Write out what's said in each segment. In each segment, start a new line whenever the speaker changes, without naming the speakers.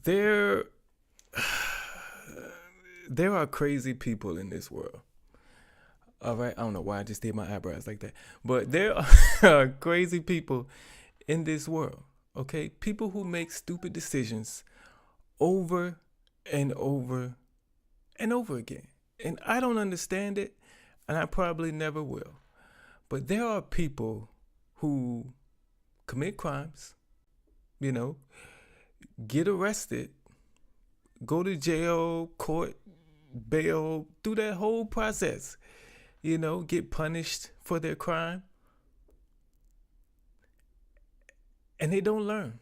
there there are crazy people in this world. All right, I don't know why I just did my eyebrows like that, but there are crazy people in this world. Okay, people who make stupid decisions over and over and over again, and I don't understand it, and I probably never will. But there are people who commit crimes, you know, get arrested, go to jail, court, bail, do that whole process, get punished for their crime, and they don't learn.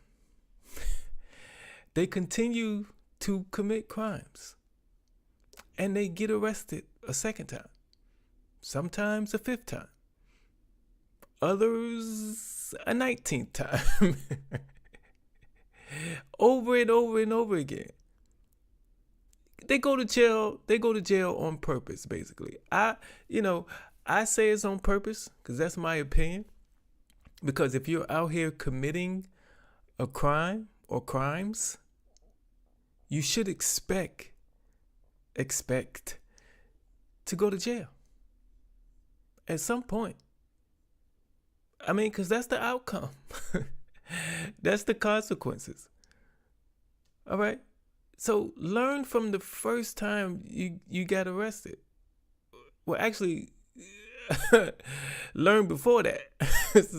They continue to commit crimes, and they get arrested a second time, sometimes a fifth time, others a 19th time, over and over and over again. They go to jail. They go to jail on purpose, basically. I say it's on purpose because that's my opinion. Because if you're out here committing a crime or crimes, you should expect to go to jail at some point. I mean, because that's the outcome. That's the consequences. All right? So learn from the first time you got arrested. Well, actually, learn before that.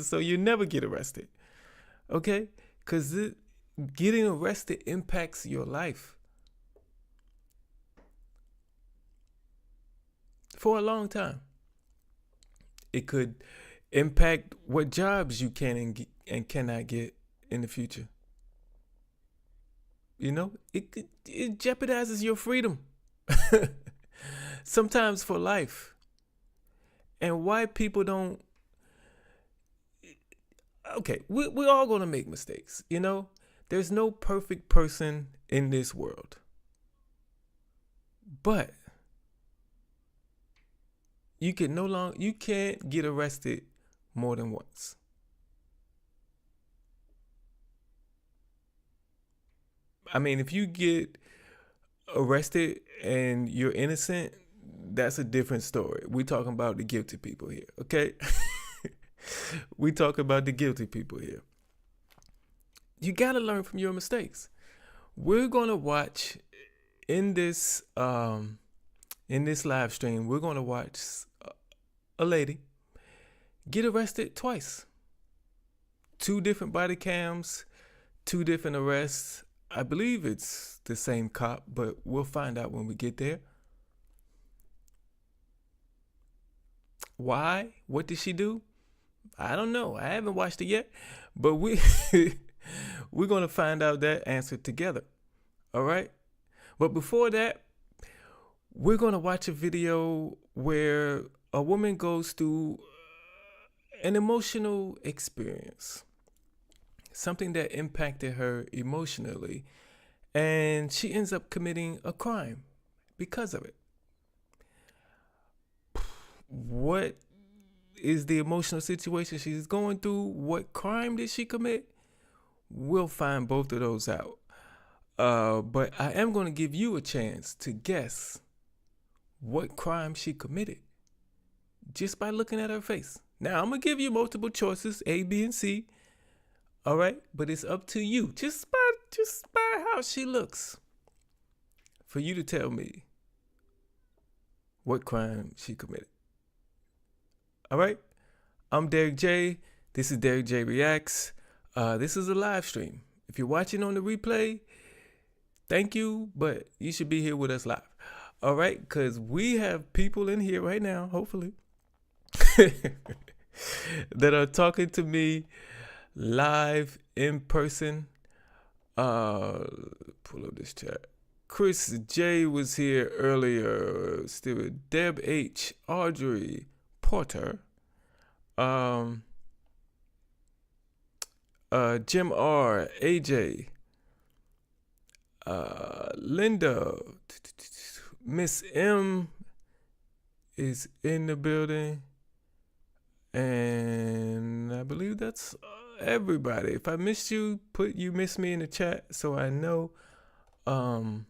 So you never get arrested. Okay? Because getting arrested impacts your life for a long time. It could impact what jobs you can and cannot get in the future. It jeopardizes your freedom. Sometimes for life. And why people don't... Okay, we're all going to make mistakes, There's no perfect person in this world. But you can't get arrested more than once. I mean, if you get arrested and you're innocent, that's a different story. We're talking about the guilty people here, okay? We talk about the guilty people here. You got to learn from your mistakes. We're going to watch in this live stream, we're going to watch a lady get arrested twice. 2 different body cams, 2 different arrests. I believe it's the same cop, but we'll find out when we get there. Why? What did she do? I don't know. I haven't watched it yet, but we're going to find out that answer together. All right? But before that, we're going to watch a video where a woman goes through an emotional experience. Something that impacted her emotionally, and she ends up committing a crime because of it. What is the emotional situation she's going through? What crime did she commit? We'll find both of those out. But I am going to give you a chance to guess what crime she committed just by looking at her face. Now, I'm going to give you multiple choices, A, B, and C. All right, but it's up to you, just by how she looks, for you to tell me what crime she committed. All right, I'm Derrick J. This is Derrick J Reacts. This is a live stream. If you're watching on the replay, thank you, but you should be here with us live. All right, because we have people in here right now, hopefully, that are talking to me live in person. Pull up this chat. Chris J was here earlier. Still Deb H, Audrey Porter, Jim R, AJ, Linda, Miss M is in the building, and I believe that's everybody. If I missed you, you missed me in the chat so I know. Um,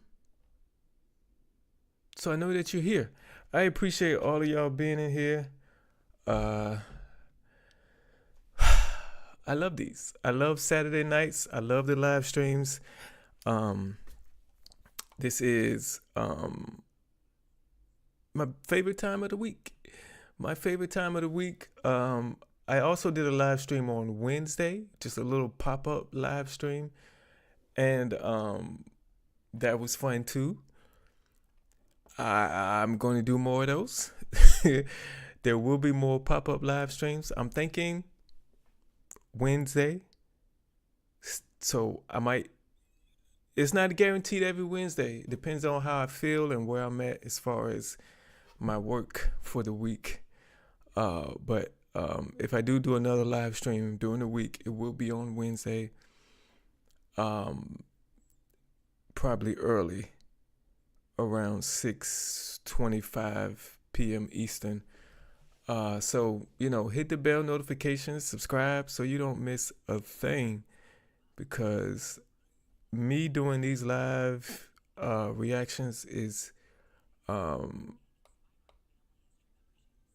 so I know that you're here. I appreciate all of y'all being in here. Uh, I love these. I love Saturday nights. I love the live streams. Um, this is my favorite time of the week. My favorite time of the week. I also did a live stream on Wednesday, just a little pop-up live stream, and that was fun too. I'm going to do more of those. There will be more pop-up live streams. I'm thinking Wednesday. So I might, it's not guaranteed every Wednesday. It depends on how I feel and where I'm at as far as my work for the week. But if I do another live stream during the week, it will be on Wednesday. Probably early, around 6:25 p.m. Eastern. So, hit the bell notifications, subscribe so you don't miss a thing, because me doing these live reactions is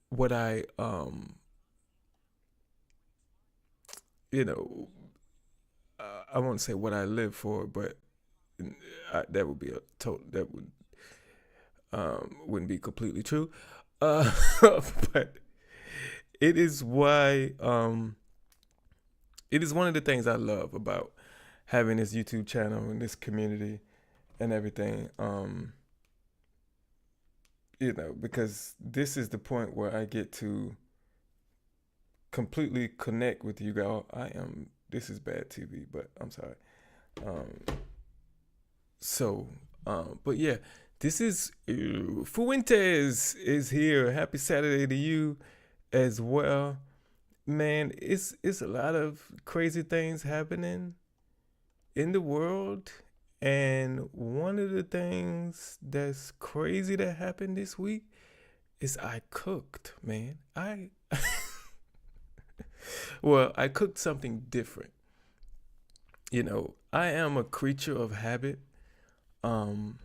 what I I won't say what I live for, but that would be wouldn't be completely true. But it is why it is one of the things I love about having this YouTube channel and this community and everything. Because this is the point where I get to completely connect with you guys. This is bad TV, but I'm sorry. But yeah, this is Fuentes is here. Happy Saturday to you as well. Man, it's a lot of crazy things happening in the world. And one of the things that's crazy that happened this week is I cooked, man. Well, I cooked something different. I am a creature of habit. Well,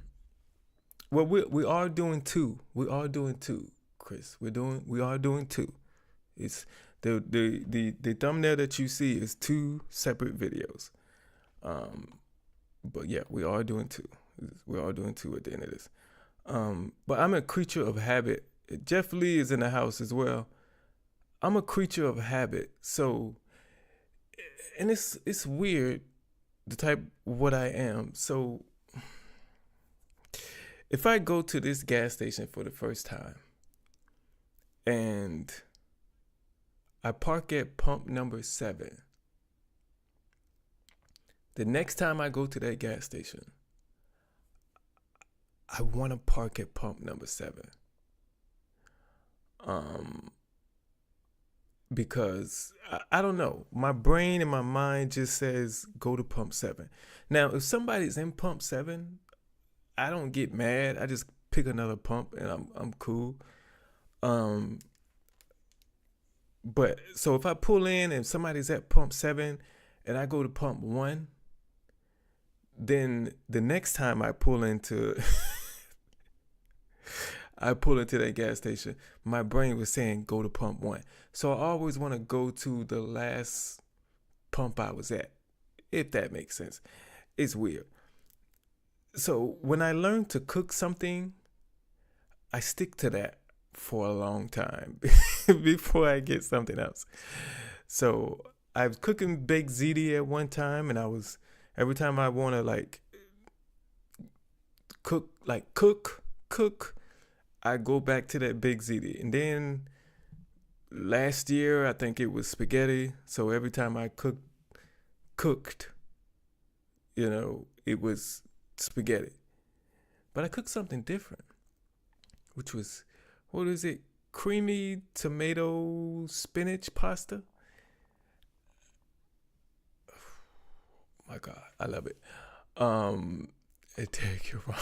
we are doing two. We are doing two, Chris. We are doing two. It's the thumbnail that you see is two separate videos. But yeah, we are doing two. We are doing two at the end of this. But I'm a creature of habit. Jeff Lee is in the house as well. I'm a creature of habit. So, and it's weird, the type what I am. So, if I go to this gas station for the first time and I park at pump number 7, the next time I go to that gas station, I want to park at pump number 7. Because I don't know, my brain and my mind just says go to pump 7. Now, if somebody's in pump 7, I don't get mad. I just pick another pump and I'm cool. But so if I pull in and somebody's at pump 7 and I go to pump 1, then the next time I pull into that gas station, my brain was saying go to pump 1. So I always want to go to the last pump I was at, if that makes sense. It's weird. So when I learn to cook something, I stick to that for a long time before I get something else. So I was cooking baked ziti at one time, and every time I want to cook, I go back to that baked ziti. And then last year, I think it was spaghetti. So every time I cooked, it was spaghetti. But I cooked something different, which was, what is it? Creamy tomato spinach pasta. Oh my God, I love it. Derrick, you're wrong.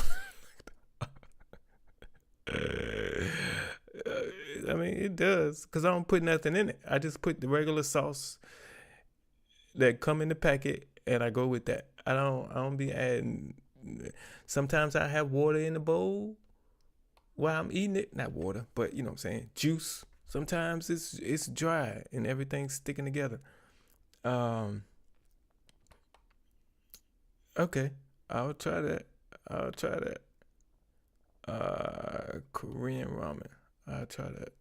I mean, it does, because I don't put nothing in it. I just put the regular sauce that come in the packet, and I go with that. I don't be adding Sometimes I have water in the bowl while I'm eating it. Not water, but you know what I'm saying, juice. Sometimes it's dry and everything's sticking together. Um, okay, I'll try that. I'll try that. Korean ramen. I'll try that.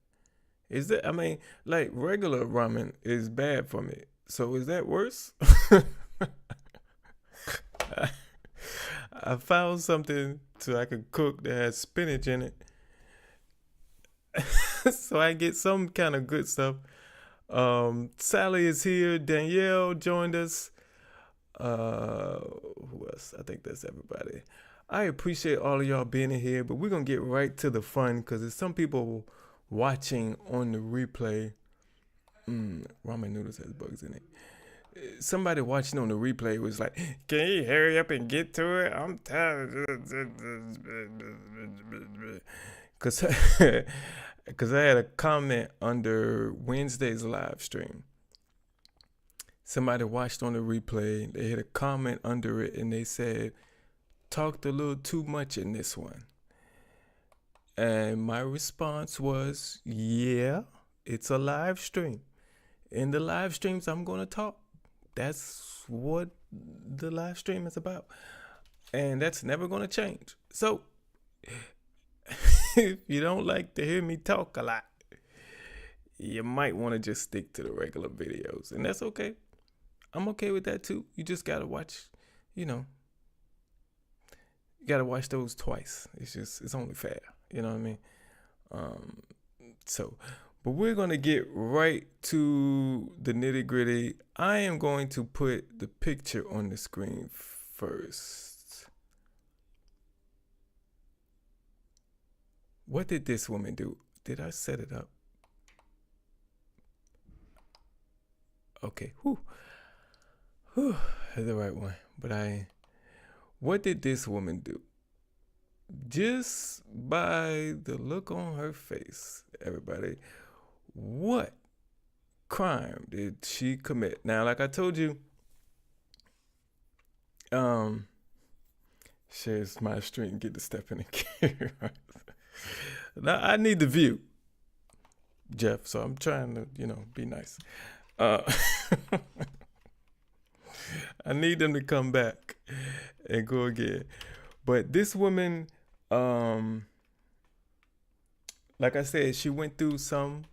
Is that? I mean, like regular ramen is bad for me. So is that worse? I found something so I could cook that has spinach in it, so I get some kind of good stuff. Sally is here. Danielle joined us. Who else? I think that's everybody. I appreciate all of y'all being in here, but we're gonna get right to the fun because there's some people watching on the replay. Ramen noodles has bugs in it. Somebody watching on the replay was like, "Can you hurry up and get to it? I'm tired." Cause, cause I had a comment under Wednesday's live stream. Somebody watched on the replay. They had a comment under it, and they said, "Talked a little too much in this one." And my response was, "Yeah, it's a live stream. In the live streams, I'm gonna talk. That's what the live stream is about. And that's never going to change. So, if you don't like to hear me talk a lot, you might want to just stick to the regular videos. And that's okay. I'm okay with that too. You just got to watch, you got to watch those twice. It's only fair. You know what I mean? But we're going to get right to the nitty gritty. I am going to put the picture on the screen first. What did this woman do? Did I set it up? Okay. The right one. What did this woman do? Just by the look on her face, everybody, what crime did she commit? Now, like I told you, shares my street and get to step in the camera. Now, I need the view, Jeff, so I'm trying to, be nice. I need them to come back and go again. But this woman, like I said, she went through something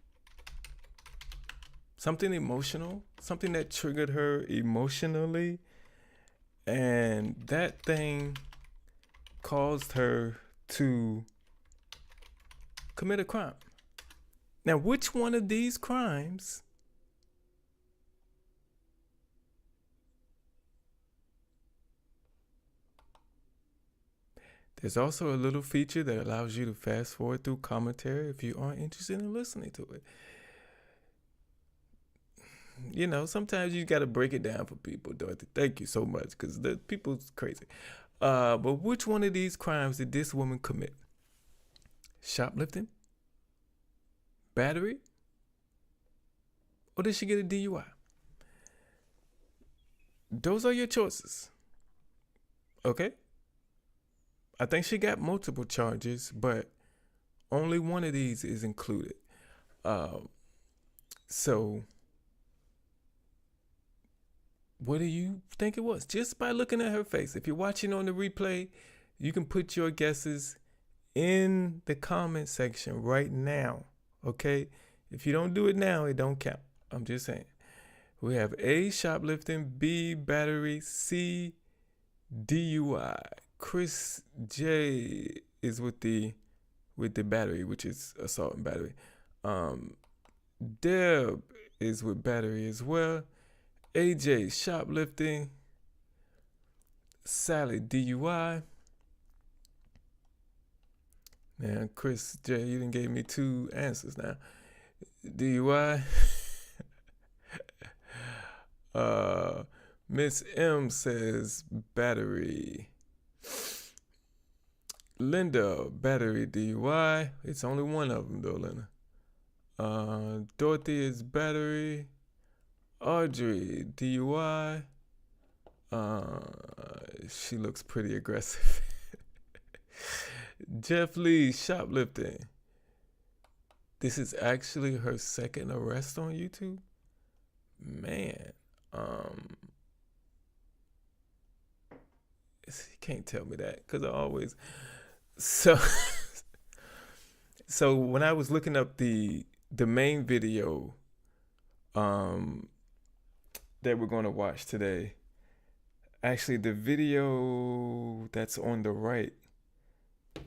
emotional, something that triggered her emotionally, and that thing caused her to commit a crime. Now, which one of these crimes there's also a little feature that allows you to fast forward through commentary if you aren't interested in listening to it. Sometimes you got to break it down for people, Dorothy. Thank you so much, because the people's crazy. But which one of these crimes did this woman commit? Shoplifting? Battery? Or did she get a DUI? Those are your choices. Okay? I think she got multiple charges, but only one of these is included. So, what do you think it was? Just by looking at her face. If you're watching on the replay, you can put your guesses in the comment section right now. Okay? If you don't do it now, it don't count. I'm just saying. We have A, shoplifting, B, battery, C, DUI. Chris J is with the battery, which is assault and battery. Deb is with battery as well. AJ, shoplifting. Sally, DUI. Now, Chris J, you done gave me two answers now. DUI. Miss M says battery. Linda, battery, DUI. It's only one of them though, Linda. Dorothy is battery. Audrey, DUI. She looks pretty aggressive. Jeff Lee, shoplifting. This is actually her second arrest on YouTube. Man, you can't tell me that because I always so. So when I was looking up the main video, that we're going to watch today, actually the video that's on the right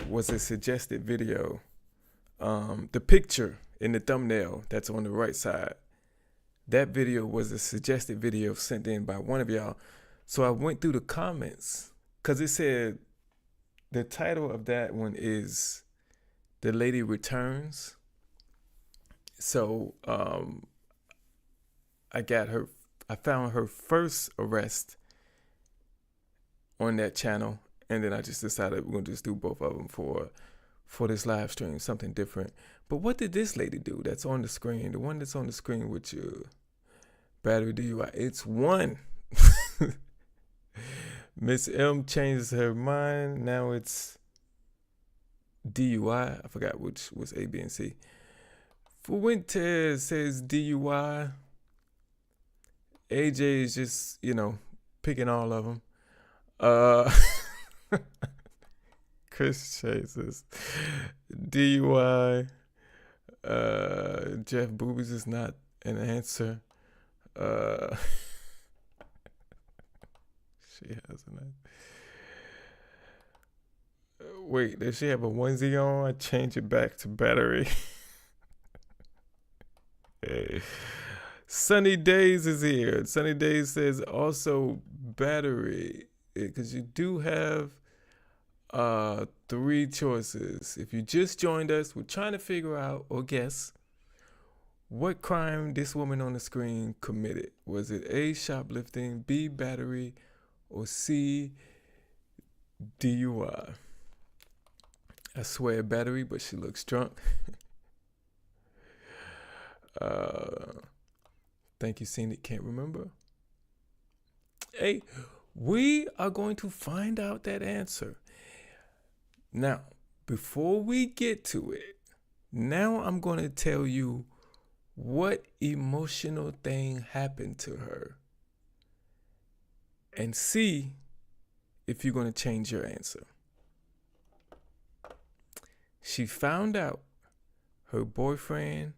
was a suggested video. The picture in the thumbnail that's on the right side, that video was a suggested video sent in by one of y'all. So I went through the comments because it said the title of that one is "The Lady Returns." So I found her first arrest on that channel, and then I just decided we're gonna just do both of them for this live stream, something different. But what did this lady do that's on the screen? The one that's on the screen with your battery DUI. It's one. Miss M changes her mind. Now it's DUI. I forgot which was A, B, and C. Fuentes says DUI. AJ is just, picking all of them. Chris chases DUI. Jeff Boobies is not an answer. She has an wait, does she have a onesie on? I change it back to battery. Sunny Days is here. Sunny Days says also battery, because you do have 3 choices. If you just joined us, we're trying to figure out or guess what crime this woman on the screen committed. Was it A, shoplifting, B, battery, or C, DUI? I swear battery, but she looks drunk. Think you seen it, can't remember. Hey, we are going to find out that answer. Now, before we get to it, now I'm going to tell you what emotional thing happened to her and see if you're going to change your answer. She found out her boyfriend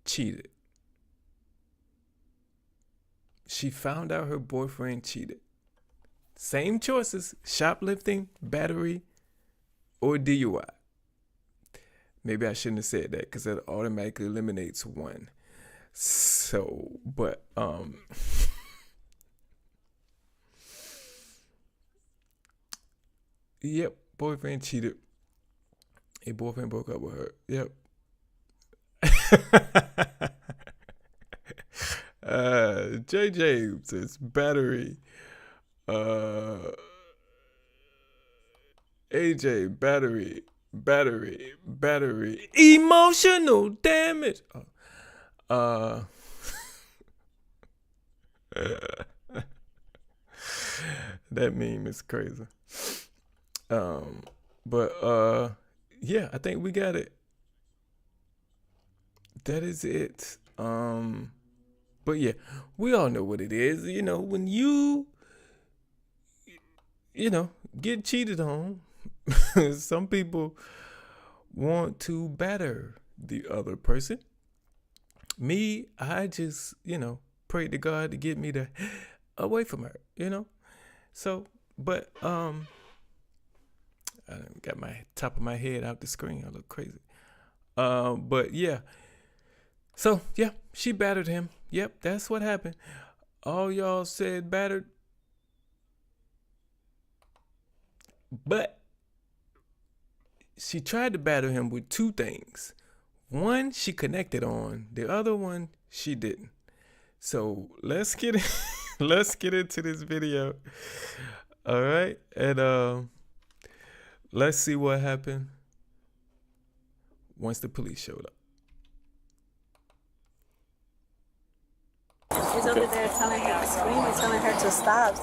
cheated. She found out her boyfriend cheated. Same choices: shoplifting, battery, or DUI. Maybe I shouldn't have said that because that automatically eliminates one. So, but yep, boyfriend cheated. A boyfriend broke up with her. Yep. JJ says battery. AJ, battery. Emotional damage. That meme is crazy. But yeah, I think we got it. That is it. But yeah, we all know what it is. When you get cheated on, some people want to batter the other person. Me, I just, pray to God to get me away from her, So, but I got my top of my head out the screen. I look crazy. But yeah. So yeah, she battered him. Yep, that's what happened. All y'all said battered. But she tried to batter him with 2 things. One, she connected on. The other one, she didn't. So let's get into this video. All right, and let's see what happened once the police showed up.
She's over there telling her, screaming, telling her to stop.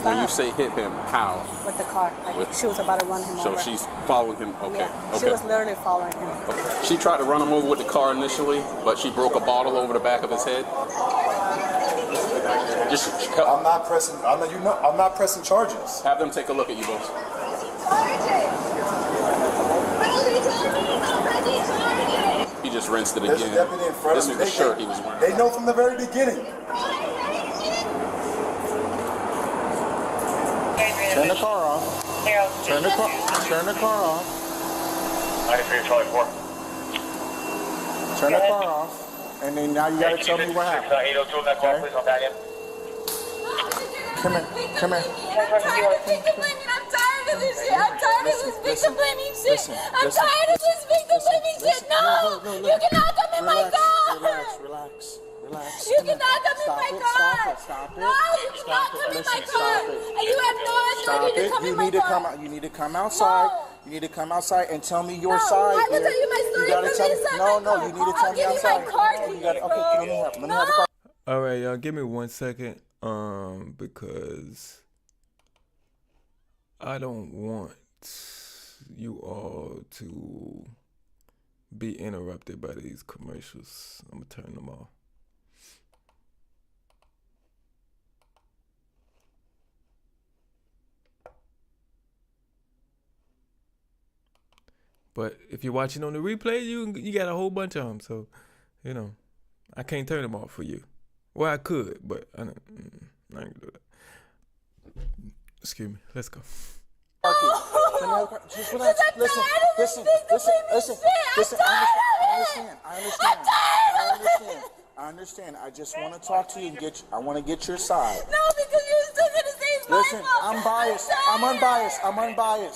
When you say hit him, how?
With the car. Like she was about to run him over.
So she's following him. Okay.
Yeah,
okay.
she was literally following him.
Okay. She tried to run him over with the car initially, but she broke a bottle over the back of his head.
I'm not pressing charges.
Have them take a look at you both. He just rinsed it again. This is the shirt he was wearing.
They know from the very beginning. Turn the car off. Turn the car off.
93 Charlie 4.
Turn the car off. And then now you gotta tell me what happened.
802 that call, please, on back in.
Come here.
I'm tired of victim blaming. I'm tired of this shit. I'm tired of this victim blaming shit. I'm tired of this victim blaming shit. No! You cannot come in my car!
Relax.
You cannot come in my car!
Stop it.
No, you cannot come in my car! And you have no authority to come in my car!
You need to come outside.
No.
You need to come outside and tell me your
No,
side.
I will tell you my story from inside my car.
You need to tell me
I'll give
outside.
you my car keys,
Okay, let me have the car.
All right, y'all, give me 1 second. Because I don't want you all to be interrupted by these commercials. I'm gonna turn them off. But if you're watching on the replay, you got a whole bunch of them. So, I can't turn them off for you. Well, I could, but I ain't gonna do that. Excuse me. Let's go.
Just relax. Listen. I understand. I just want to talk to you and I want to get your side.
No, because you're still gonna say it's my
Listen,
fault.
I'm biased. I'm unbiased.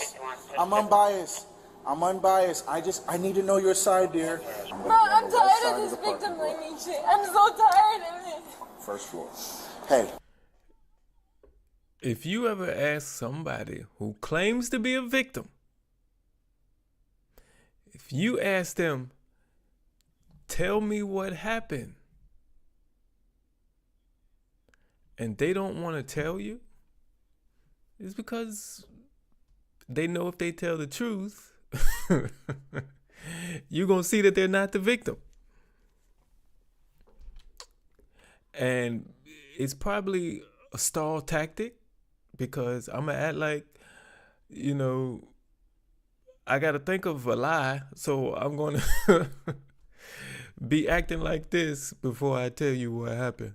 I need to know your side, dear.
Bro, I'm tired of this victim blaming shit. I'm so tired of it.
First floor. Hey.
If you ever ask somebody who claims to be a victim, if you ask them, tell me what happened, and they don't want to tell you, it's because they know if they tell the truth, you're going to see that they're not the victim. And it's probably a stall tactic because I'm going to act like, I got to think of a lie. So I'm going to be acting like this before I tell you what happened.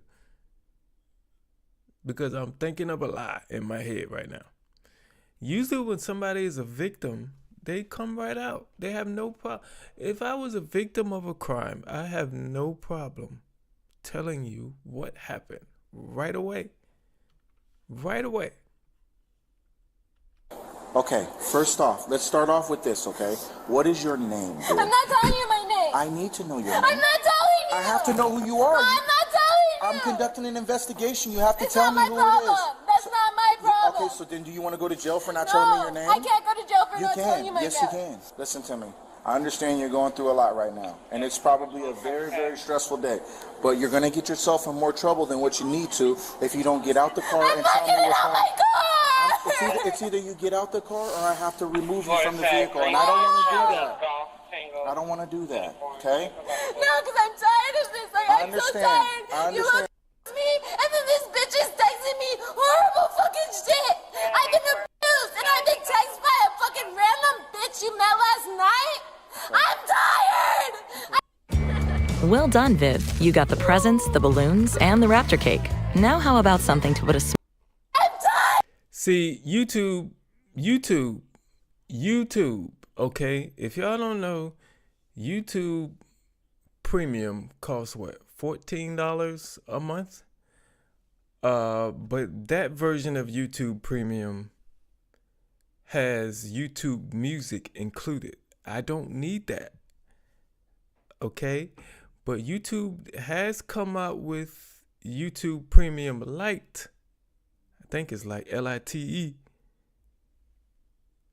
Because I'm thinking of a lie in my head right now. Usually when somebody is a victim, they come right out. They have no problem. If I was a victim of a crime, I have no problem telling you what happened right away. Right away.
Okay, first off, let's start off with this, okay? What is your name, dear?
I'm not telling you my name.
I need to know your name.
I'm not telling you.
I have to know who you are.
I'm not telling you.
I'm conducting an investigation. You have to
It's
tell
not
me
my
who
problem.
it is.
That's not my problem.
Okay, so then do you want to go to jail for not telling me your name?
I can't go to jail for
You
not
can.
telling you my name.
Yes, you can. Listen to me. I understand you're going through a lot right now, and it's probably a very, very stressful day. But you're going to get yourself in more trouble than what you need to if you don't get out the car and tell me what's going on. It's either you get out the car or I have to remove you from the vehicle, and I don't want to do that. I don't want to do that, okay?
No, because I'm tired of this. I'm so tired. You look at me, and then this bitch is texting me horrible fucking shit. I've been abused, and I've been texted by a fucking random bitch you met last night. I'm tired.
Well done, Viv. You got the presents, the balloons, and the raptor cake. Now how about something to put a
I'm tired.
See, YouTube, okay? If y'all don't know, YouTube Premium costs what? $14 a month? But that version of YouTube Premium has YouTube Music included. I don't need that. Okay? But YouTube has come out with YouTube Premium Lite. I think it's like LITE.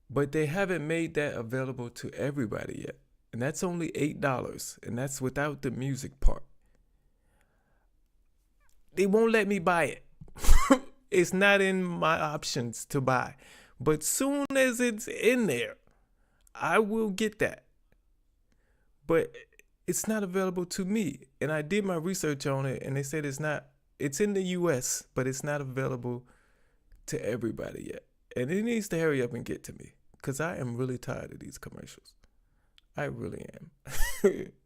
But they haven't made that available to everybody yet. And that's only $8. And that's without the music part. they won't let me buy it. It's not in my options to buy. But soon as it's in there, I will get that. But it's not available to me. And I did my research on it, and they said it's in the US, but it's not available to everybody yet. And it needs to hurry up and get to me, because I am really tired of these commercials. I really am.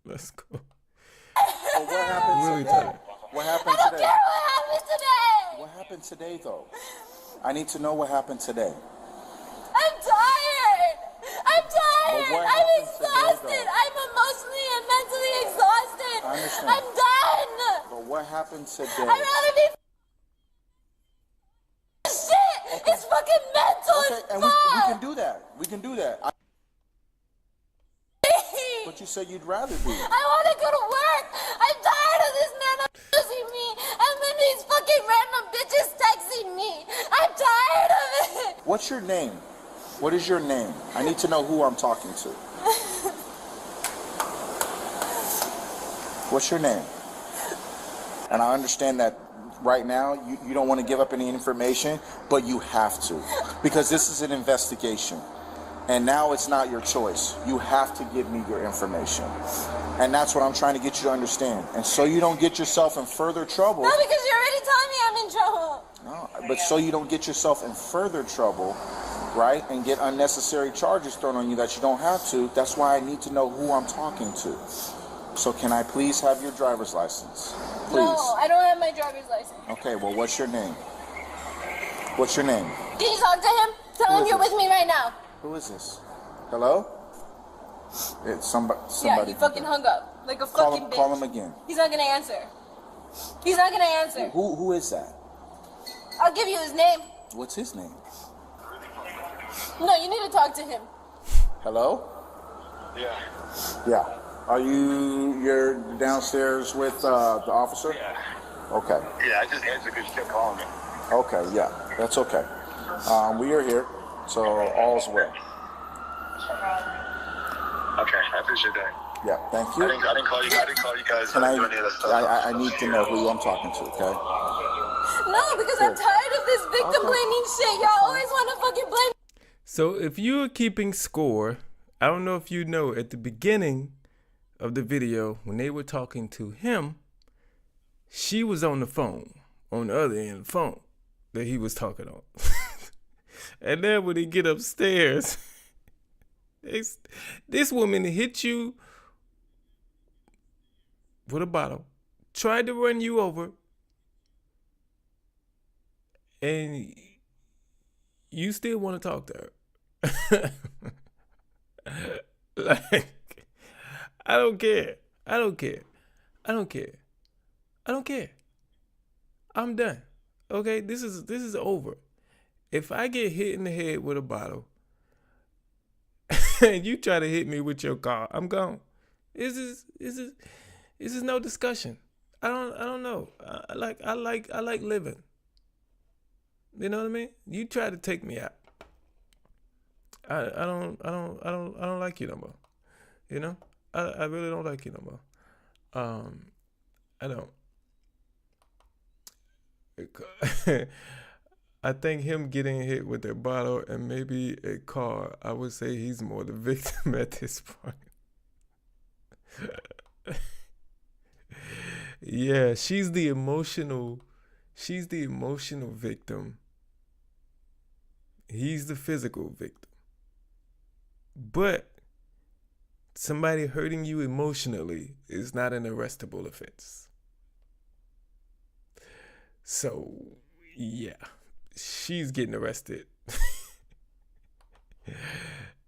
Let's go.
Well, what happened
Really
today?
tired.
What happened
I don't
today?
care what happened today.
What happened today, though? I need to know what happened today.
I'm tired. I'm tired.
But what
I'm
happened
exhausted.
today, though?
I'm emotionally and mentally exhausted.
I understand.
I'm done.
But what happened today?
I'd rather be shit. It's fucking mental
Okay,
as
and
fuck.
we can do that. We can do that. But you said you'd rather be.
I want to go to work. I'm tired of this man abusing me and then these fucking random bitches texting me. I'm tired of it.
What's your name? What is your name? I need to know who I'm talking to. What's your name? And I understand that right now you don't want to give up any information, but you have to, because this is an investigation. And now it's not your choice. You have to give me your information. And that's what I'm trying to get you to understand. And so you don't get yourself in further trouble.
No, because you're already telling me I'm in trouble.
No, but so you don't get yourself in further trouble, right? And get unnecessary charges thrown on you that you don't have to. That's why I need to know who I'm talking to. So can I please have your driver's license? Please.
No, I don't have my driver's license.
Okay, well, what's your name? What's your name?
Can you talk to him? Tell
Who
him
is
you're
this?
with me right now.
Who is this? Hello? It's somebody.
Yeah, he fucking hung up. Like a fucking bitch.
Call him again.
He's not gonna answer. He's not gonna answer.
Who is that?
I'll give you his name.
What's his name?
No, you need to talk to him.
Hello?
Yeah.
Yeah. You're downstairs with the officer?
Yeah.
Okay.
Yeah, I just answered because you kept calling me.
Okay, yeah. That's okay. We are here, so all's well.
Okay, I appreciate that.
Yeah, thank you.
I didn't call you. I didn't call you guys.
Can
do any of that stuff.
I need to know who I'm talking to, okay?
No, because I'm tired of this victim blaming shit. Y'all always want to fucking blame.
So if you're keeping score, I don't know if you know, at the beginning of the video, when they were talking to him, she was on the phone, on the other end of the phone that he was talking on. And then when he get upstairs, this woman hit you with a bottle, tried to run you over, and you still want to talk to her. Like, I don't care. I'm done. Okay, this is over. If I get hit in the head with a bottle and you try to hit me with your car, I'm gone. This is no discussion. I don't know. I like living. You know what I mean? You try to take me out. I don't like you no more. You know? I really don't like you no more. I don't. I think him getting hit with a bottle and maybe a car, I would say he's more the victim at this point. Yeah, she's the emotional victim. He's the physical victim. But somebody hurting you emotionally is not an arrestable offense. So, yeah, she's getting arrested.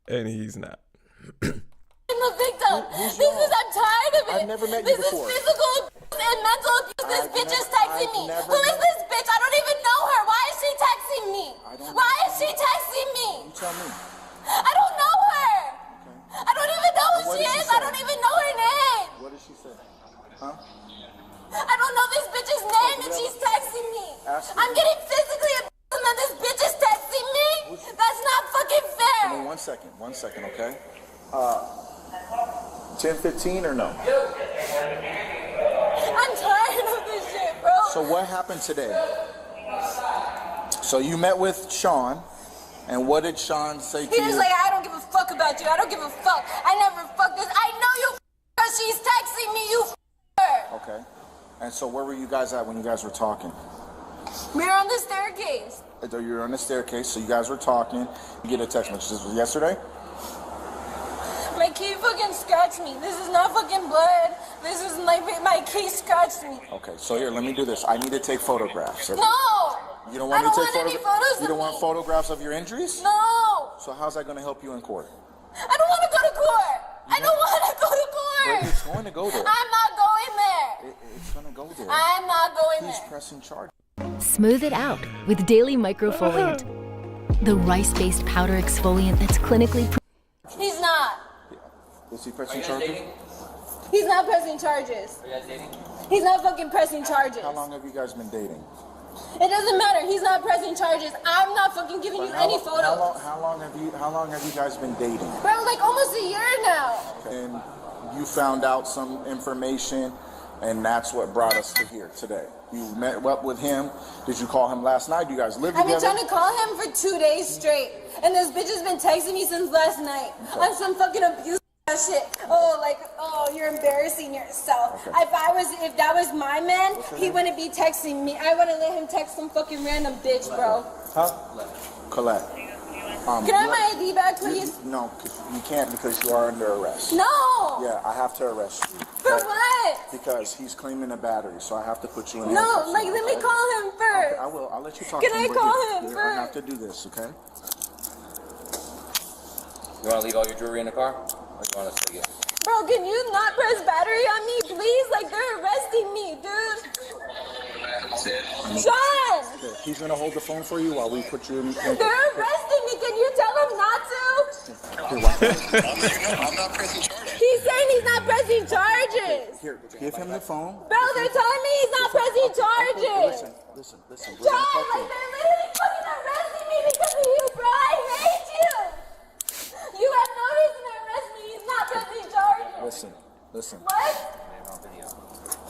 And he's not.
I'm a victim. I'm tired of it.
I've never met you before.
This is physical abuse and mental abuse. This bitch is texting me. Who is this bitch? I don't even know her. Why is she texting me? Why is she texting me?
You tell me.
I don't know her.
Okay.
I don't even know who
What
she
did she
is. I
say?
don't even know her name.
What did she say? Huh?
I don't know this bitch's name and she's texting me.
Ask her.
I'm getting physically abused and then this bitch is texting me? That's not fucking fair.
Give me 1 second, okay? 10:15 or no?
I'm tired of this shit, bro.
So what happened today? So you met with Sean, and what did Sean say to you?
He was like, I don't give a fuck about you. I don't give a fuck. I never fucked this. I know you because she's texting me. You her.
Okay. And so where were you guys at when you guys were talking?
We were on the staircase.
You were on the staircase, so you guys were talking. You get a text message. This was yesterday?
My key fucking scratched me. This is not fucking blood. This is my key scratched me.
Okay, so here, let me do this. I need to take photographs.
No!
You don't want
I
me to
don't
take
want any photos
You don't
of
want
me.
photographs of your injuries?
No!
So how's that going to help you in court?
I don't want to go to court. I don't want to go to court.
But it's going to go there.
I'm not going there.
It's going to go there.
I'm not going
He's
there.
pressing charges.
Smooth it out with Daily Microfoliant, the rice-based powder exfoliant that's clinically proven.
He's not.
Is he pressing charges?
He's not pressing charges.
Are you guys dating?
He's not fucking pressing charges.
How long have you guys been dating?
It doesn't matter. He's not pressing charges. I'm not fucking giving you any photos.
How long have you guys been dating?
Bro, like almost a year now.
And you found out some information, and that's what brought us to here today. You met up with him. Did you call him last night? Do you guys live
I've
together?
been trying to call him for 2 days straight, and this bitch has been texting me since last night on some fucking abuse shit. Oh, you're embarrassing yourself.
Okay.
If that was my man, he wouldn't be texting me. I wouldn't let him text some fucking random bitch, bro.
Huh? Colette.
Can I have my ID back, please?
No, you can't because you are under arrest.
No.
Yeah, I have to arrest you.
For what?
Because he's claiming a battery, so I have to put you in
No,
handcuffs.
like let me call him first.
Okay, I will. I'll let you talk
Can
to him.
I
but
call
you-
him
I have
first?
to do this, okay?
You want to leave all your jewelry in the car? Or you want us to take it?
Bro, can you not press battery on me, please? Like they're arresting me, dude. Sean!
Okay, he's gonna hold the phone for you while we put you in.
They're arresting me. Can you tell them not to?
I'm not pressing charges.
He's saying he's not pressing charges.
Here, give him the phone.
Bro, they're telling me he's not pressing charges.
Listen. We're
Sean,
gonna talk to
like
him.
they're literally fucking arresting me because of you, bro. I hate you. You have no reason to arrest me. He's not pressing charges.
Listen.
What?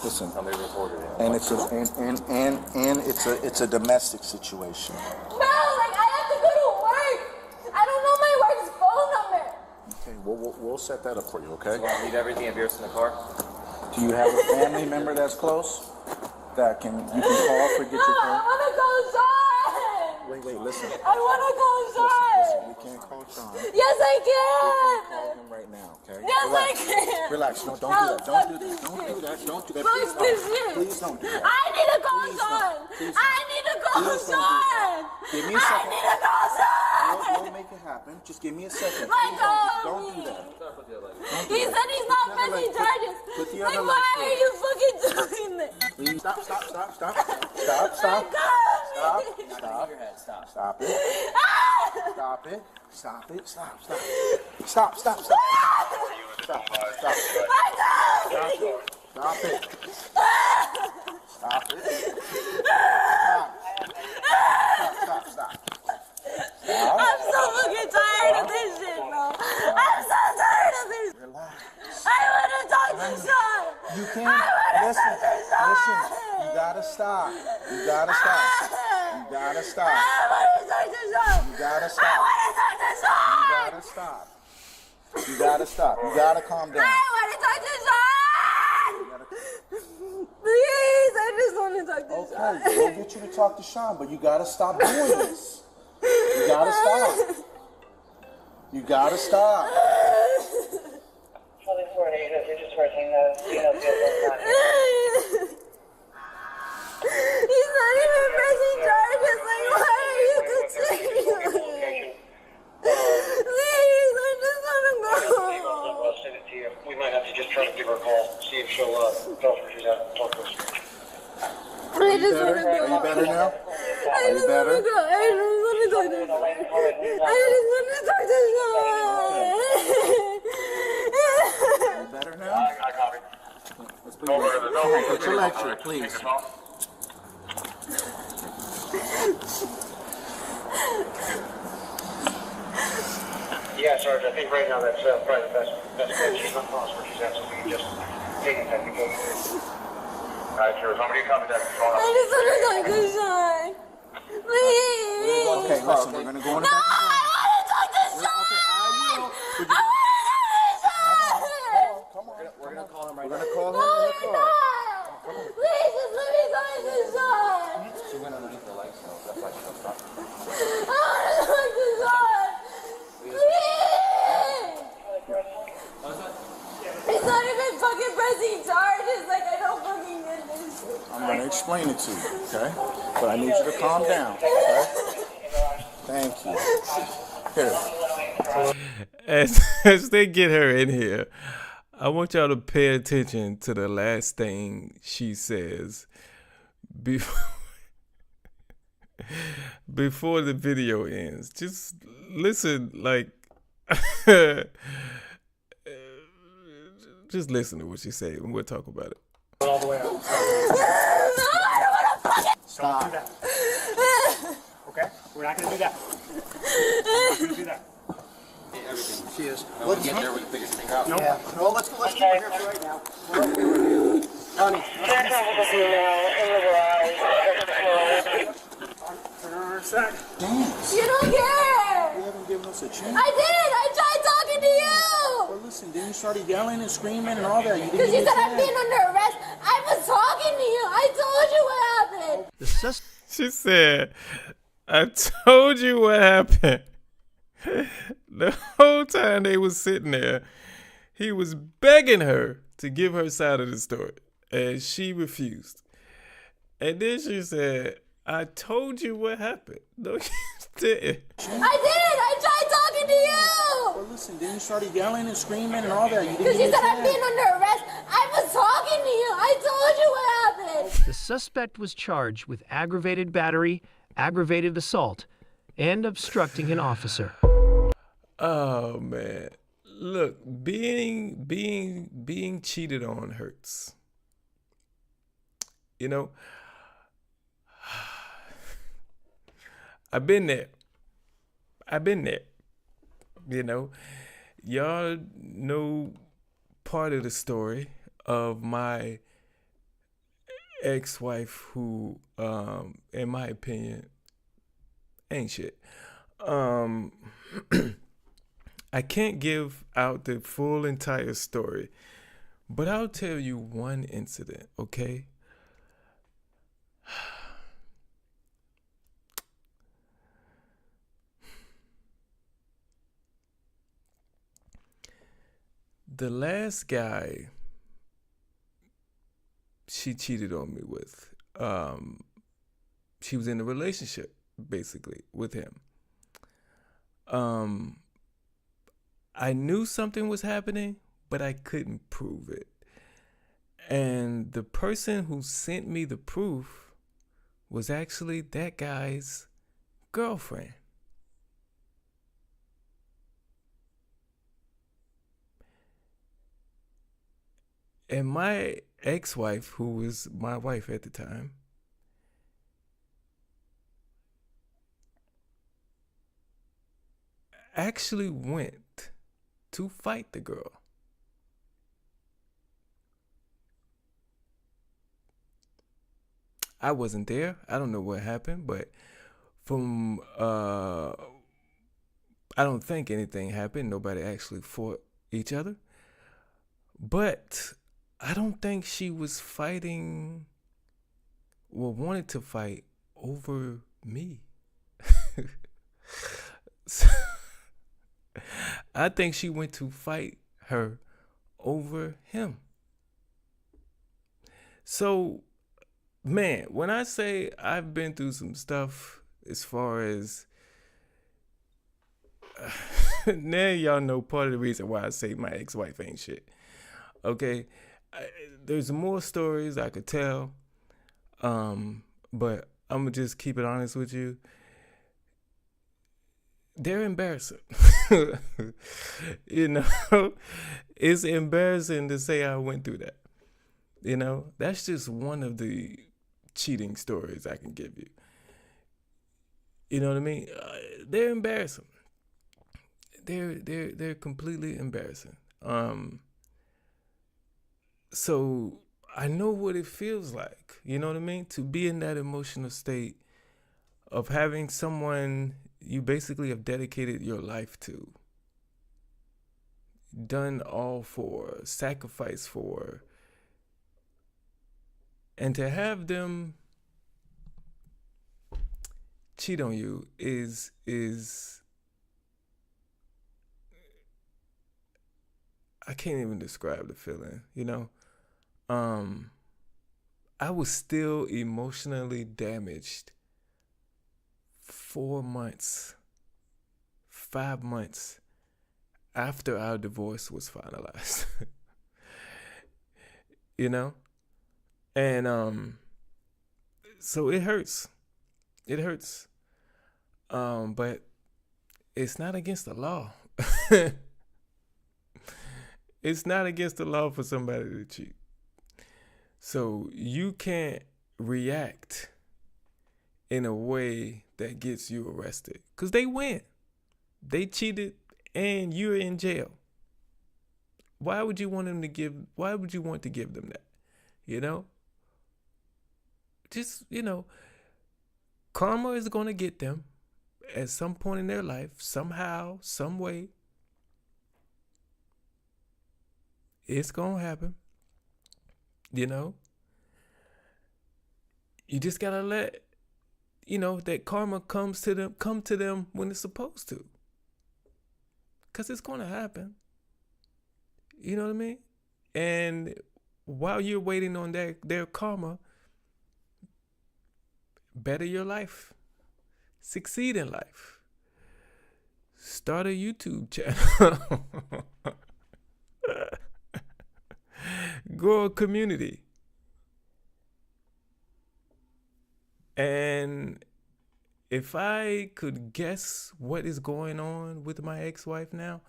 Listen.
Somebody recorded it.
And it's a domestic situation.
Bro, like I have to go to work. I don't know my work's phone number.
Okay, we'll set that up for you, okay?
You want to leave everything of yours in the car?
Do you have a family member that's close that you can call for get
No,
your
I
car?
want to call Sean.
Wait, listen.
I want to call Sean.
We can't call Sean.
Yes, I
Call
can.
him right now, okay?
Yes, I can.
Relax. No, don't
No,
do that.
fuck this
Don't do that. Don't do that.
Fuck
Please
this
don't.
shit.
Please don't do that.
I need to call
Please
Sean.
don't. Please
I
don't.
need to call
Please don't do
Sean.
that. Give me a
I
second.
need to call Sean.
We'll make it happen. Just give me a second.
Let
Please
go
don't
of
do
me.
that.
He said he's not
Put the other
pressing
leg-
charges.
put the
Like,
other
why
leg
are you fucking doing this?
Please stop. Stop.
Let go
Stop.
of me.
Stop.
Your head, stop.
Stop it.
Ah!
Stop it. Stop it. Stop. Stop. Stop. Stop. Stop. Stop.
Let go of me.
Stop it. Stop it. Stop.
I'm so fucking tired of this shit, bro. I'm so tired of this.
Relax.
I want to talk to Sean.
You can't. Listen. You gotta stop. You gotta stop. You gotta stop.
I want to talk to Sean.
You gotta
I
stop.
want to talk to
You
Sean.
gotta stop. You gotta stop. You gotta calm down.
I want to talk to Sean. Please, I just want to talk to Sean.
Okay, we'll get you to talk to Sean, but you gotta stop doing this. You gotta stop. You gotta stop.
He's not even pressing charges. Like, why are you continuing? Please, I just want to go.
I'll send it to you. We might have to just try to give her a call, see if she'll tell us where she's at. Talk to us.
I just want to
Are you
go.
better now?
I just want to go. I just want to talk to Sean. I just want to talk to Sean.
Are you better now?
I copy.
Let's put your lecture, please.
Yeah, Sarge, I think right now that's probably the best bet. She's not telling us where she's at, so we can just take it technically. Somebody contact the phone.
I just want to talk to Sean. Please.
Okay, listen, we're gonna go in the
No,
back.
I want to talk to Sean.
Come on.
We're gonna call him right
We're
now.
gonna call him
No,
in the
you're
car.
not. Please, just let me talk to Sean.
She went underneath the lights, so that's why she was talking.
I want to talk to Sean. Please. He's not even fucking pressing charges. Like, I don't fucking get this.
I'm gonna explain it to you, okay? But I need you to calm down, okay? Thank you. Here.
As they get her in here, I want y'all to pay attention to the last thing she says before the video ends. Just listen, like, just listen to what she said, and we'll talk about it.
All the way out.
No, I don't want to fucking.
Don't do that. Okay? We're not gonna do that. We're not gonna do that.
Everything.
She is.
We'll get there, we can figure things out.
Yeah. No, let's keep her here for right now. Honey. Turn her on her side.
Dance.
You don't care.
You haven't given us a chance.
I did. I tried talking to you.
Well, listen, then you started yelling and screaming and all that. You didn't
Because you
get
said I'm
a
being
chance.
under arrest. I was talking to you. I told you what happened.
The sus.
She said, I told you what happened. The whole time they was sitting there, he was begging her to give her side of the story, and she refused. And then she said, I told you what happened. No, you didn't.
I did. I tried talking to you.
Well, listen, then you started yelling and screaming and all that. You didn't
Because you
get a
said I'm
chance.
being under arrest. I was talking to you. I told you what happened.
The suspect was charged with aggravated battery, aggravated assault, and obstructing an officer.
Oh man. Look, being cheated on hurts. You know, I've been there. You know, y'all know part of the story of my ex-wife who, in my opinion, ain't shit. I can't give out the full entire story, but I'll tell you one incident, okay? The last guy she cheated on me with, she was in a relationship basically with him. I knew something was happening, but I couldn't prove it. And the person who sent me the proof was actually that guy's girlfriend. And my ex-wife, who was my wife at the time, actually went to fight the girl. I wasn't there. I don't know what happened, but from I don't think anything happened. Nobody actually fought each other. But I don't think she was fighting or wanted to fight over me. So, I think she went to fight her over him. So, man, when I say I've been through some stuff as far as now y'all know part of the reason why I say my ex-wife ain't shit. Okay? There's more stories I could tell, but I'm going to just keep it honest with you. They're embarrassing. You know, it's embarrassing to say I went through that. You know, that's just one of the cheating stories I can give you. You know what I mean? They're embarrassing. They're completely embarrassing. So I know what it feels like. You know what I mean? To be in that emotional state of having someone you basically have dedicated your life to, done all for, sacrificed for, and to have them cheat on you is I can't even describe the feeling, you know? I was still emotionally damaged 4 months, 5 months after our divorce was finalized. You know? And so it hurts. It hurts. But it's not against the law. It's not against the law for somebody to cheat. So you can't react in a way that gets you arrested. Because they win. They cheated and you're in jail. Why would you want to give them that? You know? Just, karma is going to get them at some point in their life, somehow, some way. It's going to happen. You know? You just got to let, that karma come to them when it's supposed to. Because it's going to happen. You know what I mean? And while you're waiting on their karma, better your life. Succeed in life. Start a YouTube channel. Grow a community. And if I could guess what is going on with my ex-wife now,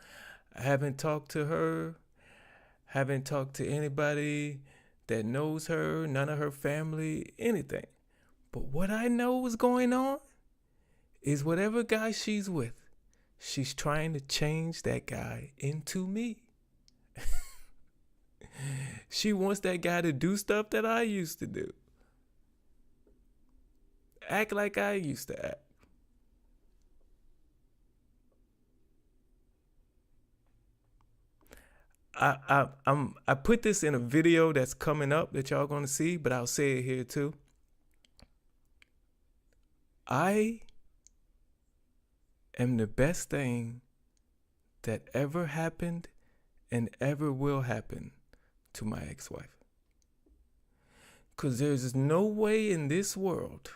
I haven't talked to her, haven't talked to anybody that knows her, none of her family, anything. But what I know is going on is whatever guy she's with, she's trying to change that guy into me. She wants that guy to do stuff that I used to do. Act like I used to act. I put this in a video that's coming up that y'all gonna see, but I'll say it here too. I am the best thing that ever happened and ever will happen to my ex-wife. 'Cause there's no way in this world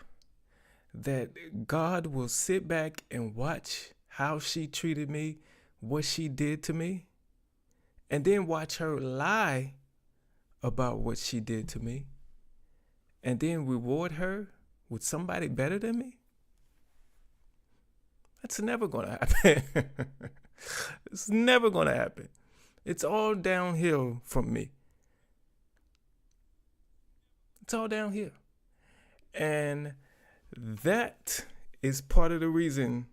that God will sit back and watch how she treated me, what she did to me, and then watch her lie about what she did to me, and then reward her with somebody better than me. That's never gonna happen. It's never gonna happen. It's all downhill from me. It's all downhill. And that is part of the reason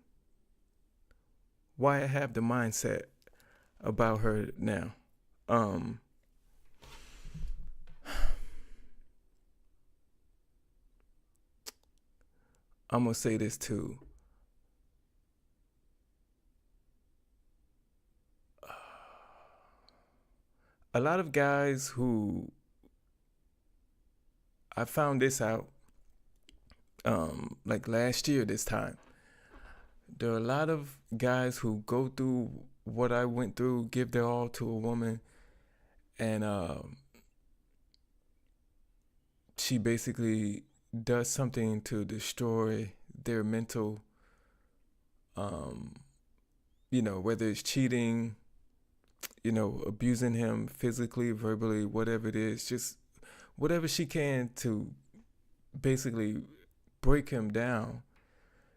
why I have the mindset about her now. I'm gonna say this too. A lot of guys who, I found this out like last year this time. There are a lot of guys who go through what I went through, give their all to a woman, and she basically does something to destroy their mental, whether it's cheating, abusing him physically, verbally, whatever it is, just whatever she can to basically break him down.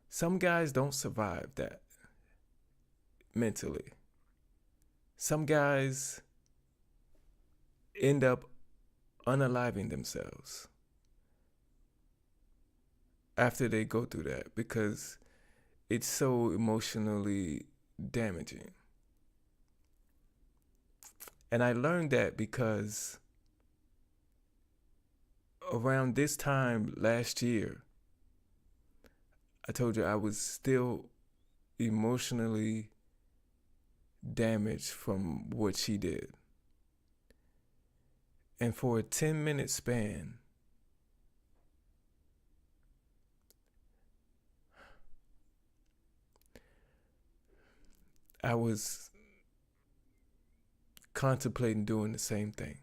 Some guys don't survive that mentally. Some guys end up unaliving themselves after they go through that because it's so emotionally damaging. And I learned that because around this time last year, I told you I was still emotionally damaged from what she did. And for a 10-minute span, I was contemplating doing the same thing.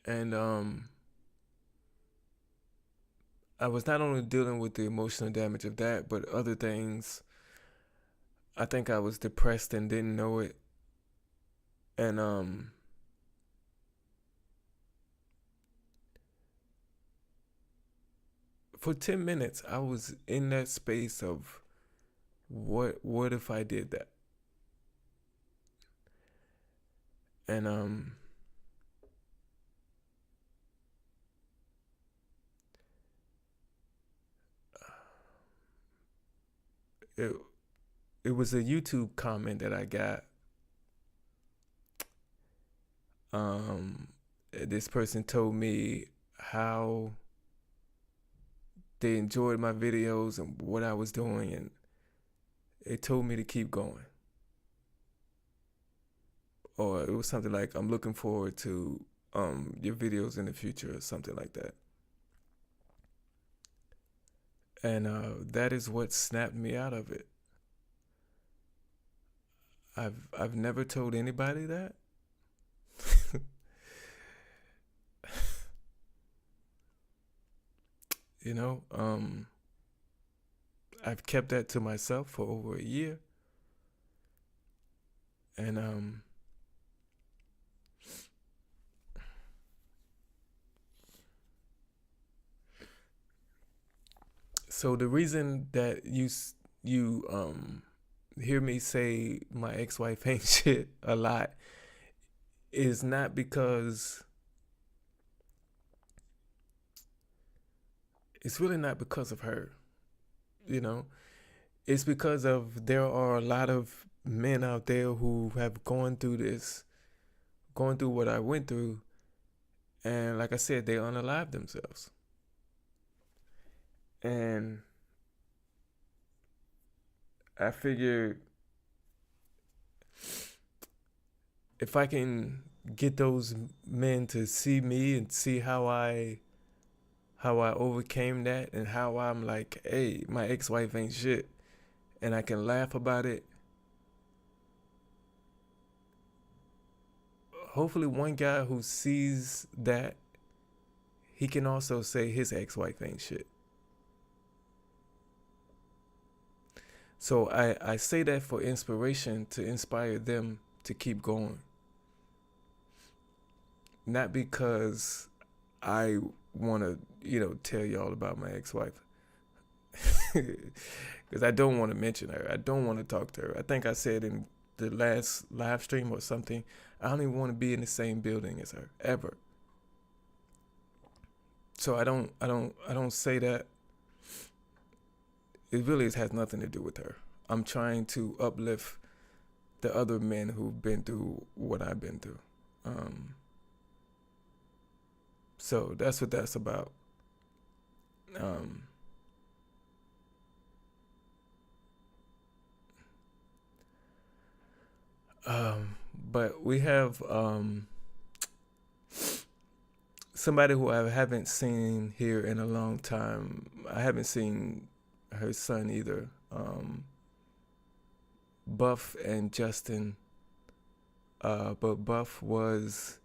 And I was not only dealing with the emotional damage of that, but other things. I think I was depressed and didn't know it. And for 10 minutes, I was in that space of what if I did that? And it was a YouTube comment that I got. This person told me how they enjoyed my videos and what I was doing, and it told me to keep going. Or it was something like, I'm looking forward to your videos in the future, or something like that. And that is what snapped me out of it. I've never told anybody that. You know, I've kept that to myself for over a year. And so the reason that you hear me say my ex-wife ain't shit a lot is not because it's really not because of her, you know. It's because of there are a lot of men out there who have gone through what I went through, and like I said, they unalive themselves. And I figured if I can get those men to see me and see how I overcame that, and how I'm like, hey, my ex-wife ain't shit, and I can laugh about it. Hopefully one guy who sees that, he can also say his ex-wife ain't shit. So I say that for inspiration, to inspire them to keep going. Not because I want to, tell y'all about my ex-wife. Because I don't want to mention her. I don't want to talk to her. I think I said in the last live stream or something, I don't even want to be in the same building as her, ever. So I don't say that. It really has nothing to do with her. I'm trying to uplift the other men who've been through what I've been through. So that's what that's about. But we have somebody who I haven't seen here in a long time. I haven't seen her son either. Buff and Justin. But Buff was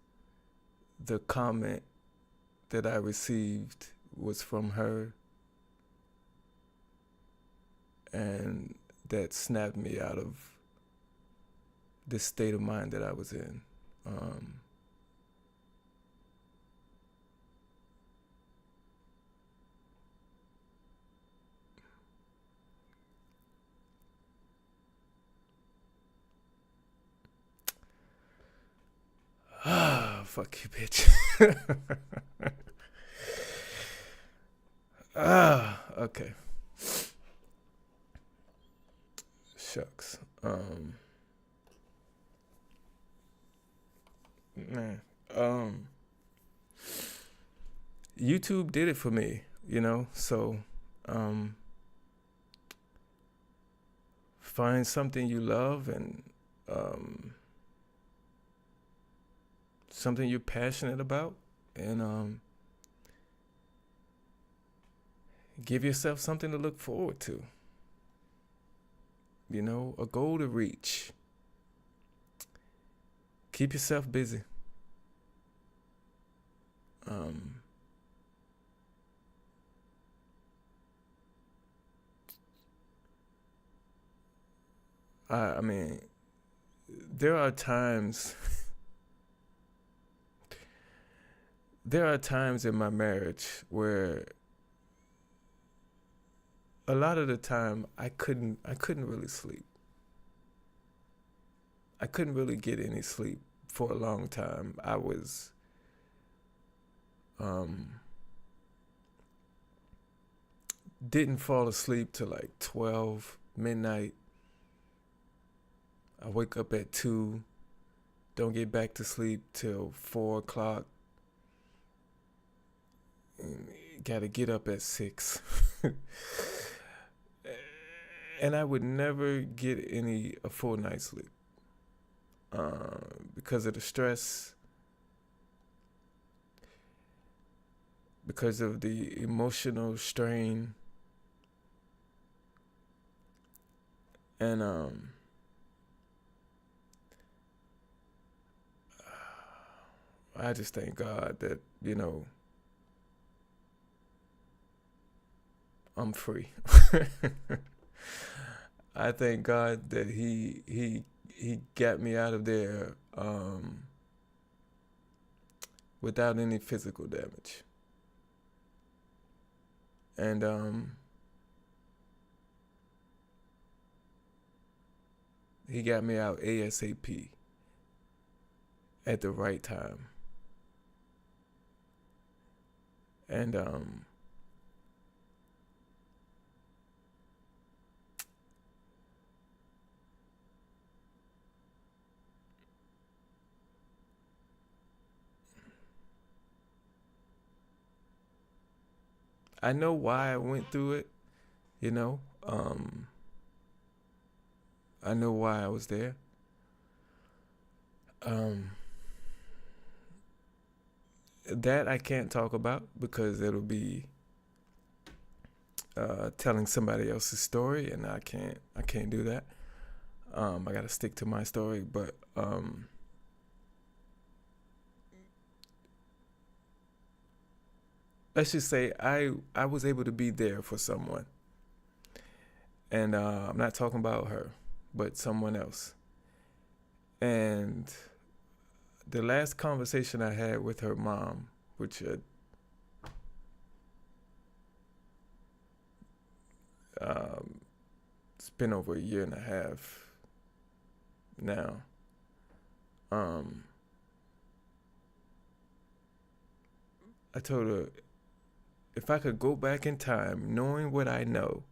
the comment that I received was from her, and that snapped me out of the state of mind that I was in. Fuck you, bitch. Okay. Shucks. Man. YouTube did it for me, so find something you love and something you're passionate about, and give yourself something to look forward to. A goal to reach. Keep yourself busy. I mean, there are times in my marriage where a lot of the time I couldn't really sleep. I couldn't really get any sleep for a long time. I was didn't fall asleep till like 12 midnight. I wake up at 2, don't get back to sleep till 4 o'clock. And gotta get up at 6. And I would never get a full night's sleep because of the stress, because of the emotional strain, and I just thank God that I'm free. I thank God that he got me out of there without any physical damage. And he got me out ASAP at the right time. And I know why I went through it, I know why I was there. That I can't talk about because it'll be telling somebody else's story, and I can't do that. I gotta stick to my story, but let's just say I was able to be there for someone. And I'm not talking about her, but someone else. And the last conversation I had with her mom, which it's been over 1.5 years now. I told her, if I could go back in time, knowing what I know,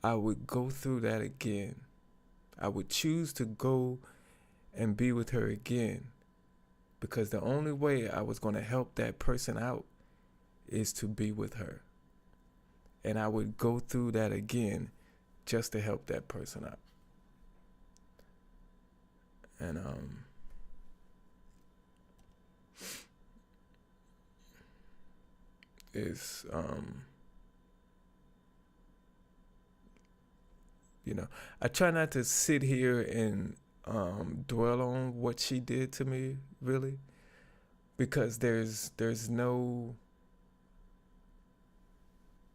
I would go through that again. I would choose to go and be with her again, because the only way I was going to help that person out is to be with her. And I would go through that again just to help that person out. And is I try not to sit here and dwell on what she did to me, really, because there's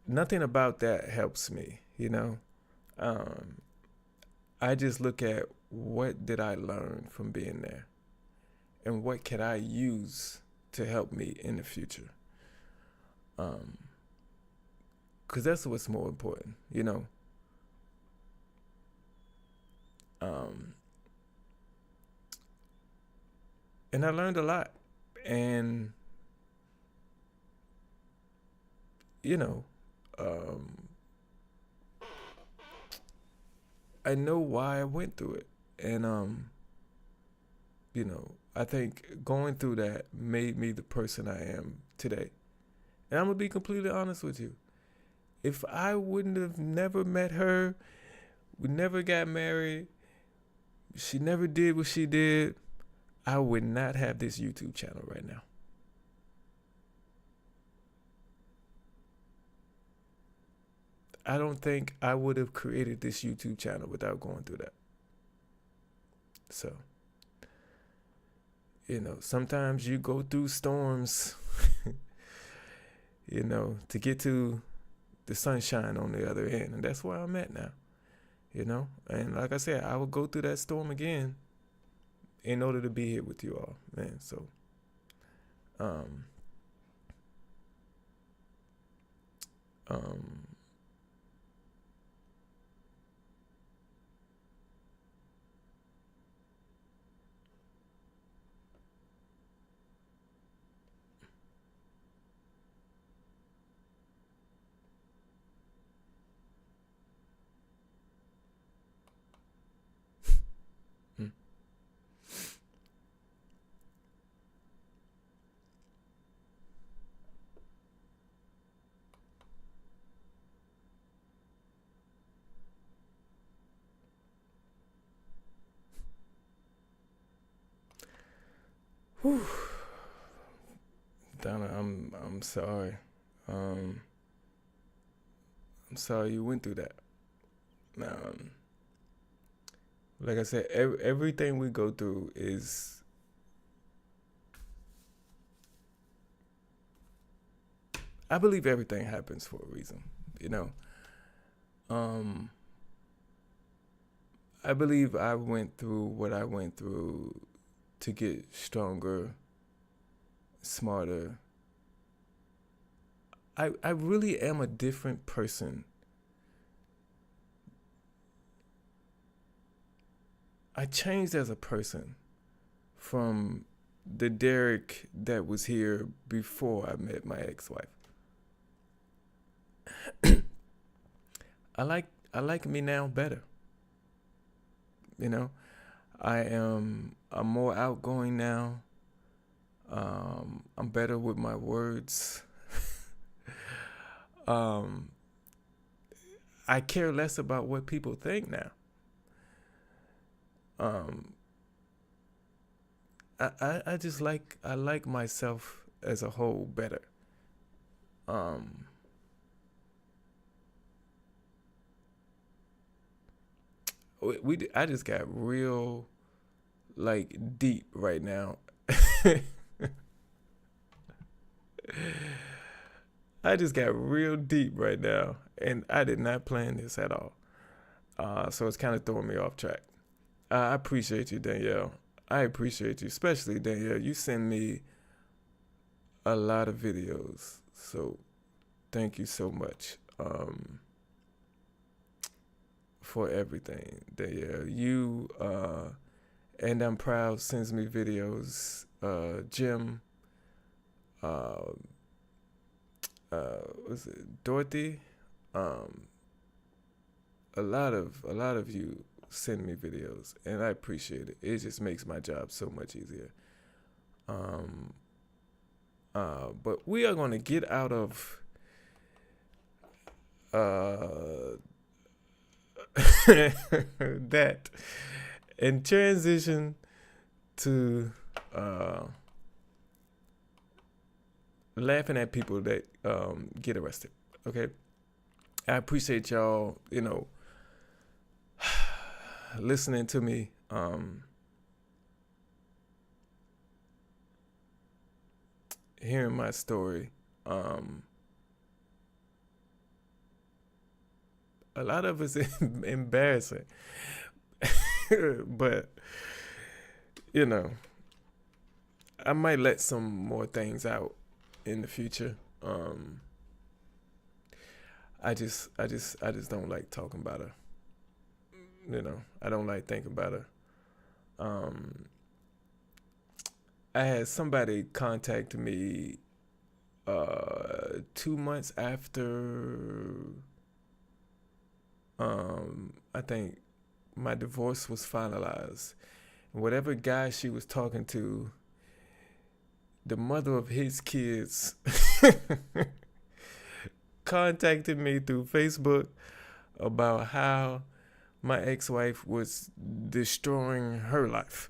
nothing about that helps me, I just look at what did I learn from being there and what can I use to help me in the future. Because that's what's more important, and I learned a lot, and I know why I went through it. And I think going through that made me the person I am today. And I'm gonna be completely honest with you. If I wouldn't have never met her, we never got married, she never did what she did, I would not have this YouTube channel right now. I don't think I would have created this YouTube channel without going through that. So, sometimes you go through storms, to get to the sunshine on the other end. And that's where I'm at now, And like I said, I will go through that storm again in order to be here with you all, man. So, whew. Donna, I'm sorry. I'm sorry you went through that. Like I said, everything we go through is I believe everything happens for a reason, I believe I went through what I went through to get stronger, smarter. I really am a different person. I changed as a person from the Derrick that was here before I met my ex-wife. I like me now better. I'm more outgoing now. I'm better with my words. I care less about what people think now. I just like myself as a whole better. I just got real deep right now. I just got real deep right now, and I did not plan this at all. So it's kind of throwing me off track. I appreciate you, Danielle. I appreciate you, especially Danielle. You send me a lot of videos, so thank you so much for everything, Danielle. You and I'm proud sends me videos. Jim, was it Dorothy? A lot of you send me videos, and I appreciate it. It just makes my job so much easier. But we are going to get out of that and transition to laughing at people that get arrested. Okay, I appreciate y'all, listening to me. Hearing my story. A lot of it's embarrassing. But, I might let some more things out in the future. I just don't like talking about her. I don't like thinking about her. I had somebody contact me 2 months after I think my divorce was finalized. Whatever guy she was talking to, the mother of his kids contacted me through Facebook about how my ex-wife was destroying her life.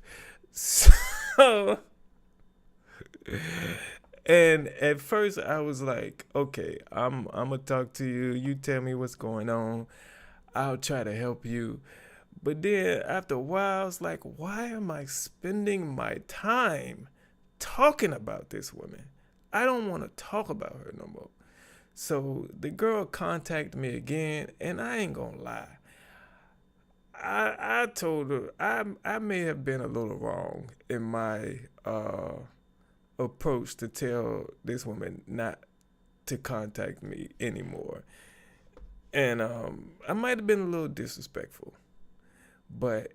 So, and at first I was like, okay, I'm gonna talk to you. You tell me what's going on. I'll try to help you. But then after a while, I was like, why am I spending my time talking about this woman? I don't want to talk about her no more. So the girl contacted me again, and I ain't gonna lie. I told her I may have been a little wrong in my approach to tell this woman not to contact me anymore. And I might have been a little disrespectful, but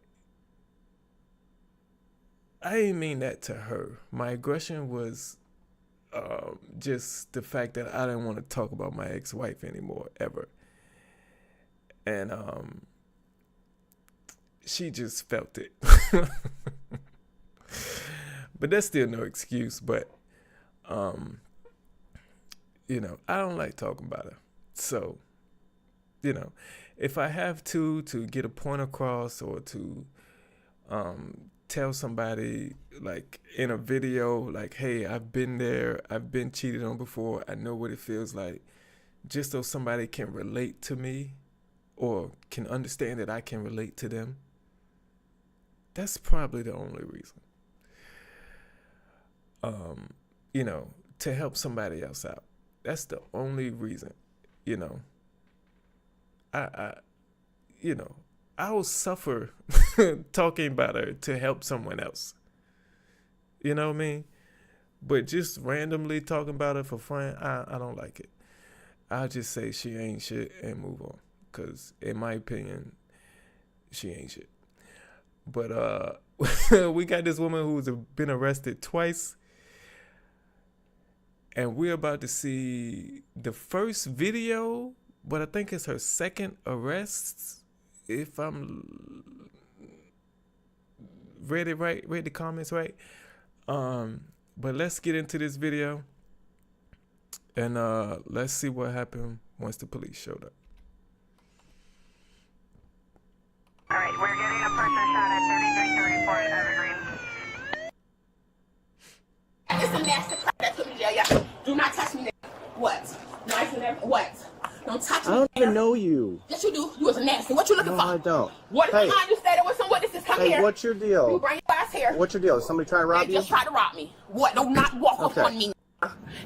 I didn't mean that to her. My aggression was just the fact that I didn't want to talk about my ex-wife anymore, ever. And she just felt it. But that's still no excuse. But, you know, I don't like talking about her. So, you know, if I have to get a point across or to tell somebody, like in a video, like, hey, I've been there, I've been cheated on before, I know what it feels like, just so somebody can relate to me or can understand that I can relate to them, that's probably the only reason. You know, to help somebody else out. That's the only reason, you know. I will suffer talking about her to help someone else. You know what I mean? But just randomly talking about her for fun, I don't like it. I'll just say she ain't shit and move on. Because in my opinion, she ain't shit. But we got this woman who's been arrested twice. And we're about to see the first video, but I think it's her second arrest. If I'm read the comments right. But let's get into this video. And let's see what happened once the police showed up.
All right, we're getting a person shot at 3334 Evergreen.
It's a master plan that took me to jail. Yeah. Do not touch me. What? Nice and everything. What? Don't touch me.
I don't even know you.
Yes, you do. You was a nasty. What you looking for?
No, I don't.
What is behind you? Stay there with some witnesses. Come here.
Hey, what's your deal?
You bring your ass here.
What's your deal? Is somebody trying to rob
They
you?
just tried to rob me. What? Do not walk up on me.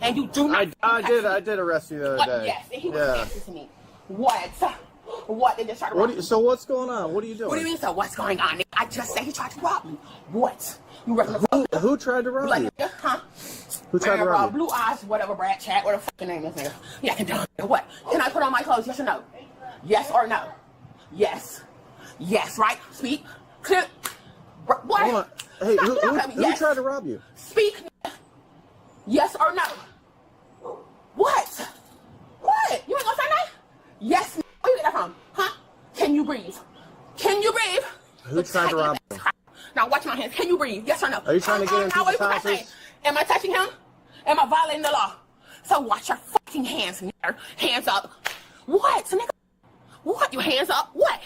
And you do not.
I did arrest you the other day.
Yes, and he was nasty to me. What? What? They just tried to rob me.
So what's going on? What are you doing?
What do you mean, so what's going on? I just said he tried to rob me. What? You reckon
who tried to rob you?
Huh?
Who tried to rob you?
Blue eyes, whatever, Brad, Chat, what the fucking name is, nigga. Yeah, I can do what? Can I put on my clothes? Yes or no? Yes or no? Yes. Yes, right? Speak. Clear. What?
Hold on. Hey, who tried to rob you?
Speak. Yes or no? What? What? You ain't gonna say that? Yes. Where you get that from? Huh? Can you breathe? Can you breathe?
Who tried to rob you?
Now watch my hands. Can you breathe? Yes or no?
Are you trying to get into the houses?
Am I touching him? Am I violating the law? So watch your fucking hands, nigga. Hands up. What, nigga? What? Your hands up? What?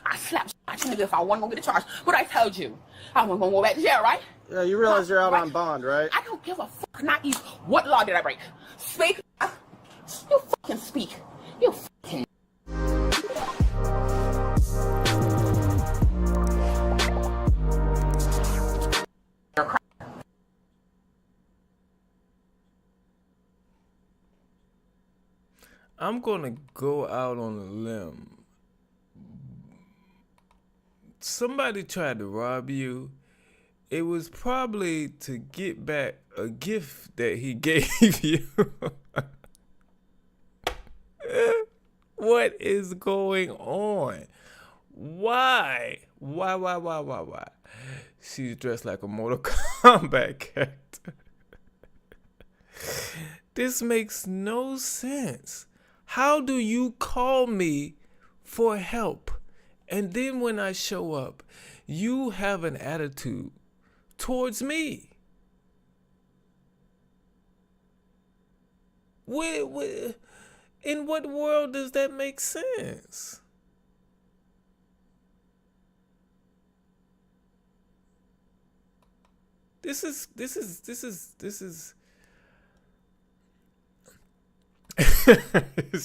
I slapped you, nigga, if I wasn't gonna get a charge. But I told you, I wasn't gonna go back to jail, right?
Yeah, you realize you're out on bond, right?
I don't give a fuck. Not you. What law did I break? Speak. You fucking speak. You fucking.
I'm going to go out on a limb. Somebody tried to rob you. It was probably to get back a gift that he gave you. What is going on? Why? Why? She's dressed like a Mortal Kombat character. This makes no sense. How do you call me for help And then when I show up, you have an attitude towards me. In what world does that make sense? This is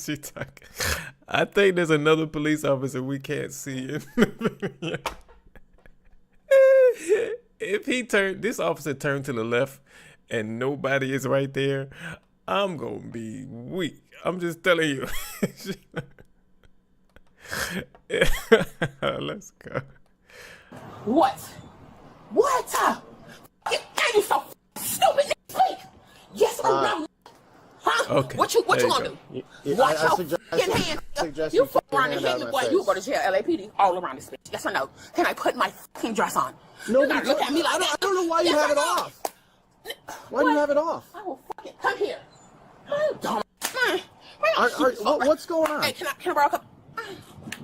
she talking. I think there's another police officer we can't see. If he turned, this officer turned to the left and nobody is right there, I'm gonna be weak. I'm just telling you. Let's go.
What? You so stupid. Speak. Yes or no? Huh?
Okay.
What you gonna do? Watch your fucking hands. You fuck around and hit me, boy. You go to jail, LAPD, all around this bitch. Yes or no? Can I put my fucking dress on?
No,
you gotta look at me like that.
I don't know why you have it off. Why do you have it off?
I will fucking come here. Dumb.
What's going on?
Hey, can I borrow a cup?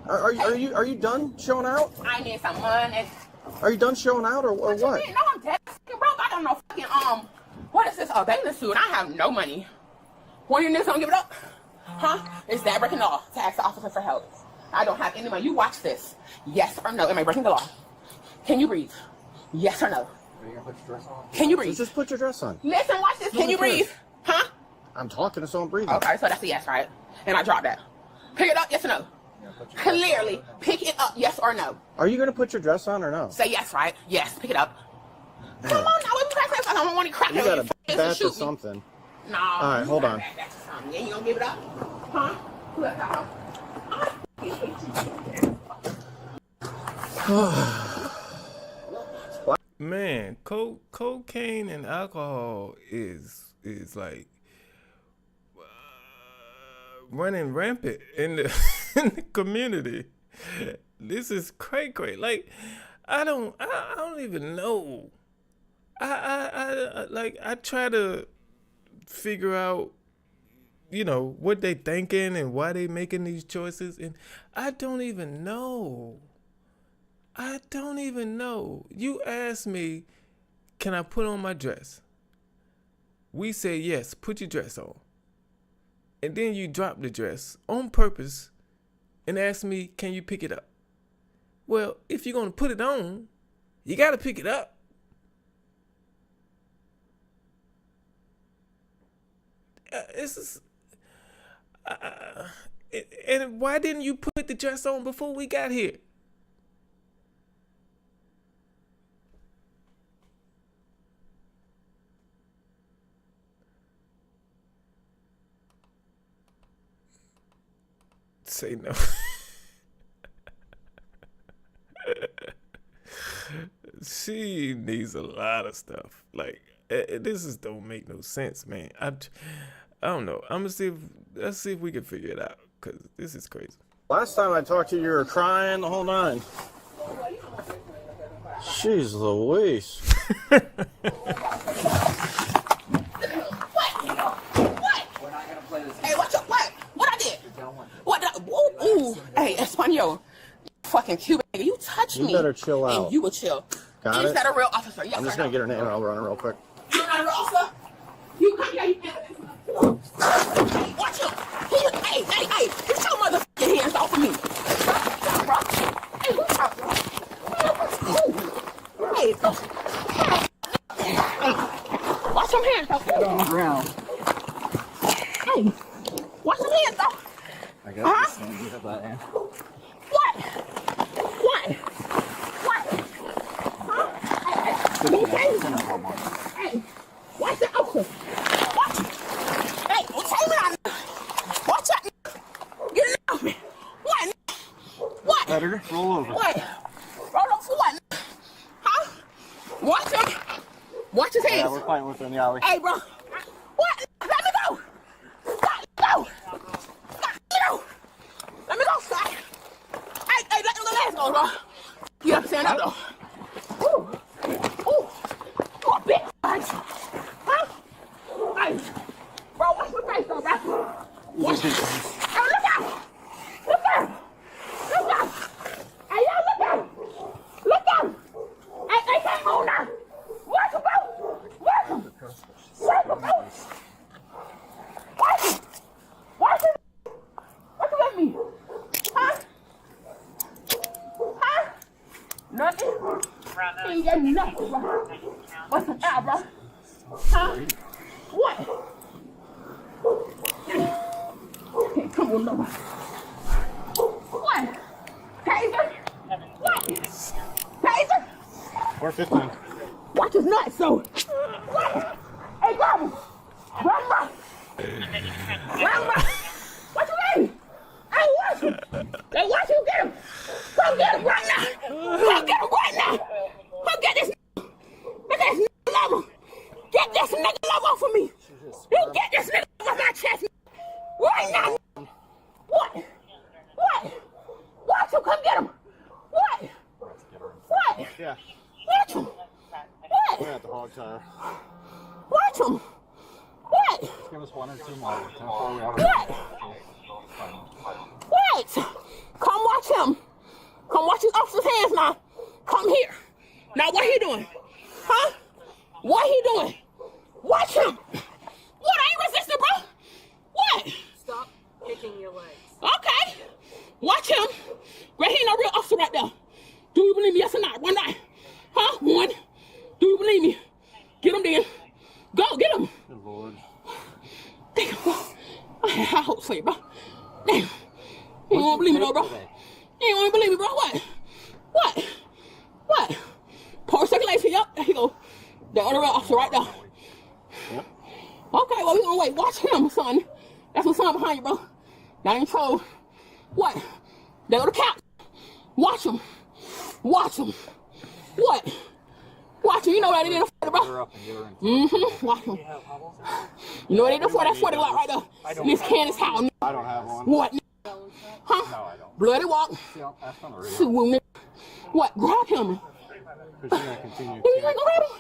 Are you done showing out?
I need some money.
Are you done showing out or what?
No, I'm dead fucking broke. I don't know fucking what is this? A bathing suit? I have no money. One of you niggas gonna give it up? Huh? Is that breaking the law to ask the officer for help? I don't have any money. You watch this. Yes or no? Am I breaking the law? Can you breathe? Yes or no?
Are you gonna put your dress on?
Can you breathe?
Just put your dress on.
Listen, watch this. Can you breathe? Huh?
I'm talking, so I'm breathing.
Okay, so that's a yes, right? And I dropped that. Pick it up, yes or no? Clearly, pick it up, yes or no?
Are you gonna put your dress on or no?
Say yes, right? Yes, pick it up. Come on now, let me crack this. I don't want to crack it.
You got a bat or something.
No.
All right, hold on.
Yeah, you gonna give it up? Huh?
Man, cocaine and alcohol is like running rampant in the, in the community. This is cray. Like, I don't even know. I try to figure out, what they thinking and why they making these choices, and I don't even know. You asked me, can I put on my dress? We say yes, put your dress on. And then you drop the dress on purpose and ask me, can you pick it up? Well, if you're going to put it on, you got to pick it up. And why didn't you put the dress on before we got here? Say no. She needs a lot of stuff. Like, this just don't make no sense, man. I don't know. Let's see if we can figure it out, because this is crazy.
Last time I talked to you, you were crying the whole nine. Jeez Louise.
Hey, what's up? What I did? What? Ooh. Hey, Espanol. Fucking Cuban nigga, you touched me.
You better chill out.
And you would chill.
Got
Is
it?
that a real officer? Yes,
I'm just gonna get her name and I'll run it real quick.
You're not a real officer? You come here, watch him. Hey, get your motherfucking hands off of me. Hey, what's up, bro? Hey, watch your hands off me. On the ground. Hey, watch your hands off.
I got this thing. You have that hand.
What? Hey, watch the officer. Watch. Hey, take me out. Watch out. Get it off me. What?
Better roll over.
What? Roll over for what? Huh? Watch him. Watch his hands.
Yeah, we're fighting with her in the alley.
Hey, bro. What? Let me go. Let me go. Let me go, Scott. Hey, let the last go, bro. You understand that, though? Ooh. You a bitch, right? Huh? Hey. Bro, watch your face, though, bro. Watch your face. Hey, look out. Look out. ain't getting nothing, bro. What's the matter, bro? Huh? What? Hey, come on, no. What? Taser? What? Taser?
415.
Watch his nuts, so. What? Hey, grab him. Grab him. Grab him. What you mean? Hey, watch him. Hey, watch him. Get him. Come get him right now. Come get him right now. Come get this. Look at this level. Get this nigga love off of me. You get this nigga off my chest right now. What? What? Watch him. Come get him. What? What?
Yeah.
Watch him. What?
We're at the hog tire.
Watch him. What?
Just give us 1 or 2 more.
What? What? Come watch him. Come watch his officer's hands now. Come here. Now what he doing? Huh? What he doing? Watch him. What? I ain't resisting, bro. What?
Stop kicking your legs.
Okay. Watch him. Right, he ain't no real officer right there. Do you believe me? Yes or not? One night. Huh? One. Do you believe me? Get him then. Go, get him.
Good Lord.
Damn, bro. I had high hopes for you, bro. Damn. You ain't gonna believe me though, bro. You ain't gonna believe me, bro. What? What? What? Power circulation, yep. There you go. The other real officer right there.
Yep.
Okay, well, we gonna wait. Watch him, son. That's my son behind you, bro. That ain't troll. What? There go the cap. Watch him. Watch him. What? Watch him. You know what they did for, bro? Mm-hmm. Watch him. You know what they did for? That 40 lot right there. Miss Candace house.
I don't have one.
What? Huh?
No, I don't.
Bloody walk.
That's on the radio.
Shoot, nigga. What? Grab him.
Because you're going to continue.
You ain't gonna grab him?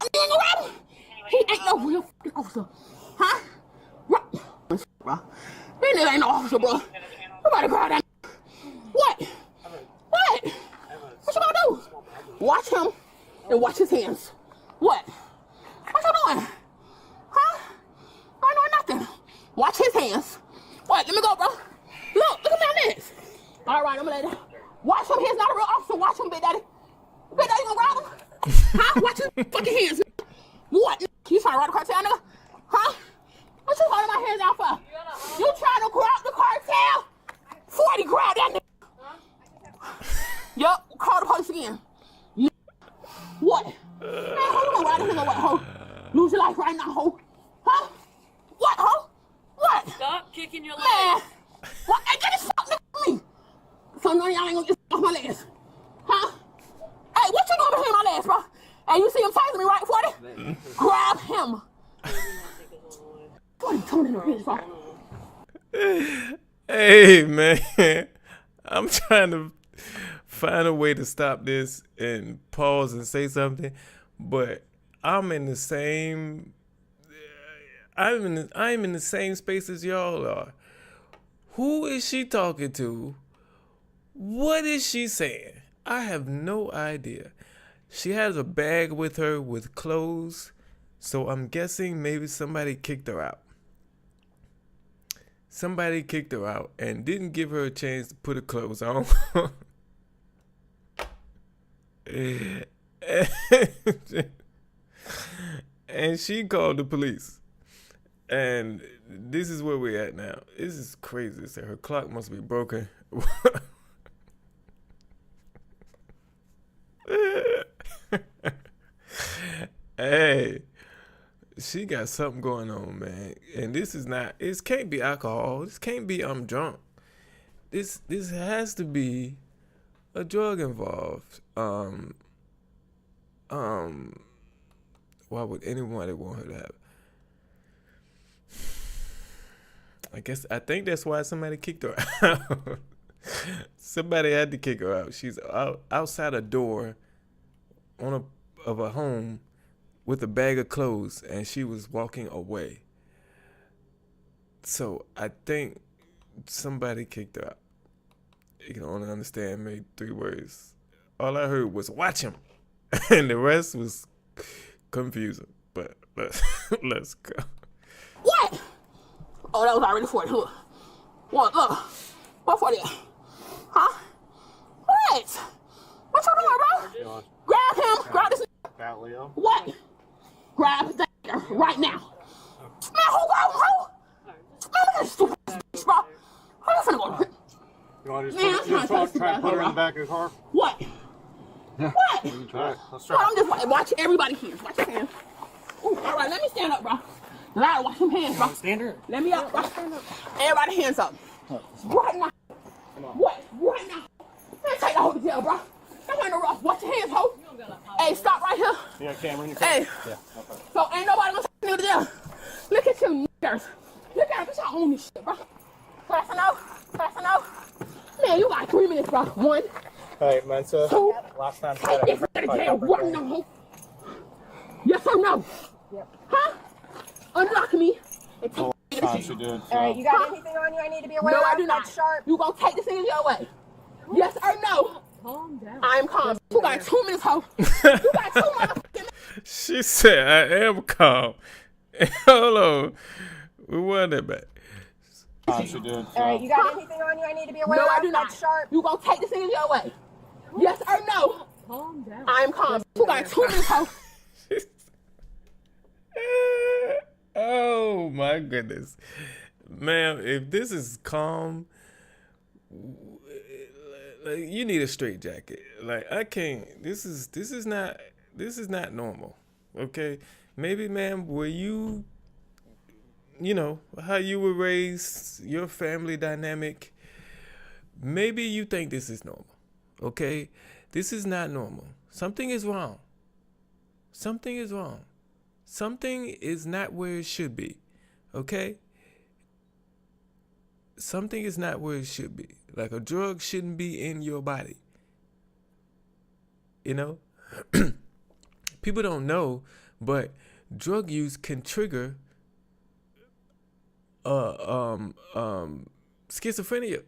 You ain't gonna grab him? He ain't no real fucking officer. Huh? Bro. This nigga ain't no officer, bro. Nobody grab that. What? What? What you gonna do? Watch him and watch his hands. What? What you doing? Huh? I ain't doing nothing. Watch his hands. What? Let me go, bro. Look at my legs. All right, I'm gonna let it. Watch him. He's not a real officer. Watch him, Big Daddy. Big Daddy gonna grab him? Huh? Watch his fucking hands. What? You trying to ride the cartel, nigga? Huh? What you holding my hands out for? You trying to grab the cartel? 40 grab that nigga. Yup, call the police again. What? Man, how you gonna ride this nigga? What, ho? Lose your life right now, ho? Huh? What, ho? What?
Stop kicking your legs.
Man. What? Hey, get this fuck nigga from me. So none of y'all ain't gonna get off my legs. Huh? Hey, what you doing between my legs, bro? Hey, you see him tasing me, right, 40? Grab him. 40 told him to bitch, bro.
Hey, man. I'm trying to find a way to stop this and pause and say something, but I'm in the same space as y'all are. Who is she talking to? What is she saying? I have no idea. She has a bag with her with clothes, so I'm guessing maybe somebody kicked her out. Somebody kicked her out and didn't give her a chance to put her clothes on. And she called the police. And this is where we're at now. This is crazy. So her clock must be broken. Hey, she got something going on, man. And this is not, it can't be alcohol. This can't be I'm drunk. This has to be a drug involved. Why would anybody want her to have? I think that's why somebody kicked her out. Somebody had to kick her out. She's outside a door of a home with a bag of clothes, and she was walking away. So I think somebody kicked her out. You can only understand maybe 3 words. All I heard was "watch him," and the rest was confusing. But let's go.
What? Oh, that was already 40. Look. What? Look. What 40? Huh? What? What you doing, bro? Grab Grab him. Grab this.
About Leo.
What? Grab that right now. Man, who grab him? Man, look at this stupid bitch, bro. I'm finna go.
You want to
Man,
just
I'm trying to
try and put her in the back of the car?
What?
Yeah.
What?
Try. Let's
Well,
try.
I'm just watch everybody hands. Watch your hands. Ooh, all right, let me stand up, bro. Lara, watch them hands, bro.
Stand her.
Let me up, bro. Everybody hands up. Right now. What? Right now. Man, take the whole jail, bro. That ain't no rough. Watch your hands, ho. Hey, stop right here.
You got a camera in your car?
Hey.
Yeah.
So ain't nobody gonna take me to jail. Look at you, niggers. Look at this. I own this shit, bro. Passing out. Passing out. Man, you got 3 minutes, bro. 1.
Hey, Mensa.
Two.
Last time.
Take this to the jail right now, ho. Yes or no? Yep. Huh? Unlock me. And take me to the jail.
Dude,
All right, you got anything on you I need to be aware
No,
of?
I do not.
Sharp.
You gonna take this in your way? Yes or no?
Calm down.
I am calm. You got 2 minutes, ho. You got 2 motherfucking minutes.
She said, I am calm. Hold on. We want that back.
All right, you got anything on you I need to be aware
No,
of?
I do not.
Sharp.
You gonna take this in your way? Yes or no?
Calm down.
I am calm. You got 2 minutes, ho.
Oh my goodness. Ma'am, if this is calm, like, you need a straight jacket. Like, I can't. This is not normal. Okay? Maybe, ma'am, were you know, how you were raised, your family dynamic, maybe you think this is normal. Okay? This is not normal. Something is wrong. Something is wrong. Something is not where it should be. Okay? Something is not where it should be. Like, a drug shouldn't be in your body. You know? People don't know, but drug use can trigger schizophrenia.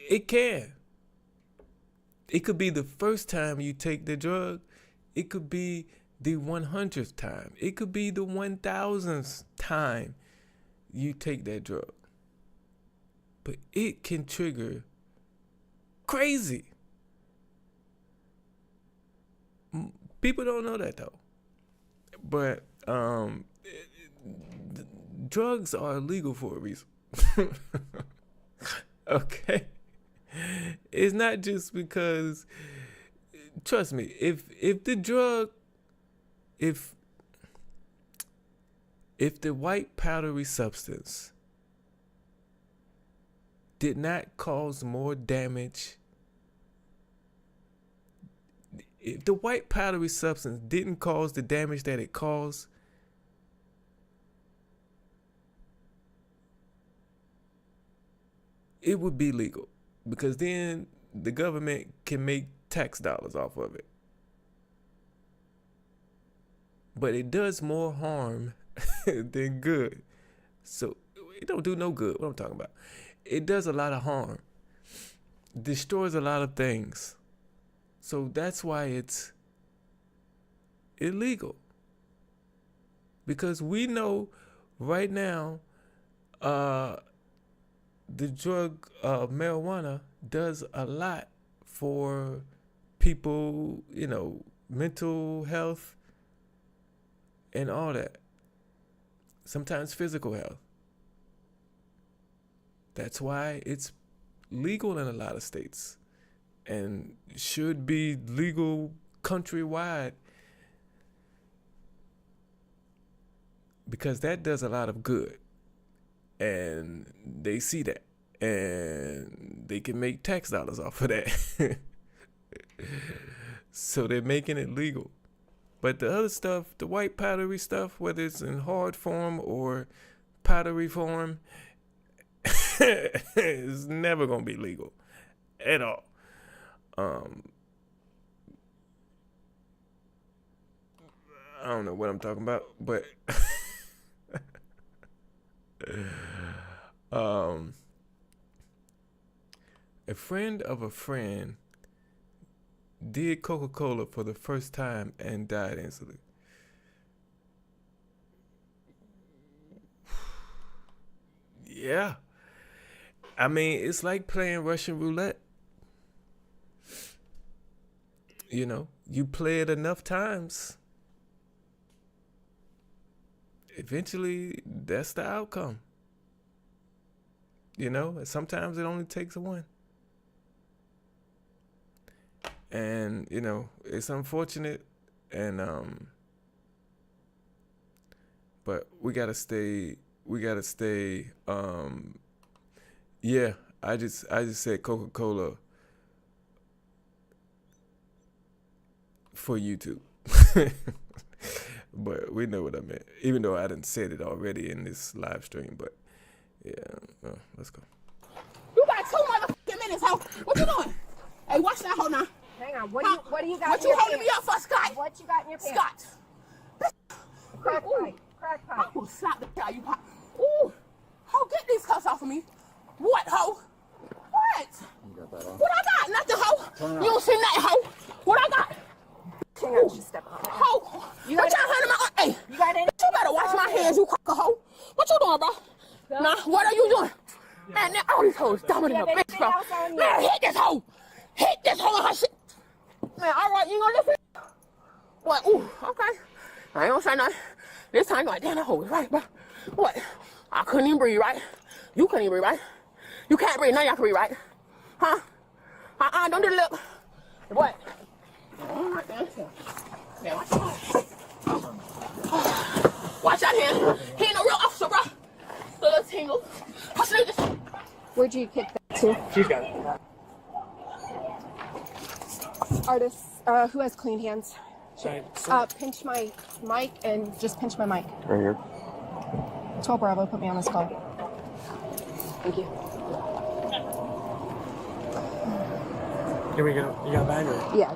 It can. It could be the first time you take the drug. It could be the 100th time. It could be the 1000th time you take that drug. But it can trigger crazy. People don't know that though. But drugs are illegal for a reason. Okay? It's not just because, trust me, if the white powdery substance did not cause more damage, if the white powdery substance didn't cause the damage that it caused, it would be legal, because then the government can make tax dollars off of it. But it does more harm than good. So it don't do no good. What I'm talking about. It does a lot of harm. Destroys a lot of things. So that's why it's illegal. Because we know right now the drug marijuana does a lot for people, you know, mental health and all that. Sometimes physical health. That's why it's legal in a lot of states and should be legal countrywide, because that does a lot of good. And they see that, and they can make tax dollars off of that. So they're making it legal. But the other stuff, the white powdery stuff, whether it's in hard form or powdery form, it's never gonna be legal at all. I don't know what I'm talking about, but a friend of a friend did Coca-Cola for the first time and died instantly. Yeah. I mean, it's like playing Russian roulette. you know, you play it enough times, eventually that's the outcome. You know, sometimes it only takes one. And, you know, it's unfortunate, and but we gotta stay yeah, I just said Coca-Cola for YouTube. But we know what I meant, even though I didn't said it already in this live stream. But yeah, let's go.
You got 2 motherfucking minutes, ho. What you doing? Hey, watch that hoe now.
Hang on. What do you got?
What
in
you
your
holding
pants?
me up for, Scott?
What you got in your pants?
Scott.
Crack pipe. Crack pipe.
I will slap the shit out you pop. Ooh. Ho, get these cuffs off of me. What, ho? What?
You got that on?
What I got? Nothing, ho. You don't see nothing, ho. What I got?
Hang on, just step on it.
Ho. What y'all handing my hey?
You got any?
You better watch my hands, you cracker hoe. What you doing, bro? Nah, what are you doing? Man, all these hoes dumber than a bitch, bro. Man, hit this hoe. Hit this hoe on her shit. Man, all right, you gonna listen? What? Ooh, okay. I ain't gonna say nothing. This time, like, damn, that hoe is right, bro. What? I couldn't even breathe, right? You couldn't even breathe, right? You can't breathe, now y'all can breathe, right? Huh? Don't do the lip. What? All right, then. Yeah, watch out. Watch out here. He ain't no real officer, bro. So let's tingle. Hustle this.
Where'd you kick that to?
She's got it.
Artist, who has clean hands? Pinch my mic and just pinch my mic.
Right here.
12 Bravo, put me on this call. Thank you.
Here we go. You got a bag or?
Yeah.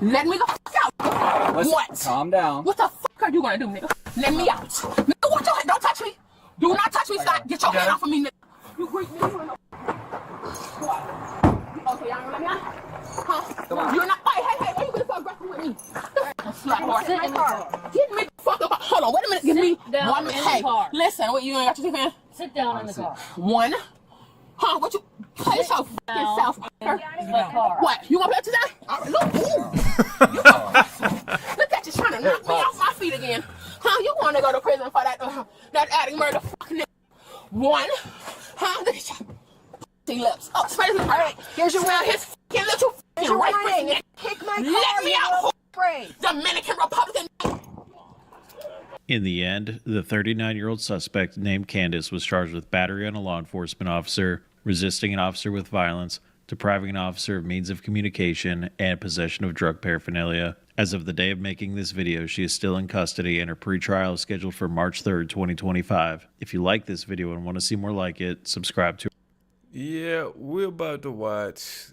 Let me go out.
Listen,
What?
calm down.
What the fuck are you gonna do, nigga? Let me out. Nigga, watch your hand. Don't touch me. Do not touch me, Scott. Get your hand off of me, nigga. You great nigga. What? Okay, y'all gonna let me out? Huh? Come on. You're not. Hey, why you gonna start aggressive with me? Slap hard.
Sit in the car.
Get me the fuck up. Hold on, wait a minute. Give me
down
1 minute.
in the
Hey,
car.
listen. What, you ain't got your hand?
Sit down in the car.
1. Huh? What you? Play your fucking self. What? You wanna play today? All right, look. Look at you trying to knock me off my feet again. Huh? You wanna go to prison for that adding murder fucking nigga. 1. Huh? Look at you. Lips. Oh, smell his lips. All right.
Here's your
Smell
warning.
his fucking little
Here's your
right
warning.
neck.
Kick my car.
Let me out.
Spray.
Dominican Republican.
In the end, the 39-year-old suspect named Candace was charged with battery on a law enforcement officer, resisting an officer with violence, depriving an officer of means of communication, and possession of drug paraphernalia. As of the day of making this video, she is still in custody and her pretrial is scheduled for March 3rd, 2025. If you like this video and want to see more like it, subscribe to
Yeah, we're about to watch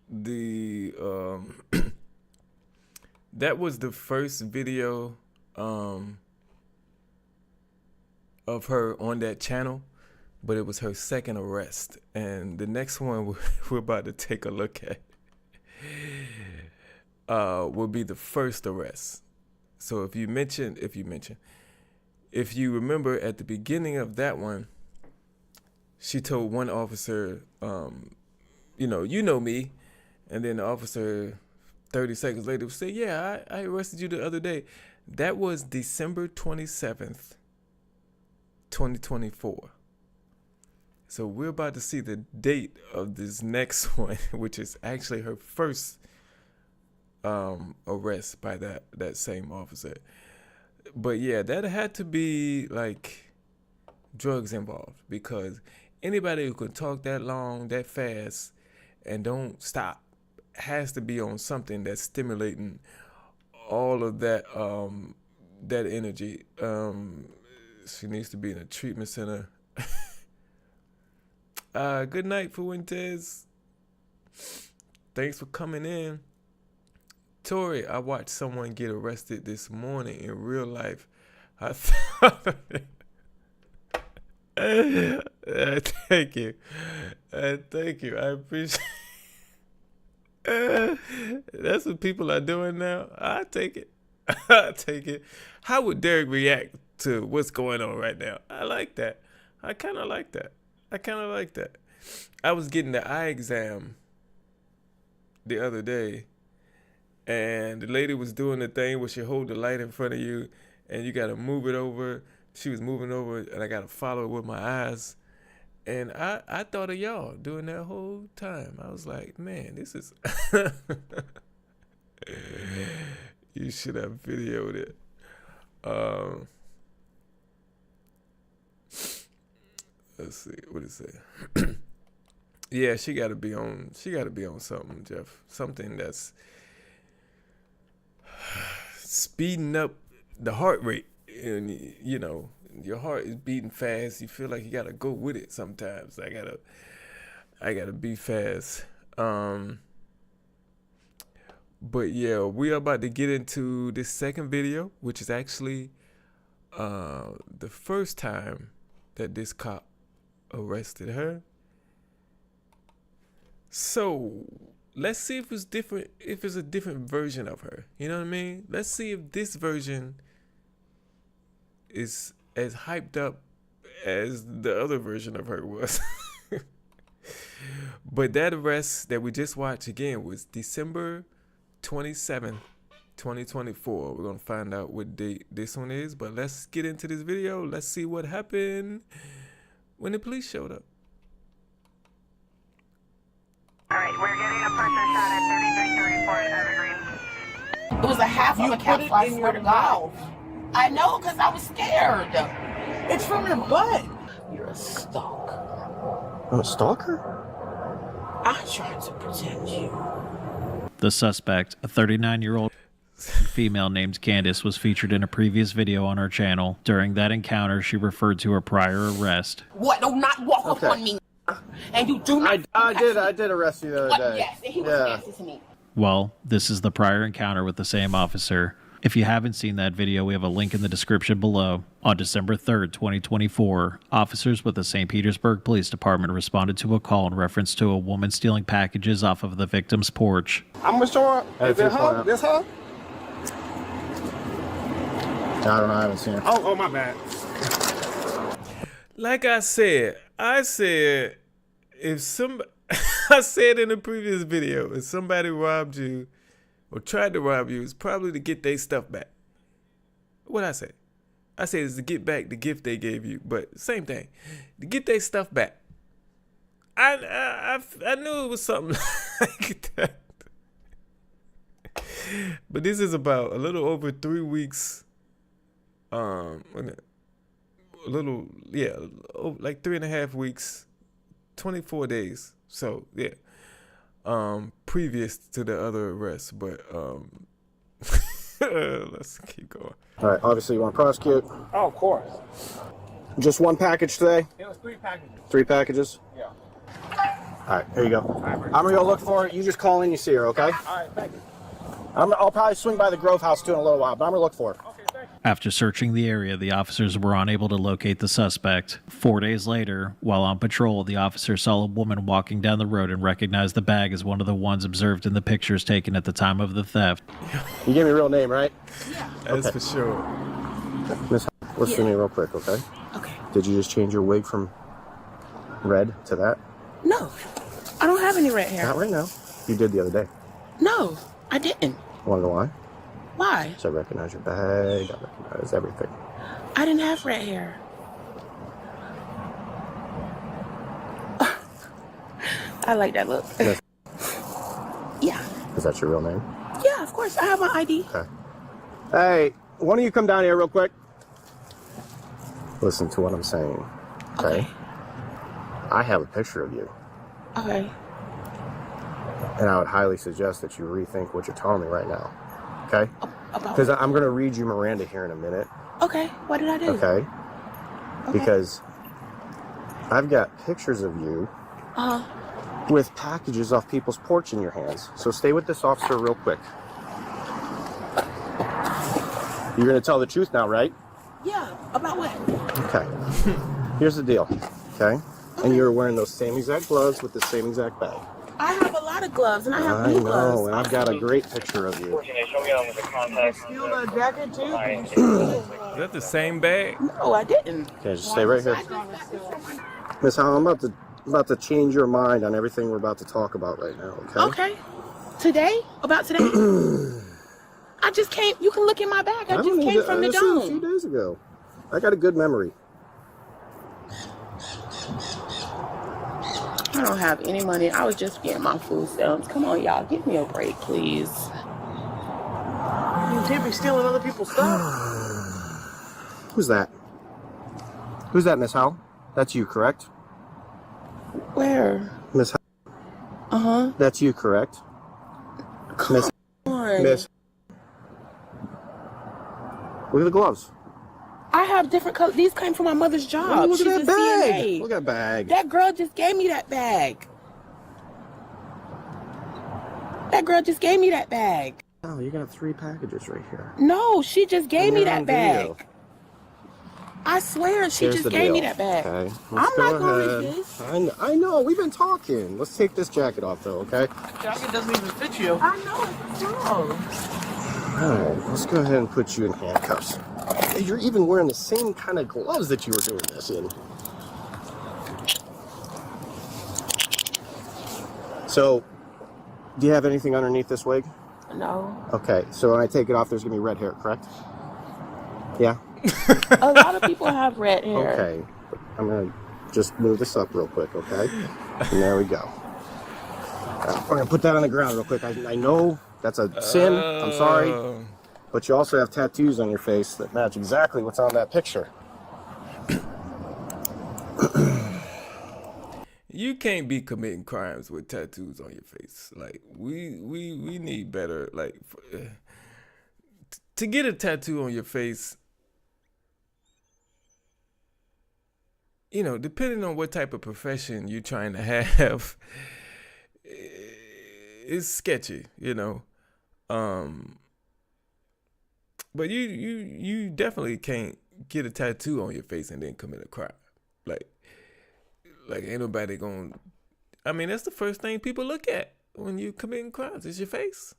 the that was the first video of her on that channel, but it was her second arrest, and the next one we're about to take a look at will be the first arrest. So if you remember at the beginning of that one, she told one officer, you know me, and then the officer 30 seconds later would say, yeah, I arrested you the other day. That was December 27th, 2024. So we're about to see the date of this next one, which is actually her first arrest by that same officer. But yeah, that had to be like drugs involved, because anybody who can talk that long, that fast, and don't stop has to be on something that's stimulating all of that that energy. She needs to be in a treatment center. Good night, Fuentes. Thanks for coming in. Tori, I watched someone get arrested this morning in real life. I thought thank you. Thank you. I appreciate that's what people are doing now. I take it. I take it. How would Derrick react to what's going on right now? I like that. I kind of like that. I was getting the eye exam the other day, and the lady was doing the thing where she hold the light in front of you, and you gotta move it over. She was moving over, and I gotta follow it with my eyes. And I thought of y'all during that whole time. I was like, man, this is. You should have videoed it. Let's see, what did it say? Yeah, she gotta be on something, Jeff. Something that's speeding up the heart rate. And you know, your heart is beating fast. You feel like you gotta go with it sometimes. I gotta be fast. But yeah, we are about to get into this second video, which is actually the first time that this cop arrested her. So let's see if it's different, if it's a different version of her. You know what I mean? Let's see if this version is as hyped up as the other version of her was. But that arrest that we just watched again was December 27th, 2024. We're gonna find out what date this one is, but let's get into this video. Let's see what happened when the police showed up.
Alright, we're getting a person shot at 3334 in Evergreen.
It was a half of a capsule, I swear to God. I know, because I was scared. It's from your butt. You're a stalker.
I'm a stalker?
I tried to protect you.
The suspect, a 39-year-old female named Candace, was featured in a previous video on our channel. During that encounter, she referred to her prior arrest.
What? Do not walk up on me. And you do not.
I did arrest you the other day.
Yes, and he was nasty to me.
Well, this is the prior encounter with the same officer. If you haven't seen that video, we have a link in the description below. On December 3rd, 2024, officers with the St. Petersburg Police Department responded to a call in reference to a woman stealing packages off of the victim's porch.
I'm gonna show her. Is it her? This her? I don't know. I haven't seen her. Oh, my bad.
Like I said if somebody, I said in the previous video, if somebody robbed you or tried to rob you, it's probably to get their stuff back. What I say? I said it's to get back the gift they gave you, but same thing, to get their stuff back. I knew it was something like that. But this is about a little over 3 weeks. Like 3.5 weeks, 24 days. So yeah, previous to the other arrest, but let's keep going.
All right, obviously you want to prosecute.
Oh, of course.
Just one package today?
It was 3 packages.
3 packages?
Yeah.
All right, here you go. I'm gonna go look for it. You just call in, you see her, okay?
All right, thank you.
I'll probably swing by the Grove House too in a little while, but I'm gonna look for her.
Okay, thank you.
After searching the area, the officers were unable to locate the suspect. 4 days later, while on patrol, the officer saw a woman walking down the road and recognized the bag as one of the ones observed in the pictures taken at the time of the theft.
You gave me a real name, right?
Yeah.
That's for sure.
Miss, listen to me real quick, okay?
Okay.
Did you just change your wig from red to that?
No, I don't have any red hair.
Not right now. You did the other day.
No, I didn't.
Want to know why?
Why?
So I recognize your bag, I recognize everything.
I didn't have red hair. I like that look.
Miss,
Yeah.
is that your real name?
Yeah, of course. I have my ID.
Okay. Hey, why don't you come down here real quick? Listen to what I'm saying, okay? I have a picture of you.
Okay.
And I would highly suggest that you rethink what you're telling me right now, okay?
About
Because I'm going to read you Miranda here in a minute,
Okay, what did I do?
okay? Because I've got pictures of you with packages off people's porch in your hands. So stay with this officer real quick. You're going to tell the truth now, right?
Yeah, about what?
Okay. Here's the deal, okay? And you're wearing those same exact gloves with the same exact bag.
I have a lot of gloves, and I have
I
blue
know,
gloves.
and I've got a great picture of you.
Did you steal the jacket too?
Is that the same bag?
No, I didn't.
Okay, just stay right here. Miss Howell, I'm about to change your mind on everything we're about to talk about right now, okay?
Okay. Today? About today? I just came. You can look in my bag. I just came from the
a few
dome.
days ago. I got a good memory.
I don't have any money. I was just getting my food stamps. Come on, y'all. Give me a break, please.
You can't be stealing other people's stuff.
Who's that? Who's that, Miss Howell? That's you, correct?
Where?
Miss Howell.
Uh-huh.
That's you, correct?
Come on.
Miss. Look at the gloves.
I have different colors. These came from my mother's job.
Oh, look
She's
at
a
that bag.
CNA.
Look at that bag.
That girl just gave me that bag. That girl just gave me that bag.
Oh, you got 3 packages right here.
No, she just gave me that
on
bag.
video.
I swear, she
Here's
just
the
gave me
deal.
that bag.
Okay,
I'm
let's
not
go
going to
ahead.
resist.
I know, we've been talking. Let's take this jacket off, though, okay?
Jacket doesn't even fit you.
I know, it's wrong.
All right, let's go ahead and put you in handcuffs. You're even wearing the same kind of gloves that you were doing this in. So, do you have anything underneath this wig?
No.
Okay, so when I take it off, there's going to be red hair, correct? Yeah?
A lot of people have red hair.
Okay, I'm going to just move this up real quick, okay? And there we go. We're going to put that on the ground real quick. I know that's a sin. I'm sorry. But you also have tattoos on your face that match exactly what's on that picture.
You can't be committing crimes with tattoos on your face. Like we need better. Like to get a tattoo on your face, you know, depending on what type of profession you're trying to have, it's sketchy. You know. But you definitely can't get a tattoo on your face and then commit a crime. Like ain't nobody gonna. I mean, that's the first thing people look at when you committing crimes. Is your face.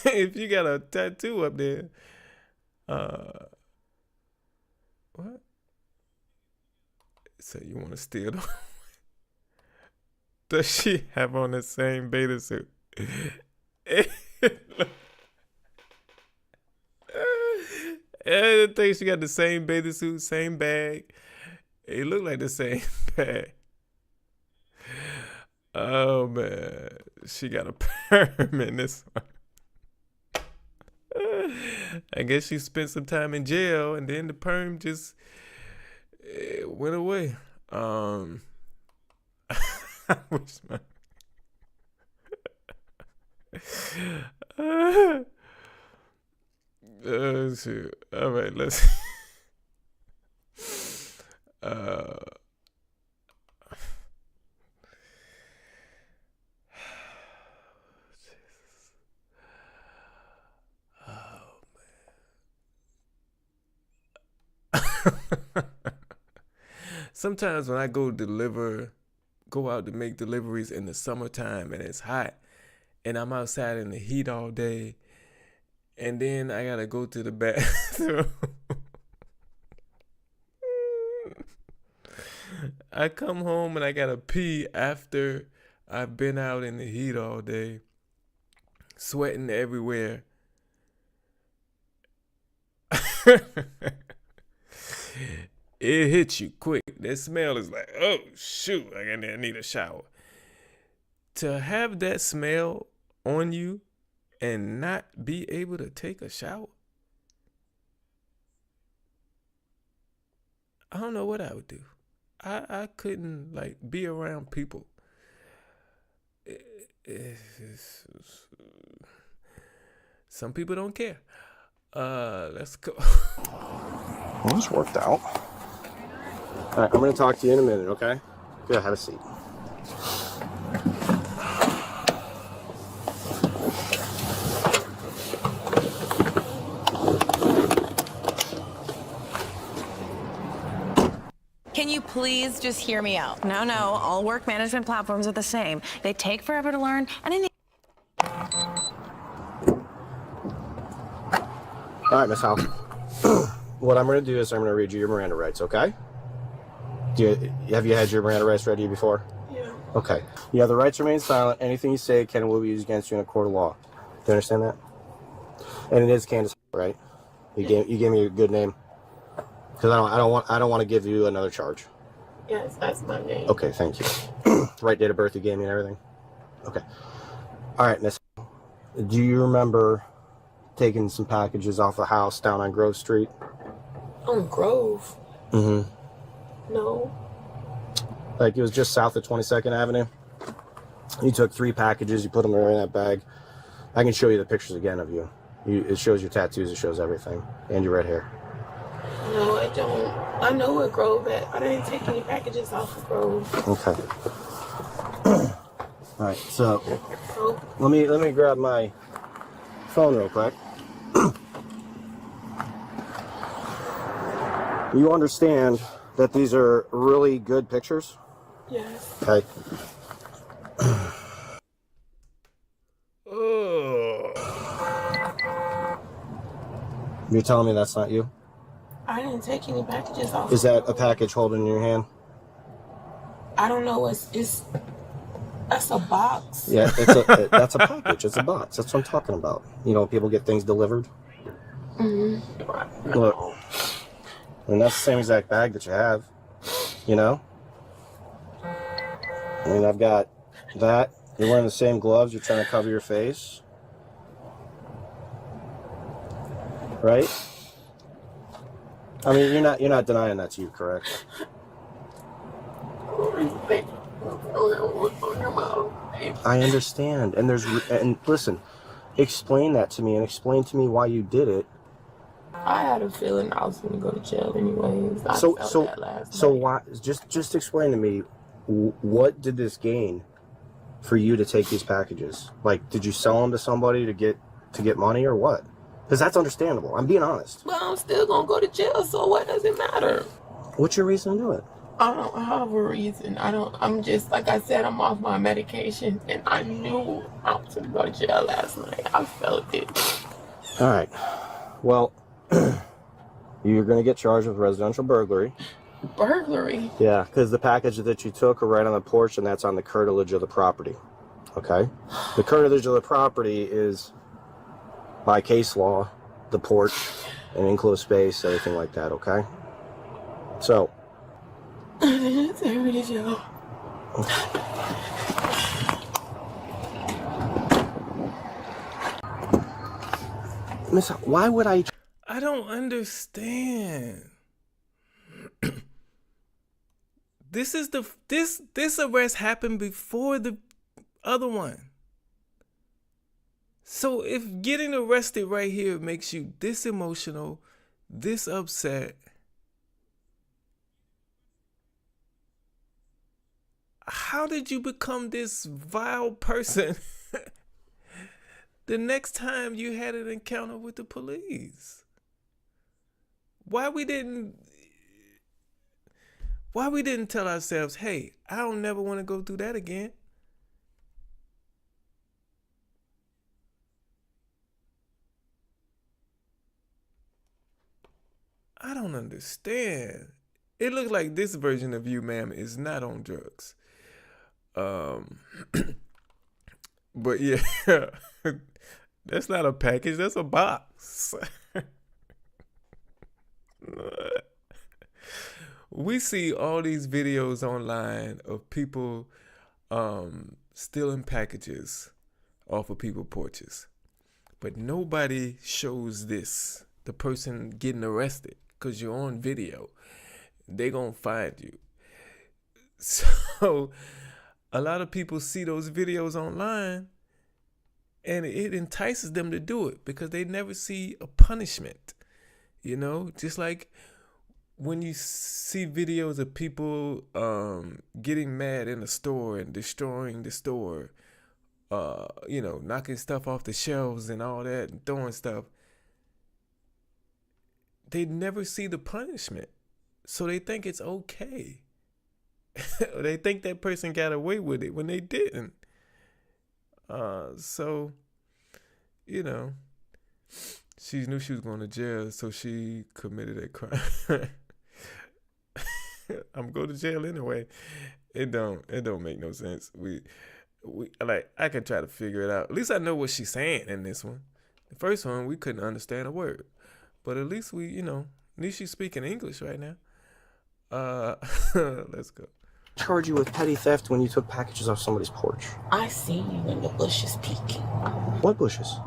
If you got a tattoo up there, what? So you want to steal them? Does she have on the same bathing suit? I think she got the same bathing suit, same bag. It looked like the same bag. Oh man, she got a perm in this one. I guess she spent some time in jail, and then the perm just went away. I wish my. Shoot. All right, let's. Sometimes when I go out to make deliveries in the summertime and it's hot and I'm outside in the heat all day and then I gotta go to the bathroom. I come home and I gotta pee after I've been out in the heat all day, sweating everywhere. It hits you quick. That smell is like, oh shoot, I need a shower. To have that smell on you and not be able to take a shower, I don't know what I would do. I couldn't like be around people. Some people don't care. Let's go.
Well, this worked out. All right, I'm going to talk to you in a minute, okay? Go have a seat.
Can you please just hear me out? No, all work management platforms are the same. They take forever to learn, and in the...
All right, Miss Howell. What I'm going to do is I'm going to read you your Miranda rights, okay? Have you had your Miranda rights read to you before?
Yeah.
Okay. You have the right to remain silent. Anything you say can and will be used against you in a court of law. Do you understand that? And it is Candace, right? You gave me a good name. Because I don't want to give you another charge.
Yes, that's my name.
Okay, thank you. Right date of birth you gave me and everything. Okay. All right, Miss. Do you remember taking some packages off the house down on Grove Street?
On Grove?
Mm-hmm.
No.
Like it was just south of 22nd Avenue. You took 3 packages. You put them right in that bag. I can show you the pictures again of you. It shows your tattoos. It shows everything. And your red hair.
No, I don't. I know where Grove at. I didn't take any packages off of Grove.
Okay. All right. So let me grab my phone real quick. You understand that these are really good pictures?
Yes.
Okay. You're telling me that's not you?
I didn't take any packages off.
Is that a package holding in your hand?
I don't know. It's that's a box.
Yeah, that's a package. It's a box. That's what I'm talking about. You know, people get things delivered.
Mm-hmm.
Look, and that's the same exact bag that you have. You know. I mean, I've got that. You're wearing the same gloves. You're trying to cover your face, right? I mean, you're not denying that's you, correct? I understand, and listen, explain that to me, and explain to me why you did it.
I had a feeling I was going to go to jail anyways. I felt that last
so
night.
why? Just explain to me, what did this gain for you to take these packages? Like, did you sell them to somebody to get money, or what? Because that's understandable. I'm being honest.
But I'm still going to go to jail, so what does it matter?
What's your reason to do it?
I don't have a reason. I'm just, like I said, I'm off my medication, and I knew I was going to go to jail last night. I felt it.
All right. Well, you're going to get charged with residential burglary.
Burglary?
Yeah, because the package that you took are right on the porch, and that's on the curtilage of the property. Okay? The curtilage of the property is, by case law, the porch, an enclosed space, everything like that, okay? So.
Take me to jail.
Miss, why would I
don't understand. This arrest happened before the other one. So if getting arrested right here makes you this emotional, this upset, how did you become this vile person the next time you had an encounter with the police? Why we didn't tell ourselves, hey, I don't never want to go through that again? I don't understand. It looks like this version of you, ma'am, is not on drugs. But yeah, that's not a package, that's a box. We see all these videos online of people stealing packages off of people's porches. But nobody shows this, the person getting arrested, because you're on video. They gonna find you. So a lot of people see those videos online and it entices them to do it because they never see a punishment. You know, just like when you see videos of people getting mad in a store and destroying the store, knocking stuff off the shelves and all that and throwing stuff, they never see the punishment. So they think it's okay. They think that person got away with it when they didn't. So, she knew she was going to jail, so she committed a crime. I'm going to jail anyway. It don't make no sense. We like, I can try to figure it out. At least I know what she's saying in this one. The first one we couldn't understand a word, but at least at least she's speaking English right now. Let's go.
Charge you with petty theft when you took packages off somebody's porch.
I see you in the bushes peeking.
What bushes?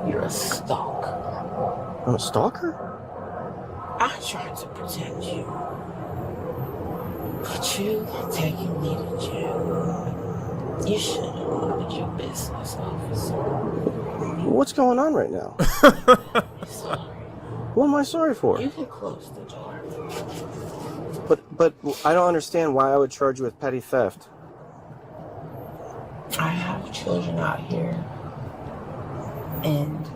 You're a stalker.
I'm a stalker?
I tried to protect you. But you taking me to jail. You should have wanted your business officer.
What's going on right now?
Sorry.
What am I sorry for?
You can close the door.
But I don't understand why I would charge you with petty theft.
I have children out here, and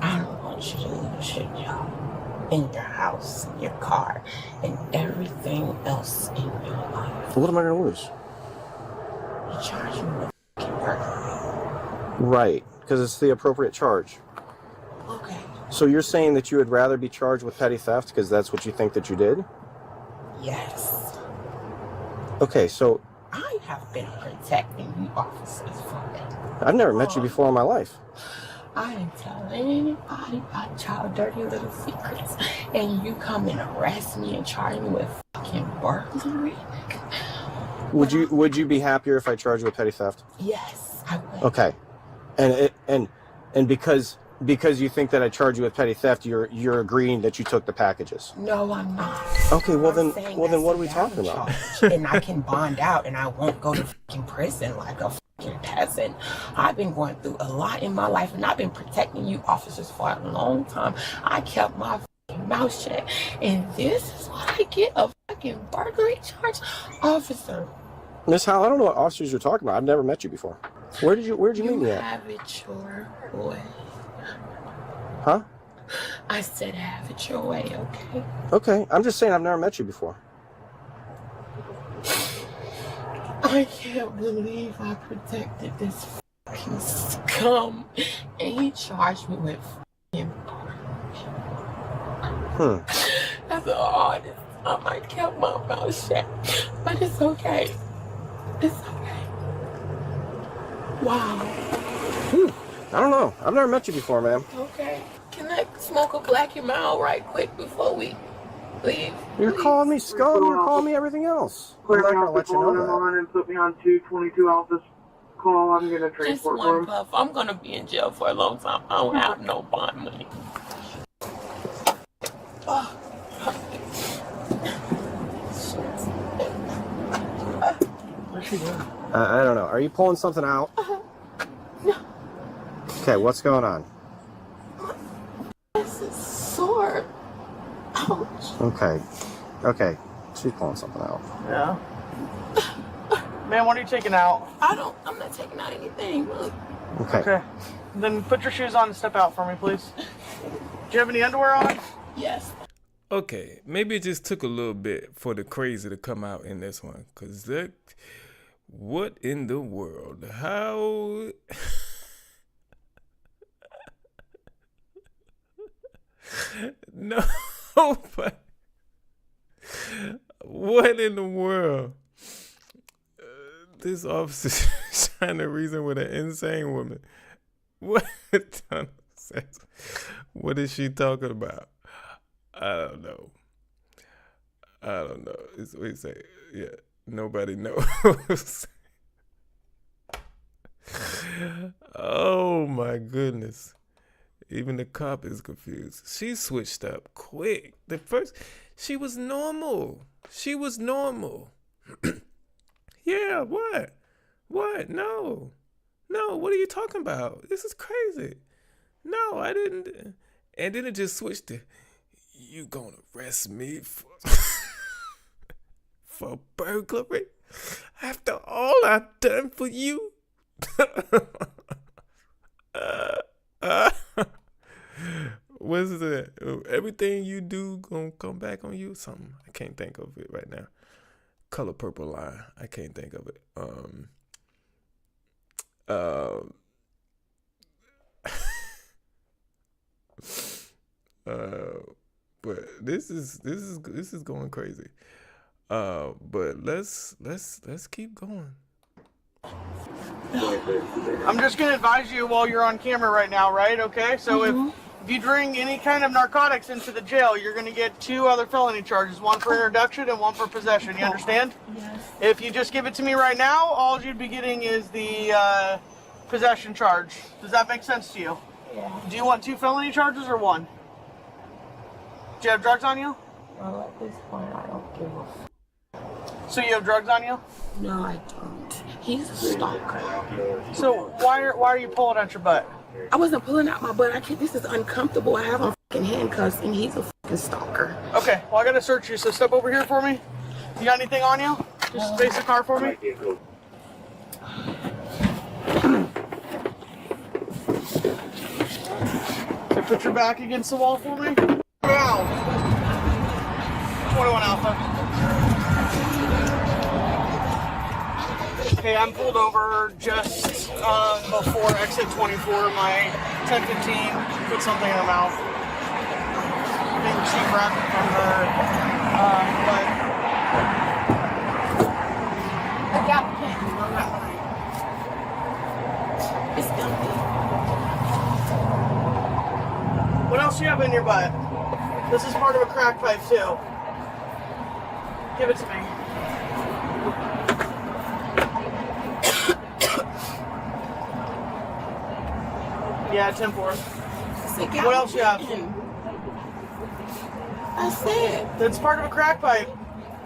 I don't want you to lose your job, and your house, and your car, and everything else in your life.
What am I going to lose?
You charge me with burglary.
Right, because it's the appropriate charge.
Okay.
So you're saying that you would rather be charged with petty theft because that's what you think that you did?
Yes.
Okay, so
I have been protecting you officers for it.
I've never met you before in my life.
I didn't tell anybody about y'all dirty little secrets, and you come and arrest me and charge me with fucking burglary.
Would you be happier if I charged you with petty theft?
Yes, I would.
Okay, and because you think that I charge you with petty theft, you're agreeing that you took the packages.
No, I'm not.
Okay, well
I'm
then
saying
what
that's
are we
a
talking
valid
about?
charge, and I can bond out, and I won't go to fucking prison like a fucking peasant. I've been going through a lot in my life, and I've been protecting you officers for a long time. I kept my fucking mouth shut, and this is what I get, a fucking burglary charge, officer.
Miss Howell, I don't know what officers you're talking about. I've never met you before. Where'd you meet me
You
at?
have it your way.
Huh?
I said have it your way, okay?
Okay, I'm just saying I've never met you before.
I can't believe I protected this fucking scum, and he charged me with fucking burglary. That's the hardest time I kept my mouth shut, but it's okay. It's okay. Wow.
I don't know. I've never met you before, ma'am.
Okay. Can I smoke a black and mild right quick before we leave?
You're calling me scum. You're calling me everything else. I'm not gonna let you know that.
And put me on 222 Alpha call. I'm gonna
Just
transport for
one
him.
puff. I'm gonna be in jail for a long time. I don't have no bond money.
What's she doing?
I don't know. Are you pulling something out?
No.
Okay, what's going on?
This is sore. Ouch.
Okay. She's pulling something out.
Yeah. Man, what are you taking out?
I'm not taking out anything. Look.
Okay.
Then put your shoes on and step out for me, please. Do you have any underwear on?
Yes.
Okay, maybe it just took a little bit for the crazy to come out in this one, cause what in the world? How? No, but what in the world? This officer is trying to reason with an insane woman. What a ton of sex. What is she talking about? I don't know. It's what you say. Yeah, nobody knows. Oh my goodness. Even the cop is confused. She switched up quick. She was normal. Yeah, what? What? No, what are you talking about? This is crazy. No, I didn't. And then it just switched to, you gonna arrest me for burglary? After all I've done for you? What's that? Everything you do gonna come back on you? Something. I can't think of it right now. Color Purple line. I can't think of it. But this is going crazy. But let's keep going.
I'm just gonna advise you while you're on camera right now, right? Okay, so if you bring any kind of narcotics into the jail, you're gonna get 2 other felony charges, one for introduction and one for possession. You understand?
Yes.
If you just give it to me right now, all you'd be getting is the possession charge. Does that make sense to you?
Yeah.
Do you want 2 felony charges or 1? Do you have drugs on you?
Well, at this point, I don't give a
So you have drugs on you?
No, I don't. He's a stalker.
So why are you pulling out your butt?
I wasn't pulling out my butt. This is uncomfortable. I have on fucking handcuffs, and he's a fucking stalker.
Okay, well, I gotta search you, so step over here for me. You got anything on you? Just face the car for me. Okay, put your back against the wall for me. Wow. 21 Alpha. Okay, I'm pulled over just before exit 24, my 1015, put something in her mouth. I think she grabbed it from her, but...
I got plenty. I'm not lying. It's empty.
What else do you have in your butt? This is part of a crack pipe, too. Give it to me. Yeah, 10-4. What else you have?
That's it.
That's part of a crack pipe.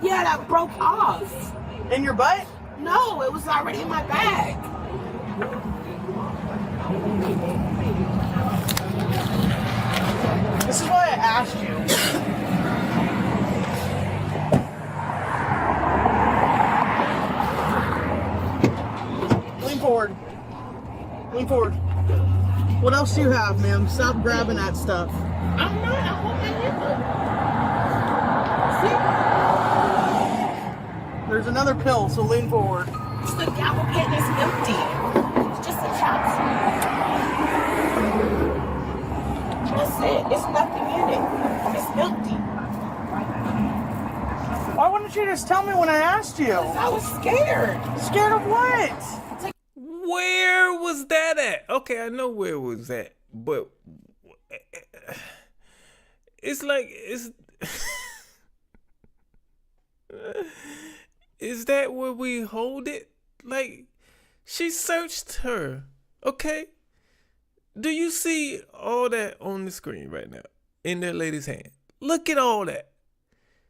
Yeah, that broke off.
In your butt?
No, it was already in my bag.
This is why I asked you. Lean forward. Lean forward. What else do you have, ma'am? Stop grabbing that stuff.
I'm not. I want my nipple.
There's another pill, so lean forward.
It's the gavel pen is empty. It's just a capsule. That's it. It's nothing in it. It's empty.
Why wouldn't you just tell me when I asked you?
I was scared.
Scared of what?
Where was that at? Okay, I know where it was at, but it's like it's. Is that where we hold it? Like, she searched her. Okay. Do you see all that on the screen right now in that lady's hand? Look at all that.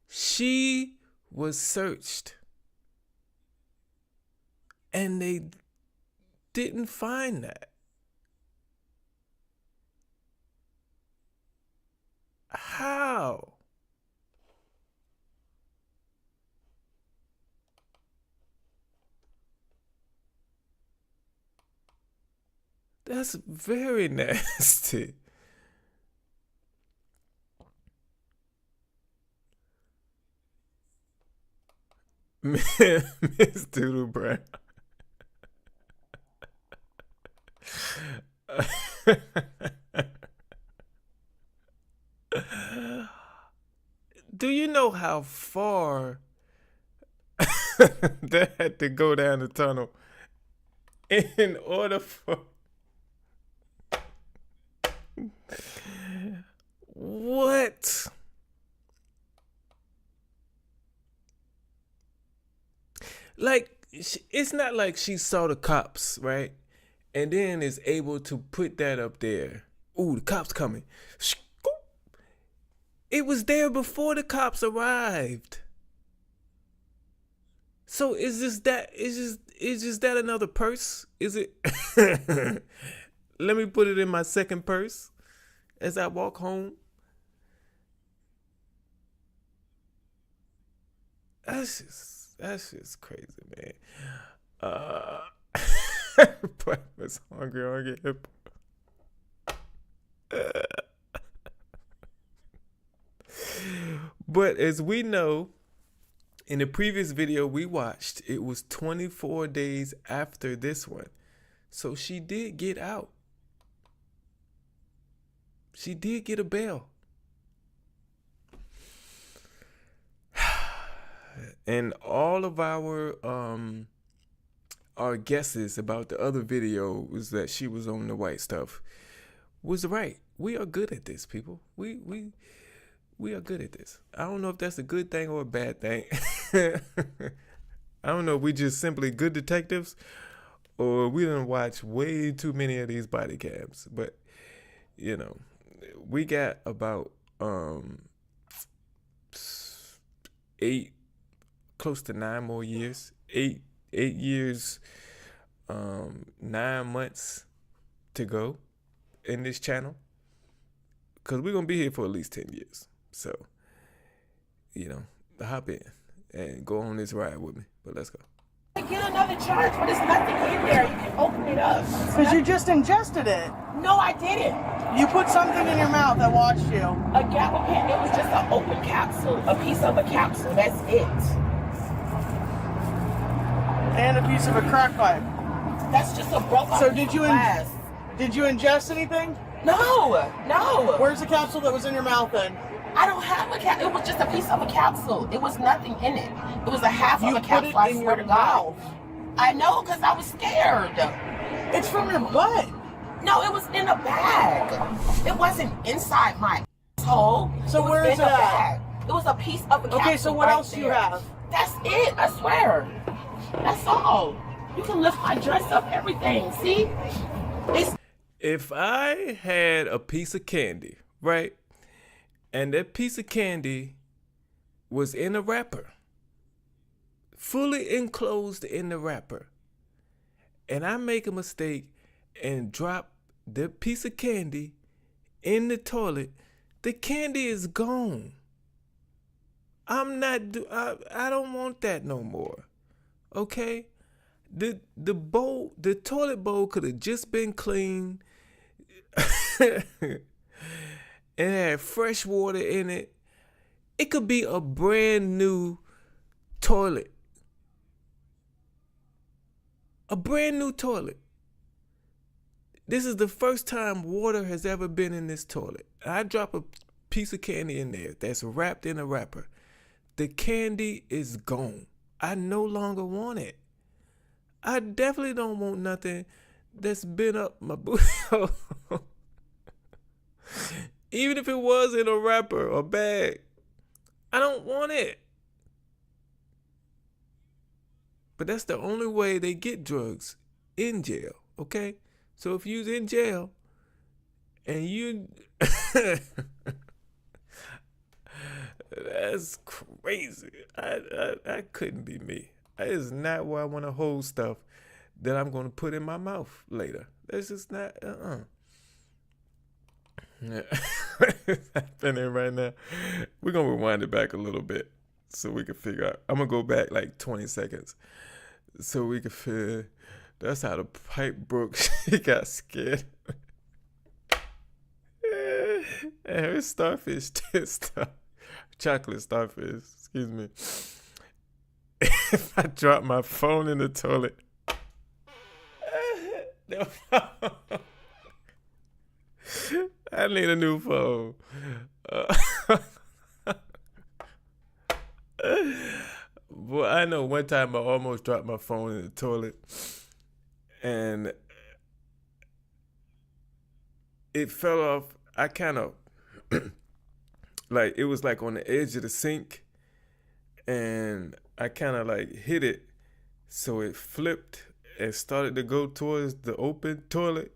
She was searched. And they didn't find that. How? That's very nasty. Miss Doodle Brown. Do you know how far that had to go down the tunnel in order for what? Like, it's not like she saw the cops, right? And then is able to put that up there. Ooh, the cops coming. It was there before the cops arrived. So is just that another purse? Is it? Let me put it in my second purse as I walk home. That's just crazy, man. Breakfast hungry. But as we know, in the previous video we watched, it was 24 days after this one. So she did get out. She did get a bail. And all of our guesses about the other video was that she was on the white stuff was right. We are good at this, people. We are good at this. I don't know if that's a good thing or a bad thing. I don't know if we just simply good detectives or we done watch way too many of these body cams. But, you know, we got about 8, close to 9 more years. 8 years, 9 months to go in this channel. Because we're going to be here for at least 10 years. So, you know, hop in and go on this ride with me. But let's go.
Get another charge, but there's nothing in there. You can open it up.
Because you just ingested it.
No, I didn't.
You put something in your mouth that watched you.
A gabapentin, it was just an open capsule, a piece of a capsule. That's it.
And a piece of a crack pipe.
That's just a broken
So did you ingest anything?
No.
Where's the capsule that was in your mouth then?
I don't have a capsule. It was just a piece of a capsule. It was nothing in it. It was a half of a capsule. I swear to God. I know, because I was scared.
It's from your butt.
No, it was in a bag. It wasn't inside my hole.
So where is it at?
It was a piece of a capsule.
Okay, so what else do you have?
That's it, I swear. That's all. You can lift my dress up, everything. See?
If I had a piece of candy, right? And that piece of candy was in a wrapper, fully enclosed in the wrapper, and I make a mistake and drop the piece of candy in the toilet, the candy is gone. I don't want that no more. Okay? The toilet bowl could have just been clean. And had fresh water in it. It could be a brand new toilet. A brand new toilet. This is the first time water has ever been in this toilet. I drop a piece of candy in there that's wrapped in a wrapper. The candy is gone. I no longer want it. I definitely don't want nothing that's been up my booty hole. Even if it was in a wrapper or bag, I don't want it. But that's the only way they get drugs, in jail, okay? So if you's in jail and you... That's crazy. I couldn't be me. That is not where I want to hold stuff that I'm going to put in my mouth later. That's just not... Yeah. It's happening right now. We're gonna rewind it back a little bit so we can figure out. I'm gonna go back like 20 seconds so we can figure. That's how the pipe broke. She got scared. And her starfish test, chocolate starfish. Excuse me. If I drop my phone in the toilet. I need a new phone. Well, I know one time I almost dropped my phone in the toilet and it fell off. I kind of like it was like on the edge of the sink and I kind of like hit it, so it flipped and started to go towards the open toilet.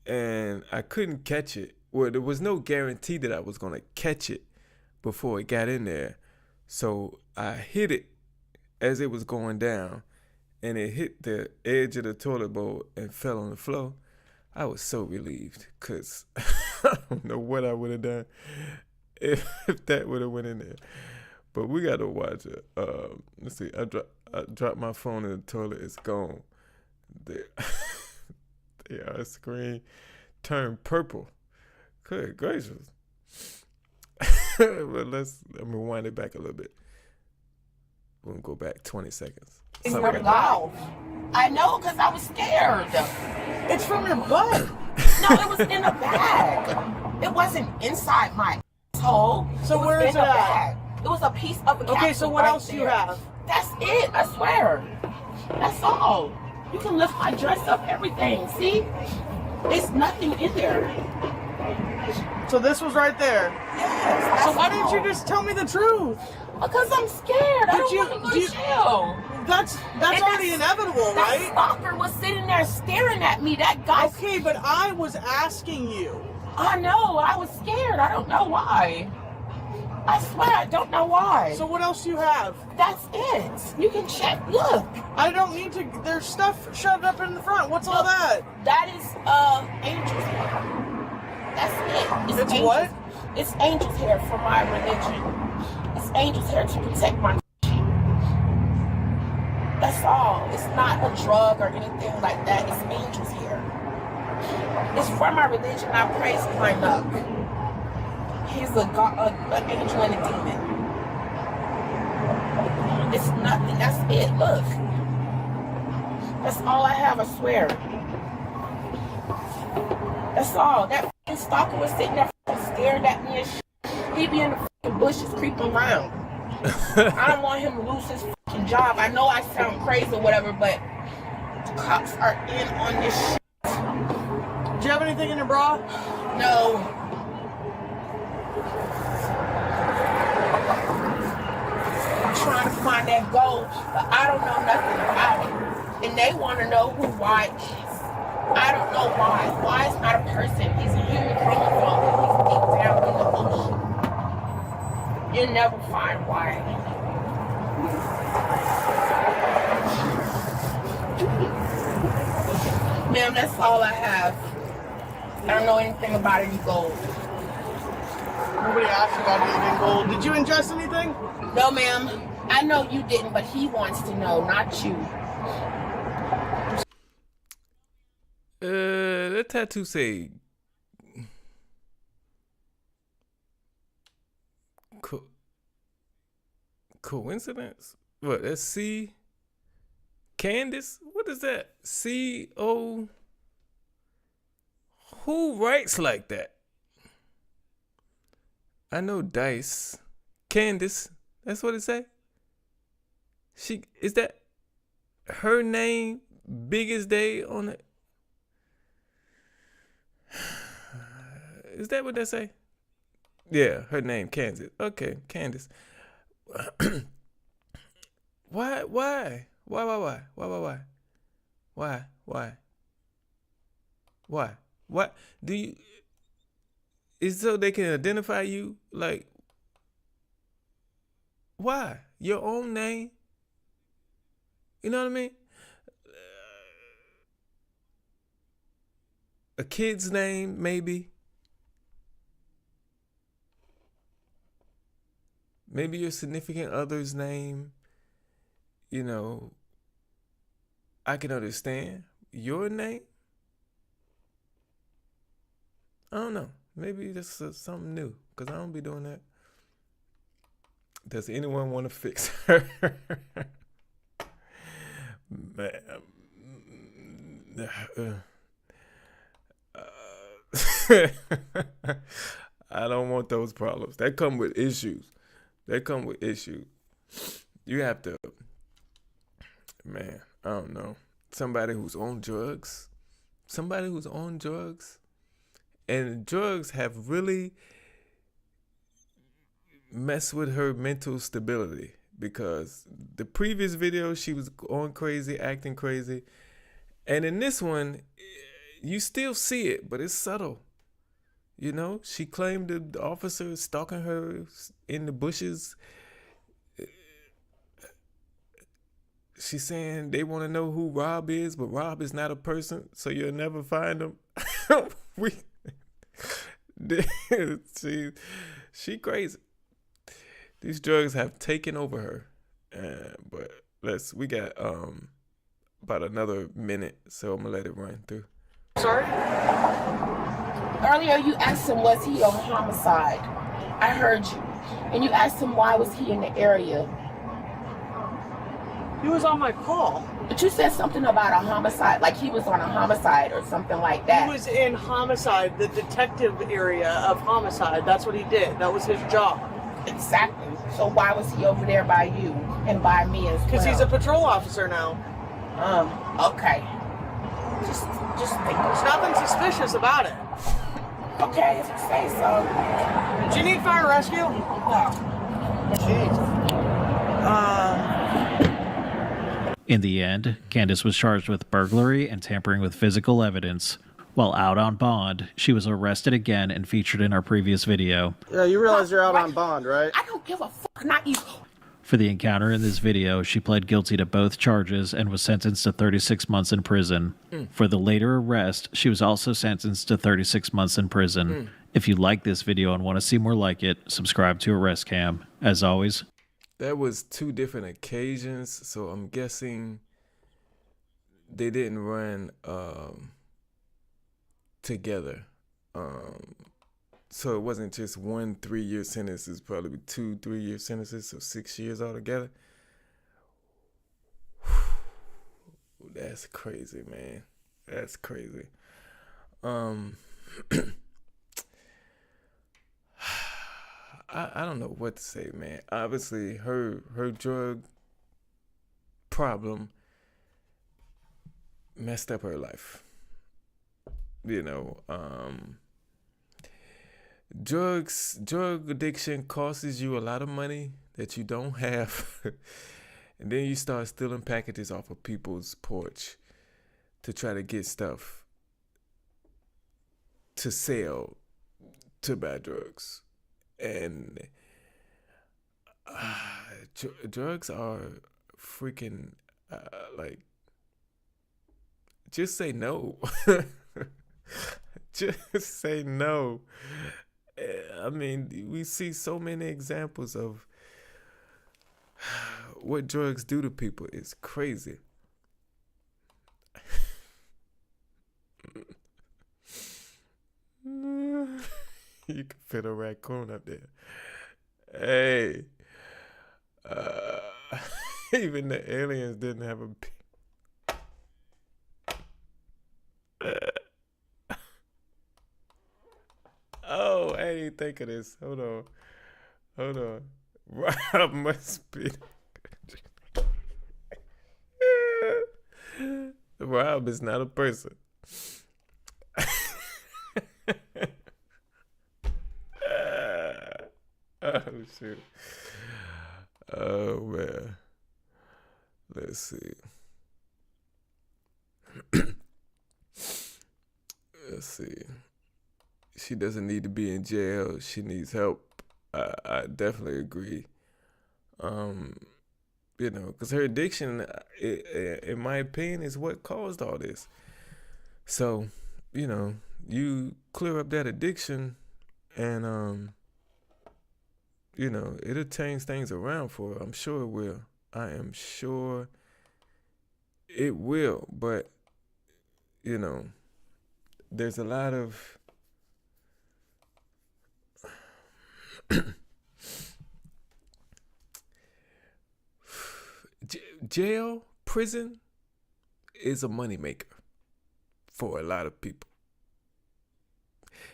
And I couldn't catch it. Well, there was no guarantee that I was going to catch it before it got in there. So I hit it as it was going down, and it hit the edge of the toilet bowl and fell on the floor. I was so relieved because I don't know what I would have done if that would have went in there. But we got to watch it. Let's see. I dropped my phone in the toilet. It's gone. There. Our screen turned purple. Good gracious. But let me wind it back a little bit. We'll go back 20 seconds.
Wow. I know, because I was scared.
It's from your butt.
No, it was in a bag. It wasn't inside my hole.
So where is it at?
It was a piece of the capsule.
Okay, so what else do you have?
That's it, I swear. That's all. You can lift my dress up, everything. See? There's nothing in there.
So this was right there.
Yes.
So why didn't you just tell me the truth?
Because I'm scared. I don't want to go to jail.
That's already inevitable,
that
right?
That stalker was sitting there staring at me. That guy.
Okay, but I was asking you.
I know. I was scared. I don't know why. I swear, I don't know why.
So what else do you have?
That's it. You can check. Look.
I don't need to. There's stuff shoved up in the front. What's all that?
That is angel's hair. That's it.
It's what?
It's angel's hair for my religion. It's angel's hair to protect my. That's all. It's not a drug or anything like that. It's angel's hair. It's for my religion. I praise my luck. He's an angel and a demon. It's nothing. That's it. Look. That's all I have, I swear. That's all. That f***ing stalker was sitting there staring at me and shit. He be in the f***ing bushes creeping around. I don't want him to lose his f***ing job. I know I sound crazy or whatever, but the cops are in on this shit.
Do you have anything in your bra?
No. I'm trying to find that gold, but I don't know nothing about it. And they want to know who Y is. I don't know why. Y is not a person. He's a human chromosome. He's deep down in the ocean. You'll never find Y. Ma'am, that's all I have. I don't know anything about any gold.
Nobody asked you about anything gold. Did you ingest anything?
No, ma'am. I know you didn't, but he wants to know, not you.
That tattoo say coincidence? What? That's C. Candace? What is that? C-O. Who writes like that? I know Dice. Candace. That's what it say? Is that her name? Biggest day on it? Is that what they say? Yeah, her name, Candace. Okay, Candace. Why? What do you? Is so they can identify you? Like, why? Your own name? You know what I mean? A kid's name, maybe. Maybe your significant other's name. You know, I can understand. Your name? I don't know. Maybe this is something new, because I don't be doing that. Does anyone want to fix her? I don't want those problems. That come with issues. You have to, man, I don't know. Somebody who's on drugs. And drugs have really messed with her mental stability, because the previous video she was going crazy, acting crazy. And in this one, you still see it, but it's subtle. You know, she claimed the officer is stalking her in the bushes. She's saying they want to know who Rob is, but Rob is not a person, so you'll never find him. She crazy. These drugs have taken over her. But we got about another minute, so I'm gonna let it run through.
Sorry?
Earlier you asked him, was he on homicide? I heard you. And you asked him, why was he in the area?
He was on my call.
But you said something about a homicide, like he was on a homicide or something like that.
He was in homicide, the detective area of homicide. That's what he did. That was his job.
Exactly. So why was he over there by you and by me as well?
Because he's a patrol officer now.
Okay. Just think.
There's nothing suspicious about it.
Okay, if you say so.
Do you need fire rescue?
No.
In the end, Candace was charged with burglary and tampering with physical evidence. While out on bond, she was arrested again and featured in our previous video.
Yeah, you realize you're out on bond, right?
I don't give a fuck, not you.
For the encounter in this video, she pled guilty to both charges and was sentenced to 36 months in prison. For the later arrest, she was also sentenced to 36 months in prison. If you like this video and want to see more like it, subscribe to Arrest Cam. As always,
that was 2 different occasions, so I'm guessing they didn't run together. So it wasn't just 1 3-year sentence, it's probably 2 3-year sentences, so 6 years altogether. That's crazy, man. That's crazy. I don't know what to say, man. Obviously, her drug problem messed up her life. You know, drug addiction costs you a lot of money that you don't have. And then you start stealing packages off of people's porch to try to get stuff to sell to buy drugs. And drugs are freaking like, just say no. Just say no. I mean, we see so many examples of what drugs do to people. It's crazy. You can fit a raccoon up there. Hey, even the aliens didn't have a. Oh, I didn't think of this. Hold on. Rob must be. Rob is not a person. Oh, shoot. Oh, man. Let's see. Let's see. She doesn't need to be in jail. She needs help. I definitely agree. You know, because her addiction, in my opinion, is what caused all this. So, you know, you clear up that addiction and, you know, it'll change things around for her. I'm sure it will. I am sure it will. But, you know, there's a lot of jail, prison is a moneymaker for a lot of people.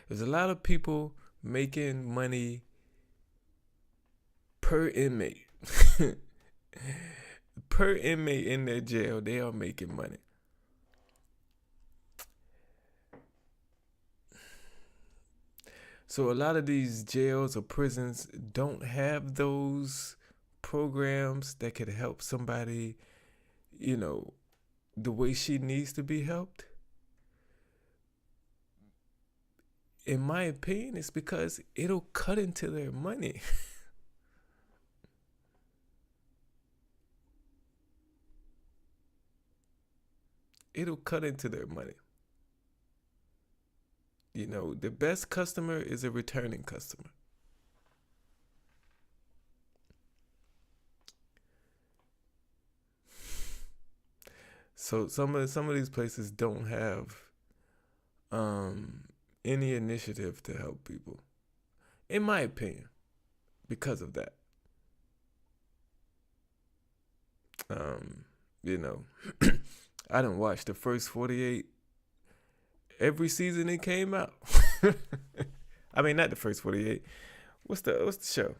There's a lot of people making money per inmate. Per inmate in their jail, they are making money. So a lot of these jails or prisons don't have those programs that could help somebody, you know, the way she needs to be helped. In my opinion, it's because it'll cut into their money. It'll cut into their money. You know, the best customer is a returning customer. So some of these places don't have any initiative to help people, in my opinion, because of that. You know, I didn't watch the first 48 every season it came out. I mean, not the first 48. What's the show?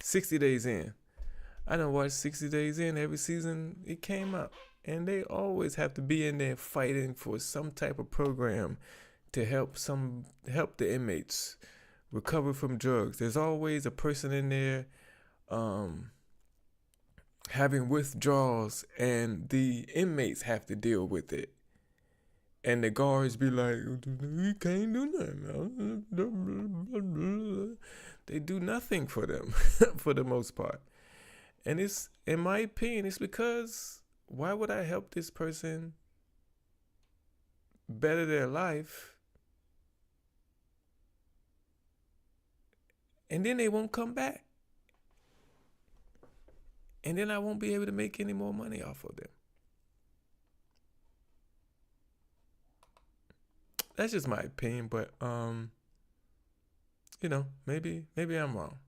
60 Days In. I done watched 60 Days In every season it came out. And they always have to be in there fighting for some type of program to help the inmates recover from drugs. There's always a person in there having withdrawals, and the inmates have to deal with it. And the guards be like, "We can't do nothing." They do nothing for them for the most part. And it's, in my opinion, it's because why would I help this person better their life and then they won't come back? And then I won't be able to make any more money off of them. That's just my opinion, but maybe I'm wrong.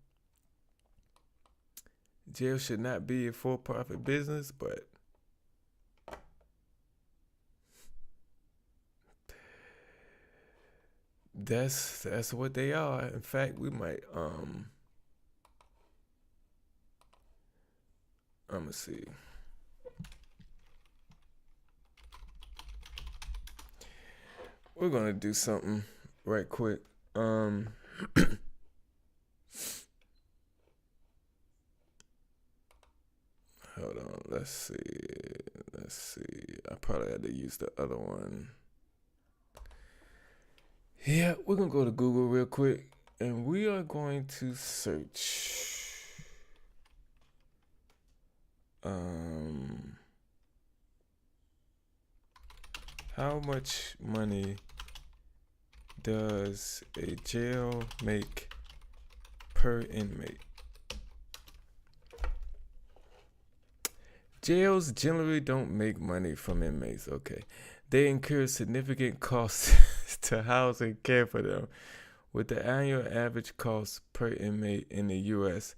Jail should not be a for-profit business, but that's what they are. In fact, we might I'm gonna see. We're gonna do something right quick. Hold on, let's see. I probably had to use the other one. Yeah, we're gonna go to Google real quick, and we are going to search how much money does a jail make per inmate? Jails generally don't make money from inmates, okay. They incur significant costs to house and care for them, with the annual average cost per inmate in the U.S.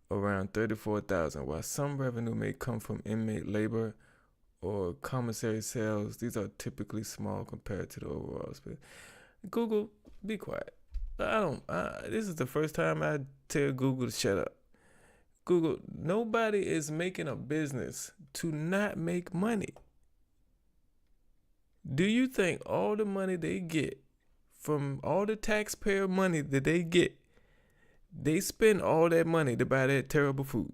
around $34,000. While some revenue may come from inmate labor or commissary sales, these are typically small compared to the overall spend. Google, be quiet. This is the first time I tell Google to shut up. Google, nobody is making a business to not make money. Do you think all the money they get from all the taxpayer money that they get, they spend all that money to buy that terrible food?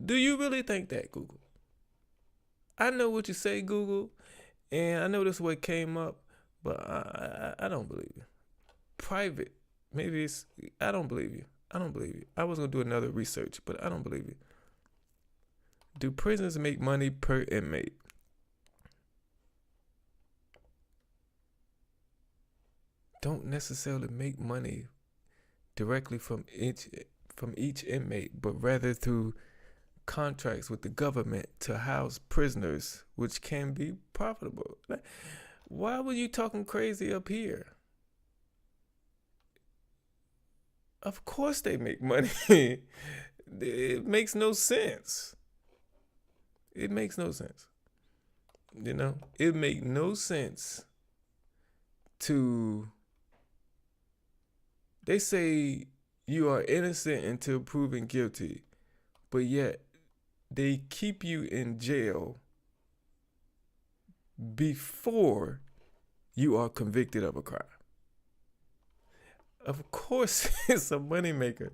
Do you really think that, Google? I know what you say, Google, and I know this is what came up, but I don't believe you. Private, maybe it's, I don't believe you. I was going to do another research, but I don't believe you. Do prisons make money per inmate? Don't necessarily make money directly from each inmate, but rather through contracts with the government to house prisoners, which can be profitable. Why were you talking crazy up here? Of course they make money. It makes no sense. It makes no sense. It makes no sense to... They say you are innocent until proven guilty, but yet they keep you in jail before you are convicted of a crime. Of course, it's a moneymaker.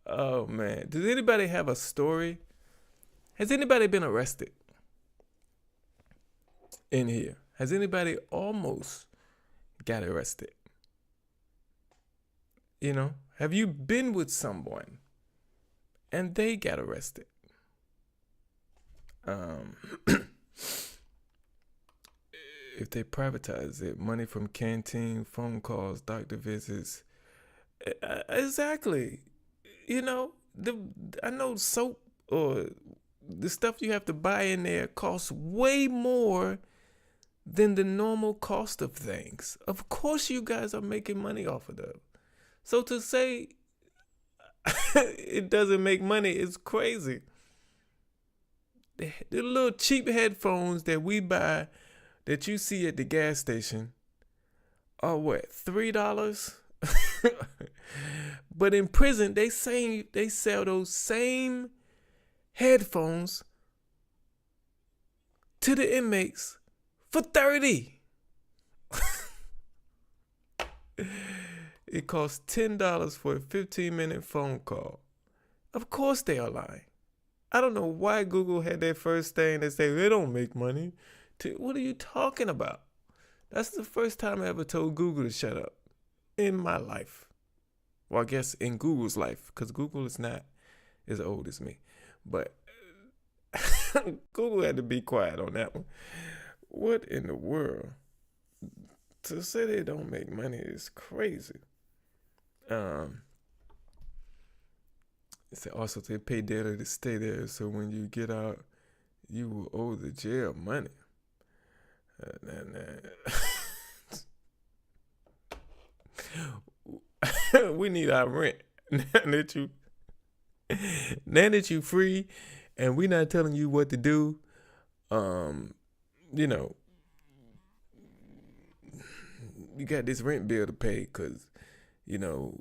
Oh, man. Does anybody have a story? Has anybody been arrested in here? Has anybody almost got arrested? Have you been with someone and they got arrested? If they privatize it, money from canteen, phone calls, doctor visits. Exactly. I know soap or the stuff you have to buy in there costs way more than the normal cost of things. Of course you guys are making money off of them. So to say it doesn't make money is crazy. The little cheap headphones that we buy, that you see at the gas station, are what, $3? But in prison, they sell those same headphones to the inmates for $30. It costs $10 for a 15-minute phone call. Of course they are lying. I don't know why Google had their first thing that say they don't make money. What are you talking about? That's the first time I ever told Google to shut up in my life. Well, I guess in Google's life, because Google is not as old as me. But Google had to be quiet on that one. What in the world? To say they don't make money is crazy. It said also they pay debtor to stay there, so when you get out, you will owe the jail money. We need our rent. Now that you free, and we not telling you what to do, you know, you got this rent bill to pay, because, you know,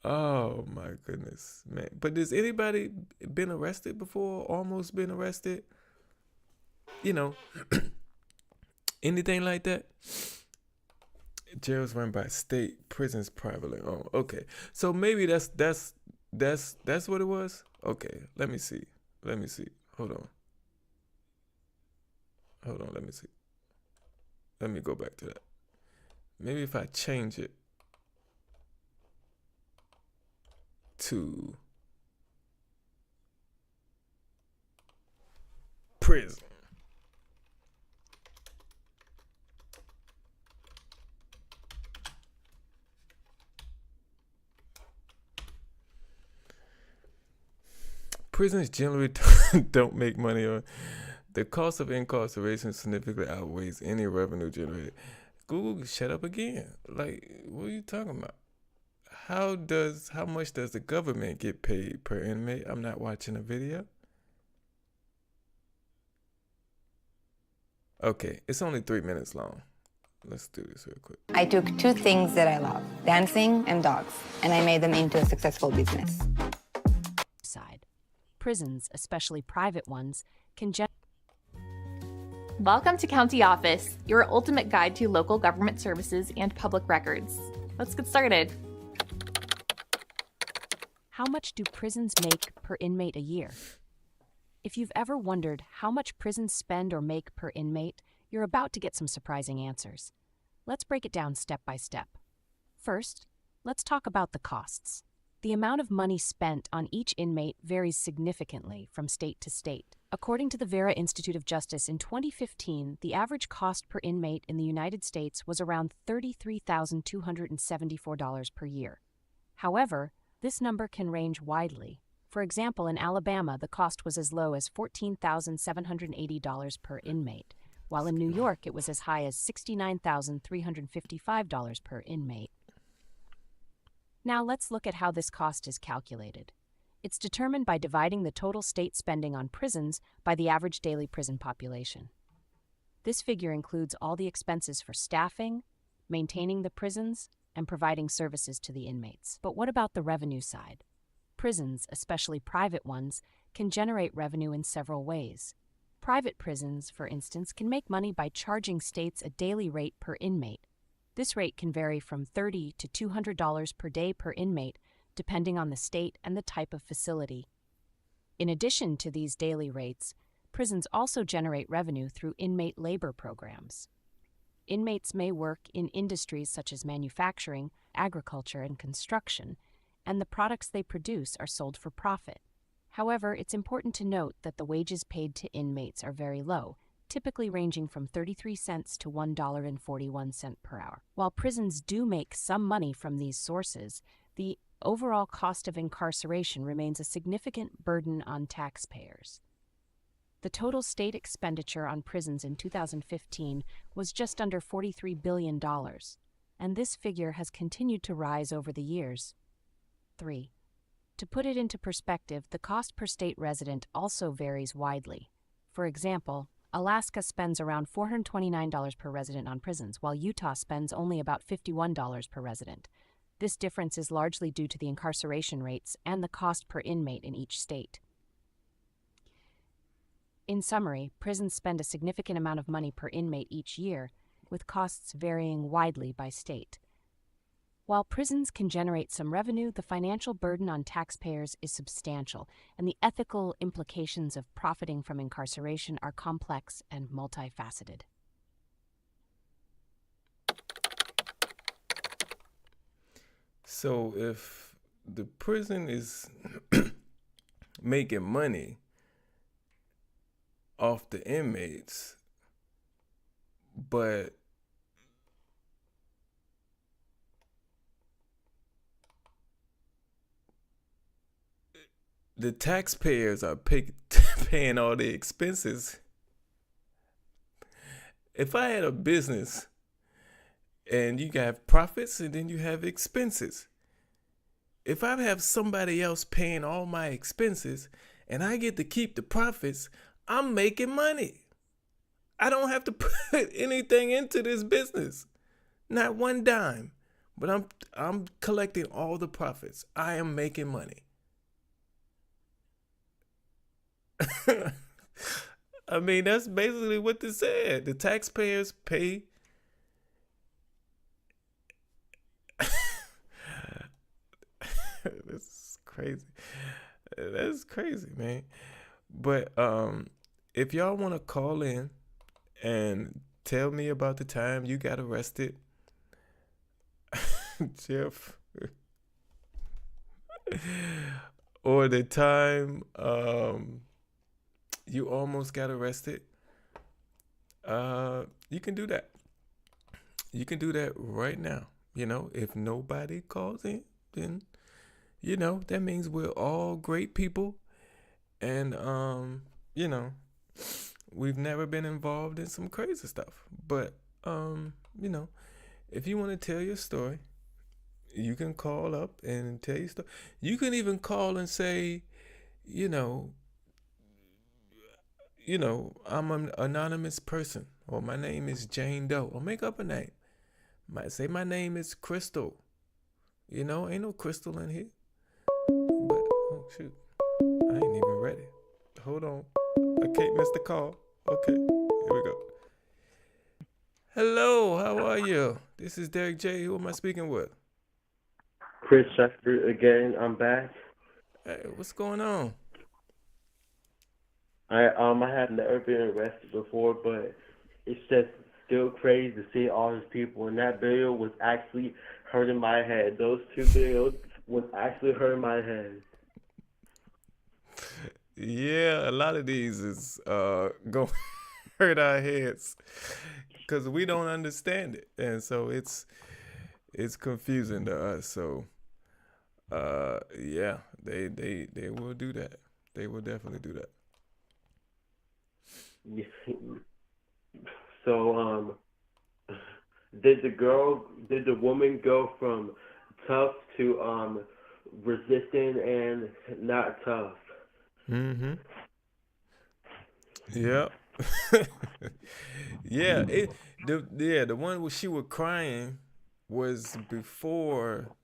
oh my goodness, man. But has anybody been arrested before? Almost been arrested? You know, anything like that? Jails run by state, prisons privately owned. Okay, so maybe that's what it was. Okay, let me see. Hold on. Let me see. Let me go back to that. Maybe if I change it to prison. Prisons generally don't make money on the cost of incarceration significantly outweighs any revenue generated. Google, shut up again. Like, what are you talking about? How much does the government get paid per inmate? I'm not watching a video. Okay, it's only 3 minutes long. Let's do this real quick.
I took two things that I love, dancing and dogs, and I made them into a successful business.
Prisons, especially private ones, can generate.
Welcome to County Office, your ultimate guide to local government services and public records. Let's get started.
How much do prisons make per inmate a year? If you've ever wondered how much prisons spend or make per inmate, you're about to get some surprising answers. Let's break it down step by step. First, let's talk about the costs. The amount of money spent on each inmate varies significantly from state to state. According to the Vera Institute of Justice, in 2015, the average cost per inmate in the United States was around $33,274 per year. However, this number can range widely. For example, in Alabama, the cost was as low as $14,780 per inmate, while in New York it was as high as $69,355 per inmate. Now let's look at how this cost is calculated. It's determined by dividing the total state spending on prisons by the average daily prison population. This figure includes all the expenses for staffing, maintaining the prisons, and providing services to the inmates. But what about the revenue side? Prisons, especially private ones, can generate revenue in several ways. Private prisons, for instance, can make money by charging states a daily rate per inmate. This rate can vary from $30 to $200 per day per inmate, depending on the state and the type of facility. In addition to these daily rates, prisons also generate revenue through inmate labor programs. Inmates may work in industries such as manufacturing, agriculture, and construction, and the products they produce are sold for profit. However, it's important to note that the wages paid to inmates are very low, typically ranging from 33 cents to $1.41 per hour. While prisons do make some money from these sources, the overall cost of incarceration remains a significant burden on taxpayers. The total state expenditure on prisons in 2015 was just under $43 billion, and this figure has continued to rise over the years. 3. To put it into perspective, the cost per state resident also varies widely. For example, Alaska spends around $429 per resident on prisons, while Utah spends only about $51 per resident. This difference is largely due to the incarceration rates and the cost per inmate in each state. In summary, prisons spend a significant amount of money per inmate each year, with costs varying widely by state. While prisons can generate some revenue, the financial burden on taxpayers is substantial, and the ethical implications of profiting from incarceration are complex and multifaceted.
So if the prison is making money off the inmates, but the taxpayers are paying all the expenses. If I had a business and you have profits and then you have expenses, if I have somebody else paying all my expenses and I get to keep the profits, I'm making money. I don't have to put anything into this business, not one dime, but I'm collecting all the profits. I am making money. I mean, that's basically what this said. The taxpayers pay. This is crazy. That's crazy, man. But if y'all want to call in and tell me about the time you got arrested, Jeff, or the time you almost got arrested, you can do that. You can do that right now. You know, if nobody calls in, then, you know, that means we're all great people. And, you know, we've never been involved in some crazy stuff. But, you know, if you want to tell your story, you can call up and tell your story. You can even call and say, you know, I'm an anonymous person, or my name is Jane Doe, or make up a name. Might say my name is Crystal. You know, ain't no Crystal in here. But, oh, shoot. I ain't even ready. Hold on. I can't miss the call. Okay, here we go. Hello, how are you? This is Derrick J. Who am I speaking with?
Chris Shepard again. I'm back.
Hey, what's going on?
I have never been arrested before, but it's just still crazy to see all these people. And that video was actually hurting my head. Those two videos was actually hurting my head.
Yeah, a lot of these is going hurt our heads because we don't understand it, and so it's confusing to us. So yeah, they will do that. They will definitely do that.
So did the woman go from tough to resistant and not tough?
Mm-hmm. Yep. Yeah. The one where she was crying was before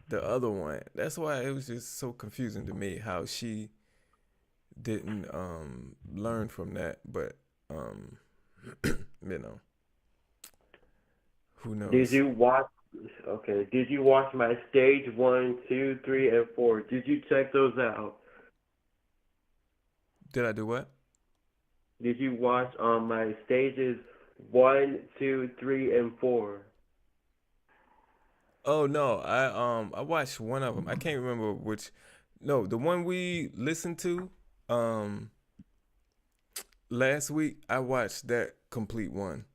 the other one. That's why it was just so confusing to me how she didn't learn from that. But you know, who knows?
Did you watch my stage 1, 2, 3, and 4? Did you check those out?
Did I do what?
Did you watch my stages 1, 2, 3, and 4?
Oh no, I watched one of them. I can't remember which. No, the one we listened to last week. I watched that complete one.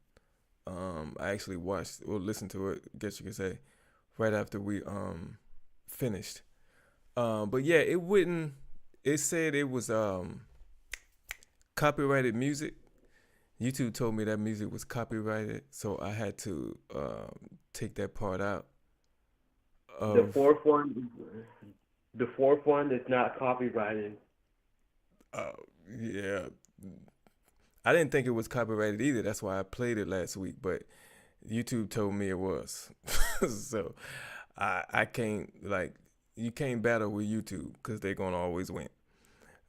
I actually listened to it, I guess you could say, right after we finished. But yeah, it said it was copyrighted music. YouTube told me that music was copyrighted, so I had to take that part out.
The fourth one is not copyrighted.
Yeah, I didn't think it was copyrighted either. That's why I played it last week, but YouTube told me it was. So I can't, like, you can't battle with YouTube because they're gonna always win.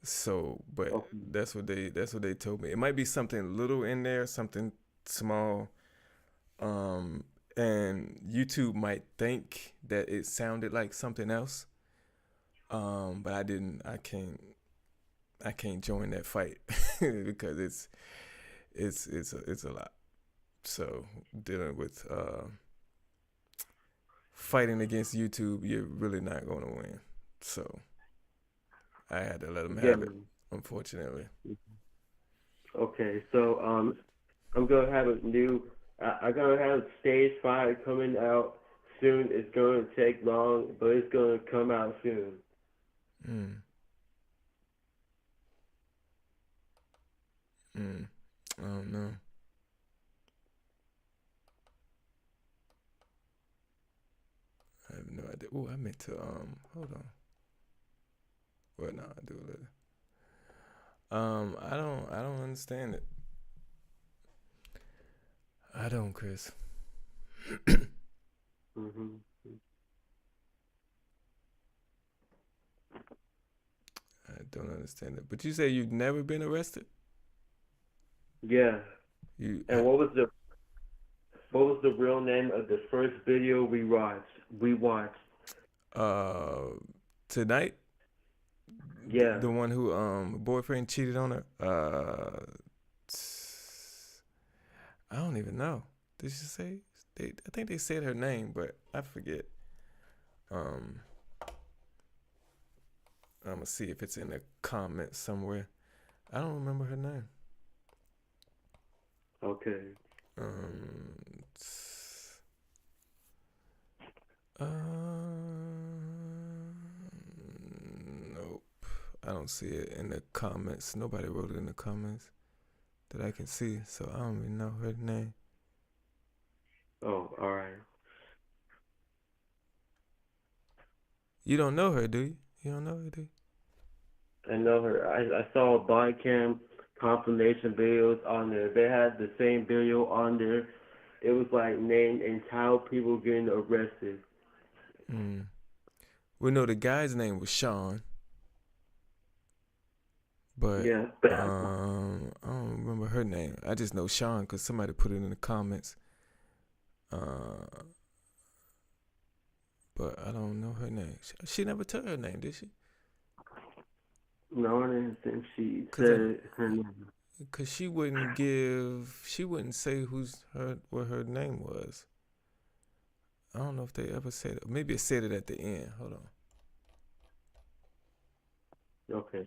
So, but that's what they told me. It might be something little in there, something small, and YouTube might think that it sounded like something else. But I can't join that fight because it's a lot. So dealing with fighting against YouTube, you're really not going to win. So I had to let them have it, unfortunately.
Okay, so I'm gonna have a new. I'm gonna have Stage 5 coming out soon. It's gonna take long, but it's gonna come out soon.
I don't know. I have no idea. Oh, I meant to hold on. Well, no, I do later. I don't understand it. I don't, Chris.
Mm-hmm.
I don't understand it. But you say you've never been arrested?
Yeah.
And
what was the real name of the first video we watched?
Tonight?
Yeah.
The one who boyfriend cheated on her? I don't even know. Did she say? I think they said her name, but I forget. I'm gonna see if it's in the comments somewhere. I don't remember her name.
Okay.
Nope. I don't see it in the comments. Nobody wrote it in the comments that I can see, so I don't even know her name.
Oh, all right.
You don't know her, do you? You don't know her, do you?
I know her. I saw bodycam confirmation videos on there. They had the same video on there. It was like named and how people getting arrested.
We know the guy's name was Sean, but
yeah.
I don't remember her name. I just know Sean because somebody put it in the comments. But I don't know her name. She never told her name, did she?
No, I didn't think she said her name.
Because she wouldn't say what her name was. I don't know if they ever said it. Maybe it said it at the end. Hold on.
Okay.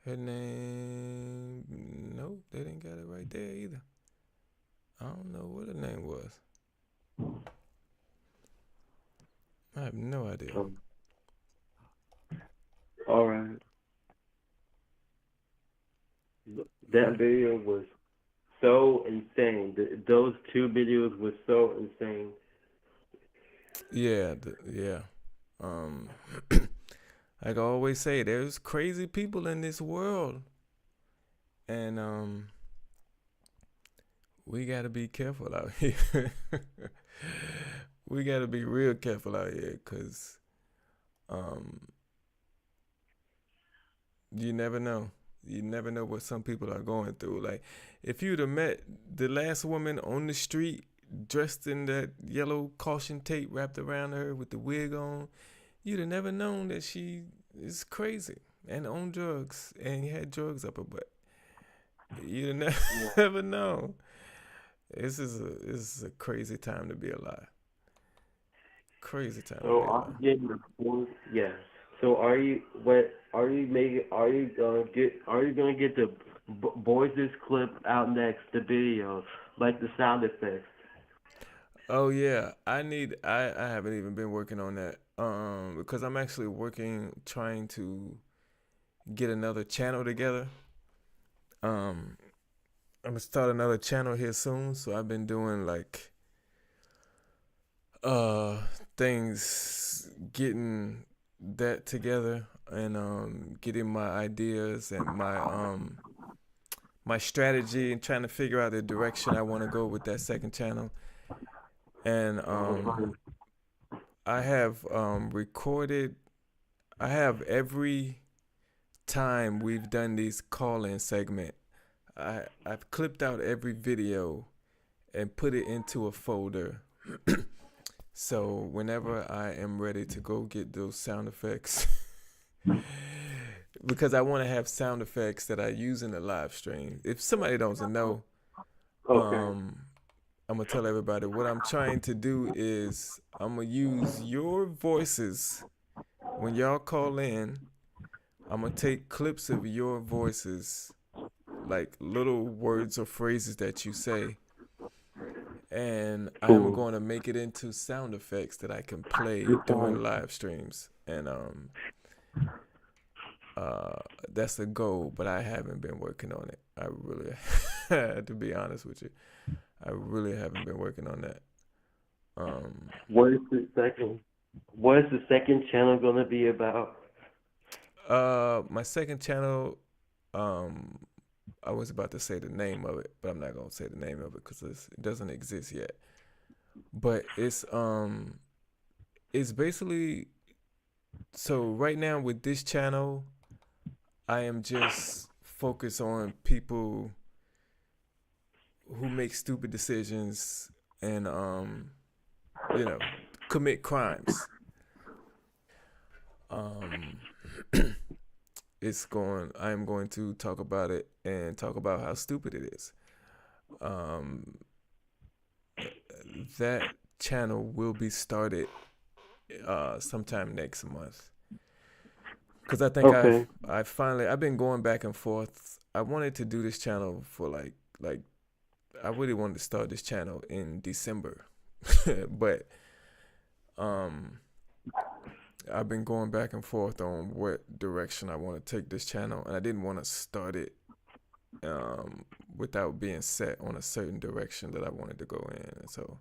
Her name, nope, they didn't got it right there either. I don't know what her name was. I have no idea.
All right. That video was so insane. Those two videos were so insane.
Yeah, yeah. Like I always say, there's crazy people in this world, and we gotta be careful out here. We gotta be real careful out here, cause you never know. You never know what some people are going through. Like, if you'd have met the last woman on the street dressed in that yellow caution tape wrapped around her with the wig on, you'd have never known that she is crazy and on drugs and had drugs up her butt. You'd have never known. This is a crazy time to be alive. Crazy time.
So So are you gonna get the Boys' clip out next, the video, like the sound effects?
Oh yeah, I haven't even been working on that because I'm actually trying to get another channel together. I'm gonna start another channel here soon, so I've been doing like things, getting that together and getting my ideas and my strategy and trying to figure out the direction I want to go with that second channel. And I have recorded. I have every time we've done these call-in segment. I've clipped out every video and put it into a folder. So whenever I am ready to go get those sound effects, because I want to have sound effects that I use in the live stream. If somebody doesn't know, I'm gonna tell everybody what I'm trying to do is I'm gonna use your voices when y'all call in. I'm gonna take clips of your voices, like little words or phrases that you say, and I'm going to make it into sound effects that I can play during live streams. And that's the goal, but I haven't been working on it. I really, to be honest with you, I really haven't been working on that.
What is the second channel gonna be about?
My second channel, I was about to say the name of it, but I'm not gonna say the name of it because it doesn't exist yet. But it's basically, so right now with this channel, I am just focused on people who make stupid decisions and commit crimes. I am going to talk about it and talk about how stupid it is. That channel will be started sometime next month. Because I think I've been going back and forth. I wanted to do this channel for like I really wanted to start this channel in December. But I've been going back and forth on what direction I want to take this channel, and I didn't want to start it without being set on a certain direction that I wanted to go in. And so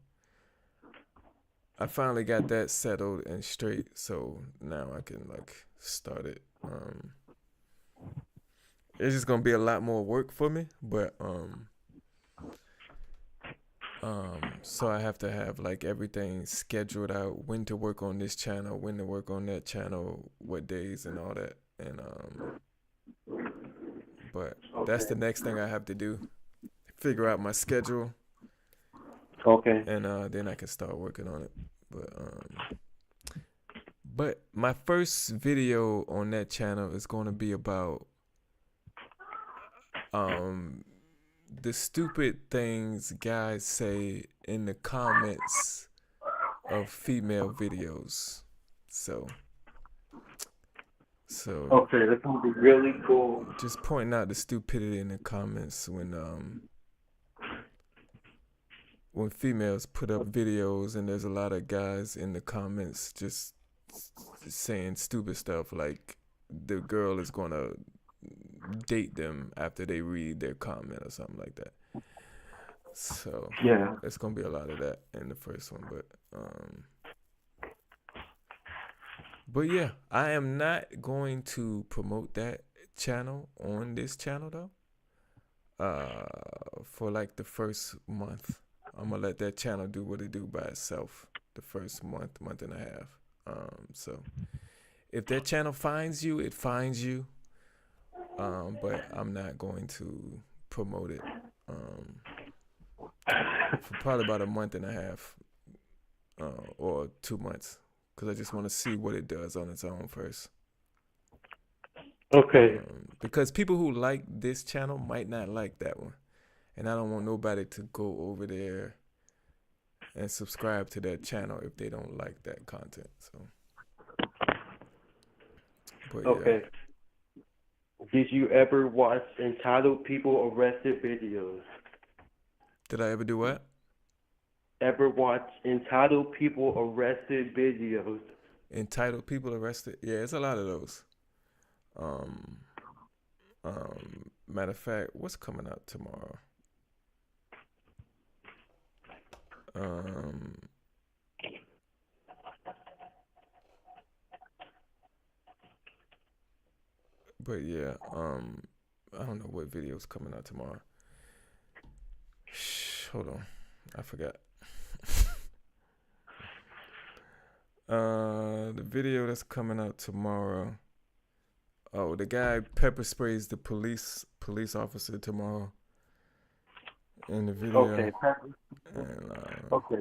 I finally got that settled and straight, so now I can start it. It's just gonna be a lot more work for me, but so I have to have everything scheduled out, when to work on this channel, when to work on that channel, what days and all that. And but that's the next thing I have to do. Figure out my schedule.
Okay.
And then I can start working on it. But my first video on that channel is going to be about the stupid things guys say in the comments of female videos. So
okay, that's gonna be really cool.
Just pointing out the stupidity in the comments when females put up videos and there's a lot of guys in the comments just saying stupid stuff like the girl is gonna date them after they read their comment or something like that. So
yeah,
there's gonna be a lot of that in the first one, but yeah, I am not going to promote that channel on this channel though. For the first month, I'm gonna let that channel do what it do by itself. The first month and a half. So if that channel finds you, it finds you. But I'm not going to promote it for probably about a month and a half or 2 months, because I just want to see what it does on its own first.
Okay.
Because people who like this channel might not like that one, and I don't want nobody to go over there and subscribe to that channel if they don't like that content. So, but
okay.
Yeah.
Did you ever watch entitled people arrested videos?
Did I ever do what?
Ever watch entitled people arrested videos?
Entitled people arrested? Yeah, it's a lot of those. Matter of fact, what's coming out tomorrow? But yeah, I don't know what video's coming out tomorrow. Hold on, I forgot. The video that's coming out tomorrow. Oh, the guy pepper sprays the police officer tomorrow. In the video.
Okay, perfect.
And,
Okay,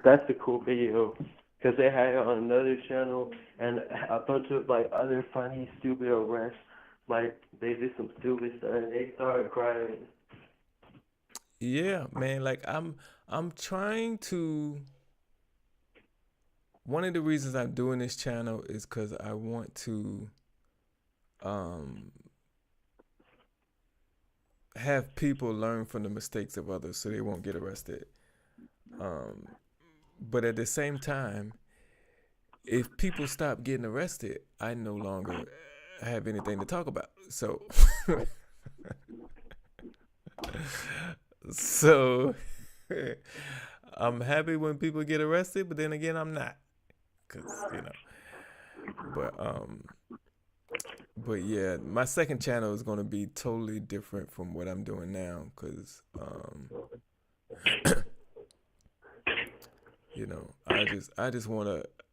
that's a cool video. Because they had it on another channel and a bunch of like other funny, stupid arrests. Like they did some stupid stuff and they started crying.
yeah, man, like I'm trying to. One of the reasons I'm doing this channel is because I want to have people learn from the mistakes of others so they won't get arrested. But at the same time, if people stop getting arrested, I no longer have anything to talk about. So, so I'm happy when people get arrested, but then again, I'm not, cause but yeah, my second channel is gonna be totally different from what I'm doing now, cause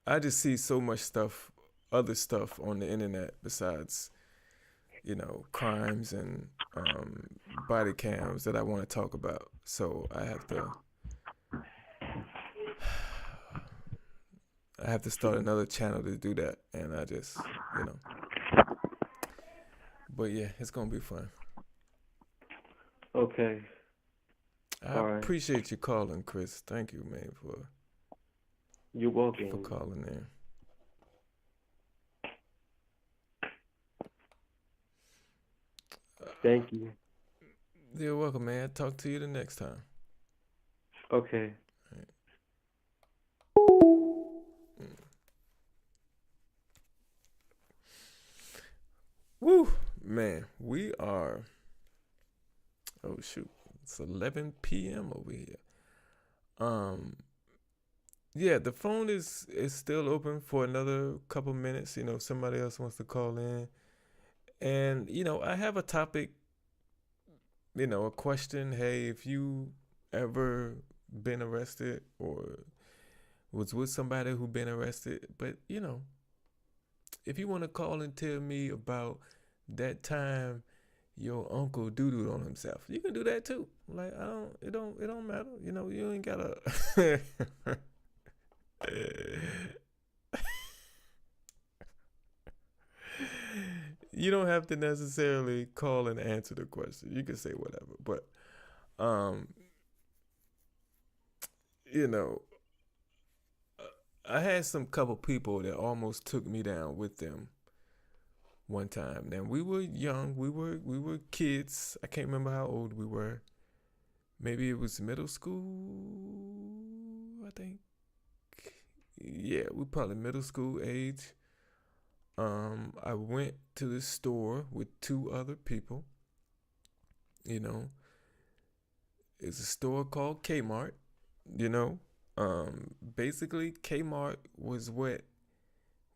I just see so much other stuff on the internet besides, crimes and body cams that I want to talk about. So I have to start another channel to do that, and I just, But yeah, it's gonna be fun.
Okay.
I appreciate you calling, Chris. Thank you, man, for.
You're welcome.
For calling in.
Thank you.
You're welcome, man. I'll talk to you the next time.
Okay.
Woo, man, we are. Oh shoot, it's 11 p.m. over here. Yeah, the phone is still open for another couple minutes. If somebody else wants to call in, and I have a topic. A question. Hey, if you ever been arrested or was with somebody who been arrested, but if you want to call and tell me about that time your uncle doo-dooed on himself, you can do that too. Like it don't matter. You ain't gotta. You don't have to necessarily call and answer the question. You can say whatever, but I had some couple people that almost took me down with them one time. Now we were young, we were kids. I can't remember how old we were. Maybe it was middle school, I think. Yeah, we probably middle school age. I went to the store with 2 other people. It's a store called Kmart. Basically Kmart was what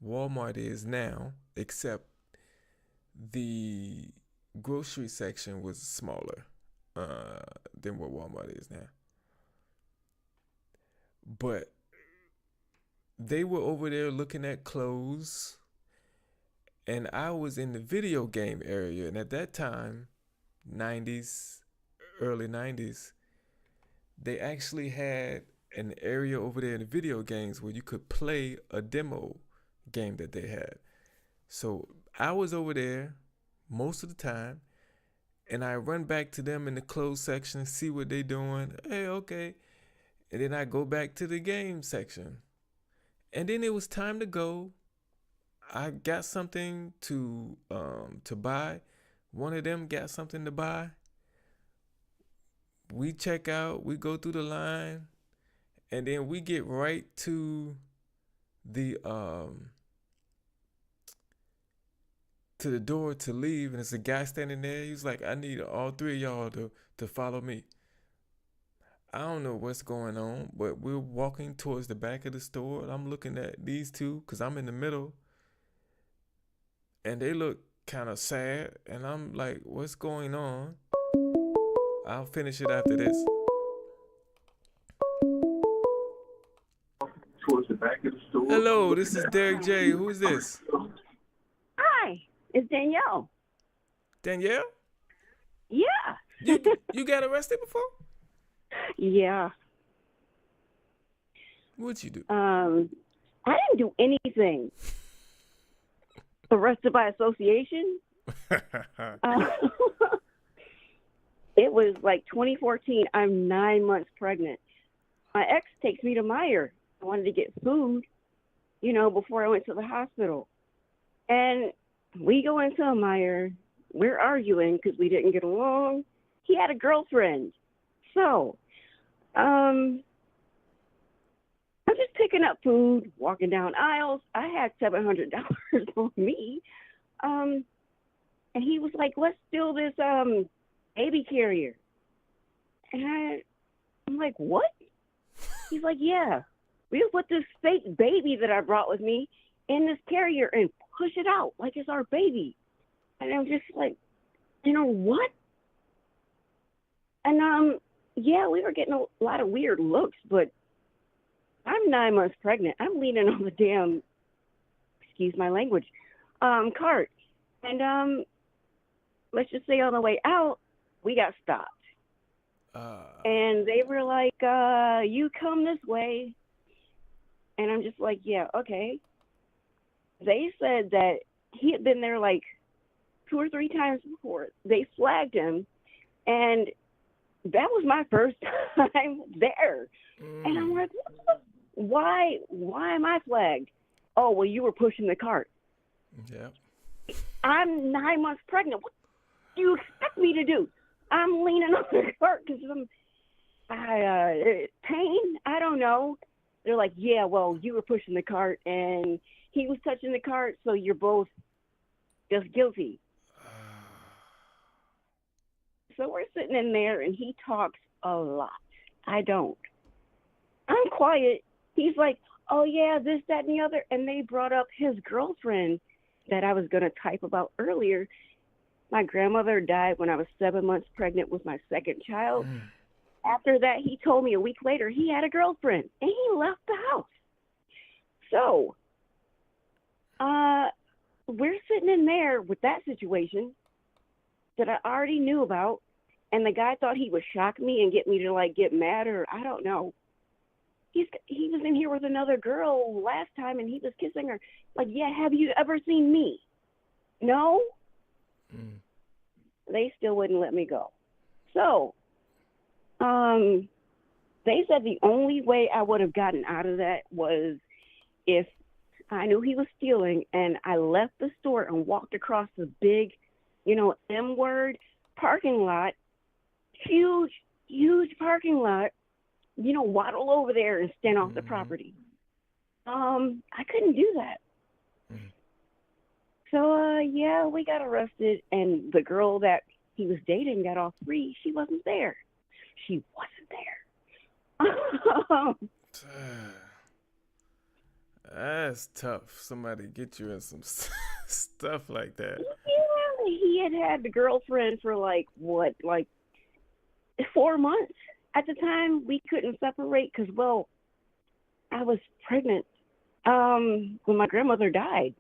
Walmart is now, except the grocery section was smaller than what Walmart is now. But they were over there looking at clothes, and I was in the video game area. And at that time, early 90s, they actually had an area over there in the video games where you could play a demo game that they had. So I was over there most of the time, and I run back to them in the clothes section, see what they doing. Hey, okay. And then I go back to the game section. And then it was time to go. I got something to buy. One of them got something to buy. We check out, we go through the line, and then we get right to the door to leave, and there's a guy standing there. He's like, I need all 3 of y'all to follow me. I don't know what's going on, but we're walking towards the back of the store, and I'm looking at these 2 because I'm in the middle, and they look kind of sad, and I'm like, what's going on? I'll finish it after this.
Towards the back of the store.
Hello, this is Derrick J. Who's this?
Hi, it's Danielle.
Danielle?
Yeah.
You got arrested before?
Yeah.
What'd you do?
I didn't do anything. Arrested by association? It was like 2014. I'm 9 months pregnant. My ex takes me to Meijer. I wanted to get food, you know, before I went to the hospital. And we go into a Meijer. We're arguing because we didn't get along. He had a girlfriend. So, I'm just picking up food, walking down aisles. I had $700 on me. And he was like, let's steal this baby carrier. And I'm like, what? He's like, yeah, we'll put this fake baby that I brought with me in this carrier and push it out like it's our baby. And I'm just like, you know what? And yeah, we were getting a lot of weird looks, but I'm 9 months pregnant. I'm leaning on the damn, excuse my language, cart. And let's just say on the way out, we got stopped. And they were like, you come this way. And I'm just like, yeah, okay. They said that he had been there like 2 or 3 times before. They flagged him, and that was my first time there. And I'm like, why am I flagged? Oh, well, you were pushing the cart.
Yeah.
I'm 9 months pregnant. What do you expect me to do? I'm leaning on the cart because pain? I don't know. They're like, yeah, well, you were pushing the cart and he was touching the cart, so you're both just guilty. So we're sitting in there and he talks a lot. I don't. I'm quiet. He's like, oh, yeah, this, that, and the other. And they brought up his girlfriend that I was going to type about earlier. My grandmother died when I was 7 months pregnant with my second child. After that, he told me a week later he had a girlfriend, and he left the house. So, we're sitting in there with that situation that I already knew about, and the guy thought he would shock me and get me to, like, get mad, or I don't know. He was in here with another girl last time, and he was kissing her. Like, yeah, have you ever seen me? No? They still wouldn't let me go. So, they said the only way I would have gotten out of that was if I knew he was stealing and I left the store and walked across the big, you know, M word parking lot, huge parking lot, you know, waddle over there and stand off the property. I couldn't do that. So, yeah, we got arrested, and the girl that he was dating got off free. She wasn't there. She wasn't there.
That's tough. Somebody get you in some stuff like that.
Yeah, he had the girlfriend for like 4 months. At the time, we couldn't separate because, well, I was pregnant when my grandmother died.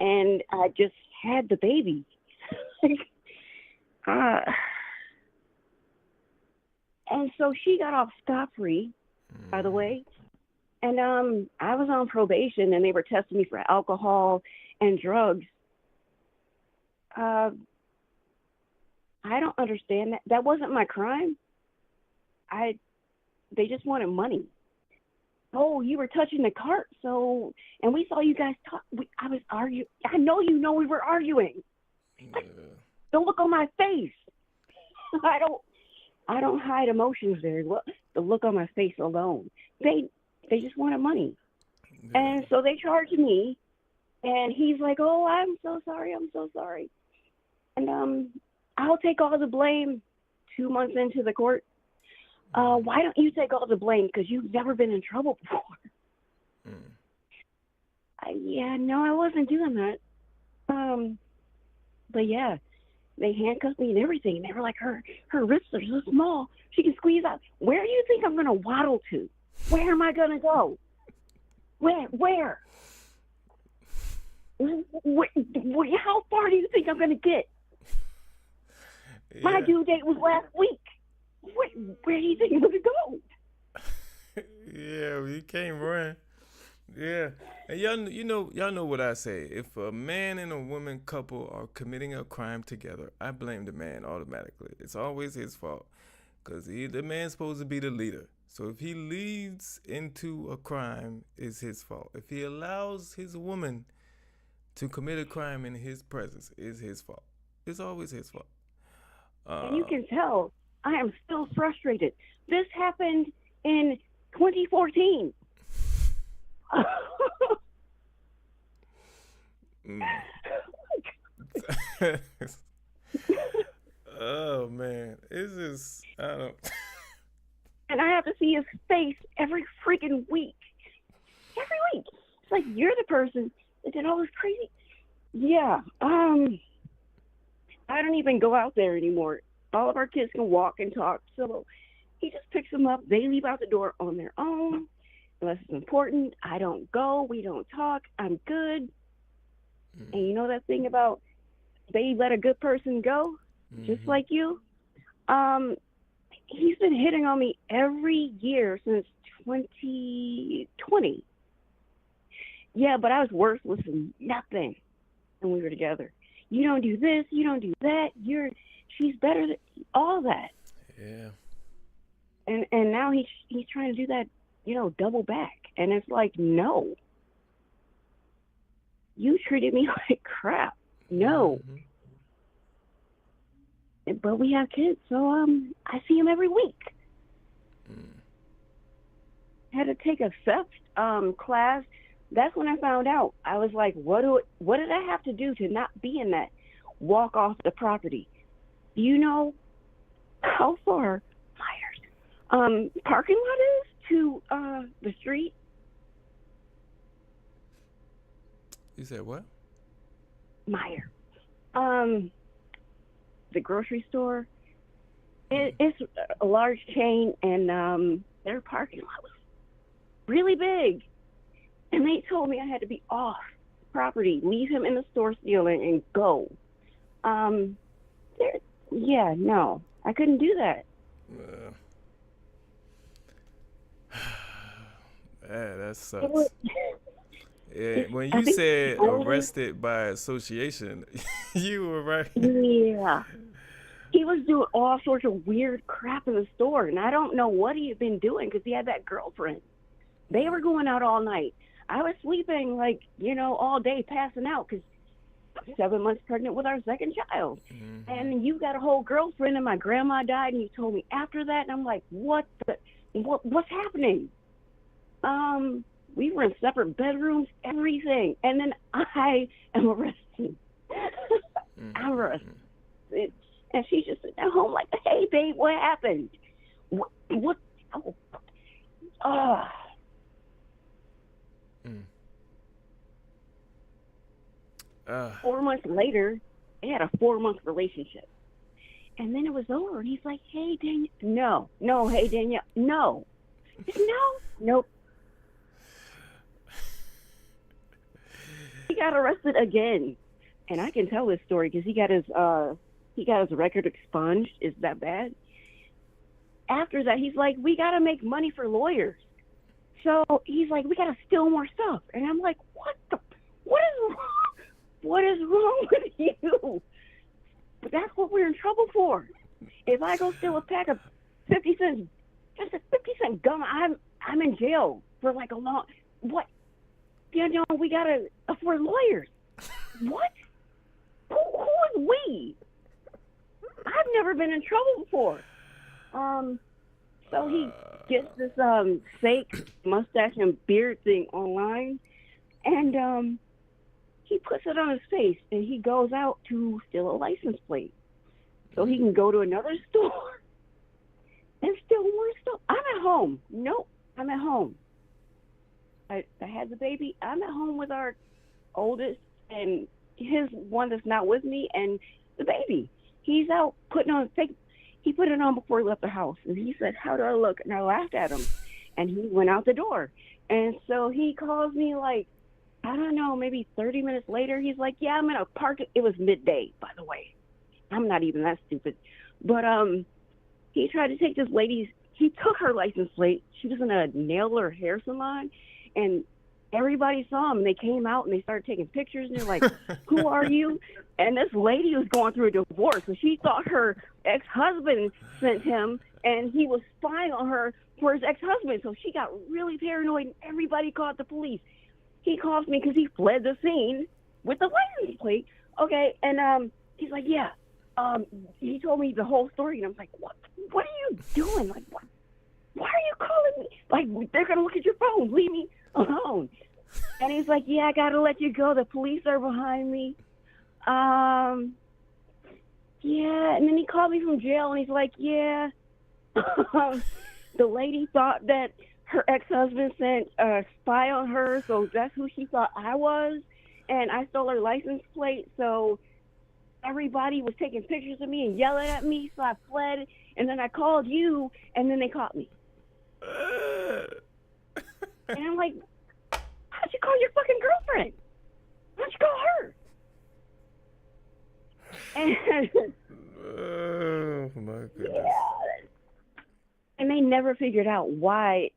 And I just had the baby. And so she got off scot-free, by the way. And I was on probation, and they were testing me for alcohol and drugs. I don't understand that. That wasn't my crime. They just wanted money. Oh, you were touching the cart, so, and we saw you guys talk. I was arguing. I know you know we were arguing. The look on my face. I don't hide emotions very well. The look on my face alone. They just wanted money. And so they charged me, and he's like, oh, I'm so sorry. And I'll take all the blame 2 months into the court. Why don't you take all the blame? Because you've never been in trouble before. Yeah, no, I wasn't doing that. But yeah, they handcuffed me and everything. And they were like, her wrists are so small, she can squeeze out. Where do you think I'm gonna waddle to? Where am I gonna go? Where? How far do you think I'm gonna get?
Yeah.
My due date was last week. Where do you think I'm gonna go?
Yeah, you can't run. Yeah, and y'all know what I say. If a man and a woman couple are committing a crime together, I blame the man automatically. It's always his fault, because the man's supposed to be the leader. So if he leads into a crime, it's his fault. If he allows his woman to commit a crime in his presence, it's his fault. It's always his fault.
And you can tell I am still frustrated. This happened in 2014.
Oh man, it's just I don't.
And I have to see his face every freaking week. Every week. It's like, you're the person that did all this crazy. Yeah. I don't even go out there anymore. All of our kids can walk and talk. So he just picks them up. They leave out the door on their own. Unless it's important. I don't go. We don't talk. I'm good. And you know that thing about they let a good person go? Just like you? He's been hitting on me every year since 2020. Yeah, but I was worthless and nothing when we were together. You don't do this, you don't do that. She's better than all that.
Yeah.
And now he's trying to do that, double back. And it's like, no. You treated me like crap. No. But we have kids, so I see him every week. Had to take a theft class. That's when I found out. I was like, what did I have to do to not be in that walk off the property? Do you know how far Myers parking lot is to the street?
You said what?
Meyer. The grocery store. It's a large chain, and their parking lot was really big. And they told me I had to be off property, leave him in the store stealing, and go. No, I couldn't do that.
Yeah, that sucks. Yeah, when you said arrested by association, you were right.
Yeah. He was doing all sorts of weird crap in the store, and I don't know what he had been doing because he had that girlfriend. They were going out all night. I was sleeping, all day, passing out because I'm 7 months pregnant with our second child. And you got a whole girlfriend, and my grandma died, and you told me after that, and I'm like, what's happening? We were in separate bedrooms, everything. And then I am arrested. I'm arrested. And she's just sitting at home like, hey, babe, what happened? What? Oh. 4 months later, they had a 4-month relationship. And then it was over. And he's like, hey, Danielle. No, hey, Danielle. No. Nope. He got arrested again. And I can tell this story because he got his record expunged. Is that bad? After that, he's like, we got to make money for lawyers. So he's like, we got to steal more stuff. And I'm like, what is wrong with you? But that's what we're in trouble for. If I go steal a pack of 50 cents, just a 50-cent gum, I'm in jail for like a long, what? We got to afford lawyers. What? Who is we? I've never been in trouble before. So he gets this fake mustache and beard thing online, and he puts it on his face, and he goes out to steal a license plate so he can go to another store and steal more stuff. I'm at home. Nope, I'm at home. I had the baby. I'm at home with our oldest, and his one that's not with me and the baby. He's out putting on fake. He put it on before he left the house, and he said, "How do I look?" And I laughed at him, and he went out the door. And so he calls me like, I don't know, maybe 30 minutes later. He's like, "Yeah, I'm in a park." It was midday, by the way. I'm not even that stupid, but he tried to take this lady's. He took her license plate. She was in a nail or hair salon, and everybody saw him. They came out and they started taking pictures, and they're like, "Who are you?" And this lady was going through a divorce, so she thought her ex-husband sent him, and he was spying on her for his ex-husband. So she got really paranoid, and everybody called the police. He calls me because he fled the scene with the license plate. Okay, and he's like, "Yeah." He told me the whole story, and I was like, "What? What are you doing? Like, what? Why are you calling me? Like, they're gonna look at your phone. Leave me alone." And he's like, "Yeah, I gotta let you go. The police are behind me." Yeah. And then he called me from jail, and he's like, "Yeah, the lady thought that her ex-husband sent a spy on her, so that's who she thought I was, and I stole her license plate, so everybody was taking pictures of me and yelling at me, so I fled, and then I called you, and then they caught me." And I'm like, "How'd you call your fucking girlfriend? Why'd you call her?" And
oh my goodness.
yeah. And they never figured out why.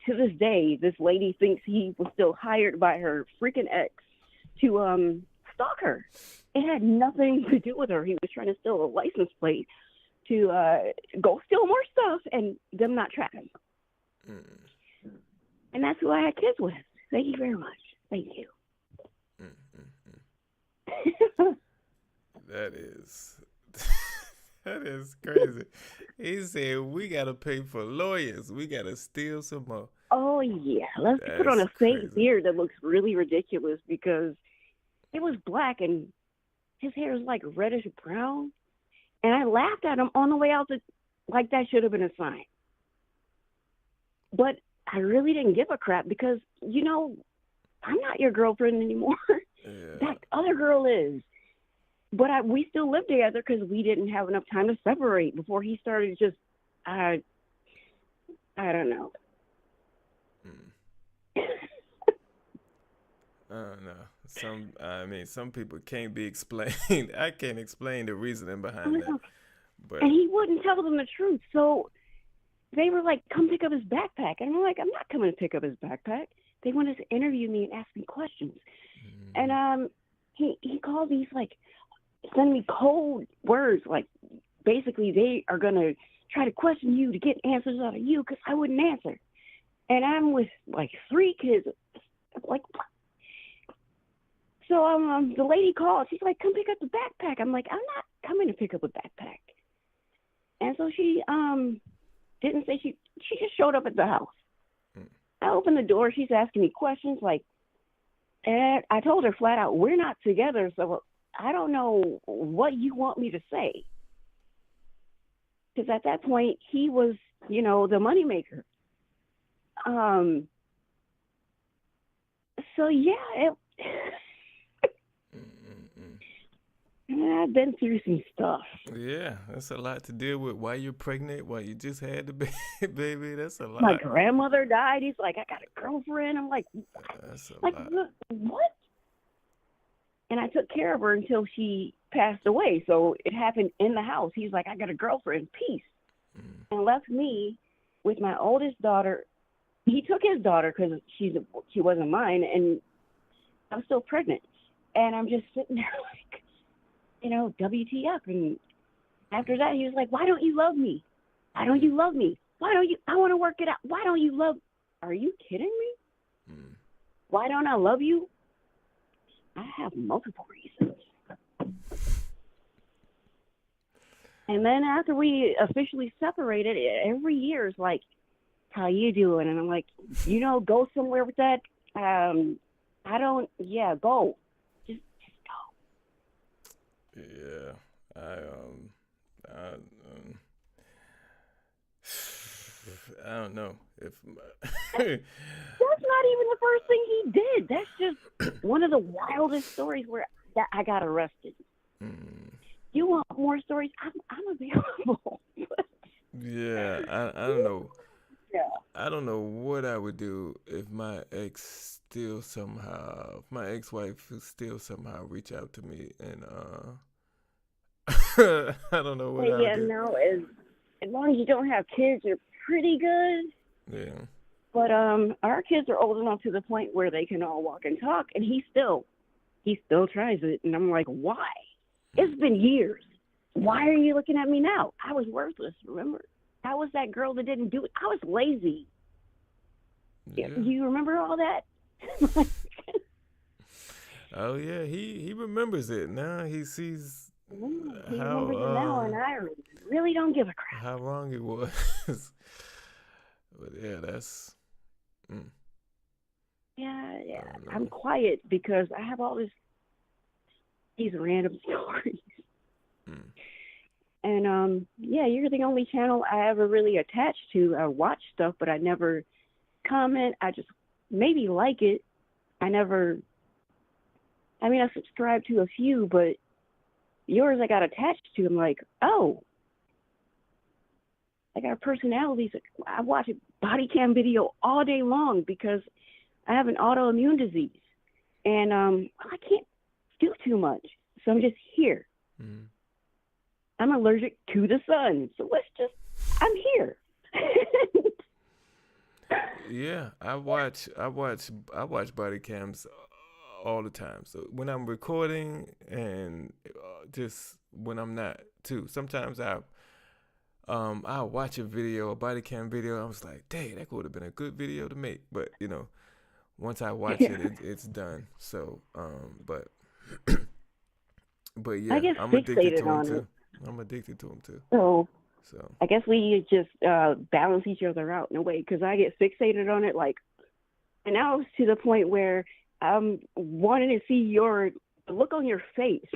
To this day, this lady thinks he was still hired by her freaking ex to stalk her. It had nothing to do with her. He was trying to steal a license plate to go steal more stuff and them not track him. And that's who I had kids with. Thank you very much. Thank you.
That is crazy. He said, "We gotta pay for lawyers. We gotta steal some more."
Oh yeah, let's put on a fake beard that looks really ridiculous because it was black and his hair is like reddish brown. And I laughed at him on the way out. Like that should have been a sign. But I really didn't give a crap because, you know, I'm not your girlfriend anymore.
Yeah.
That other girl is. But we still live together because we didn't have enough time to separate before he started just, I don't know.
I don't know. Some people can't be explained. I can't explain the reasoning behind that. But
and he wouldn't tell them the truth. So they were like, "Come pick up his backpack." And I'm like, "I'm not coming to pick up his backpack." They wanted to interview me and ask me questions. And he called me. He's like, send me cold words. Like, basically, they are going to try to question you to get answers out of you because I wouldn't answer. And I'm with, like, 3 kids. Like, what? So the lady called. She's like, "Come pick up the backpack." I'm like, "I'm not coming to pick up a backpack." And so she didn't say she just showed up at the house. I opened the door. She's asking me questions like, and I told her flat out, "We're not together, so I don't know what you want me to say." Because at that point, he was, you know, the moneymaker. So yeah, I've been through some stuff.
yeah, that's a lot to deal with. While you're pregnant, while you just had the baby, that's a lot.
My grandmother died. He's like, "I got a girlfriend." I'm like,
that's a
lot. What? And I took care of her until she passed away. So it happened in the house. He's like, "I got a girlfriend. Peace." And left me with my oldest daughter. He took his daughter because she wasn't mine, and I'm still pregnant. And I'm just sitting there like, you know, WTF. And after that, he was like, "Why don't you love me? Why don't you love me? Why don't you? I want to work it out. Why don't you love?" Are you kidding me? Why don't I love you? I have multiple reasons. And then after we officially separated, every year is like, "How you doing?" And I'm like, "You know, go somewhere with that. Go. Just go."
Yeah, I don't know if
that's not even the first thing he did. That's just one of the wildest stories where that I got arrested. You want more stories? I'm available.
Yeah, I don't know.
Yeah.
I don't know what I would do if my ex-wife still somehow reach out to me and I don't know what I would
Yeah,
do.
no, as long as you don't have kids, you're pretty good.
Yeah.
But our kids are old enough to the point where they can all walk and talk, and he still tries it, and I'm like, why? It's been years. Why are you looking at me now? I was worthless, remember? I was that girl that didn't do it. I was lazy.
Yeah.
Do you remember all that?
Oh yeah, he remembers it now. He sees
He remembers it now, and I really don't give a crap.
how wrong it was. But yeah, that's.
Yeah. I'm quiet because I have all these random stories. And yeah, you're the only channel I ever really attached to. I watch stuff, but I never comment. I just maybe like it. I subscribe to a few, but yours I got attached to. I'm like, oh, I got a personality. I watch a body cam video all day long because I have an autoimmune disease, and I can't do too much, so I'm just here. I'm allergic to the sun, so I'm here.
Yeah, I watch body cams all the time. So when I'm recording and just when I'm not too. Sometimes I'll watch a body cam video. I was like, dang, that would have been a good video to make. But once I watch it's done. So but yeah, I'm addicted to them too. I'm addicted to them too.
So I guess we just balance each other out in a way, because I get fixated on it, and now it's to the point where I'm wanting to see the look on your face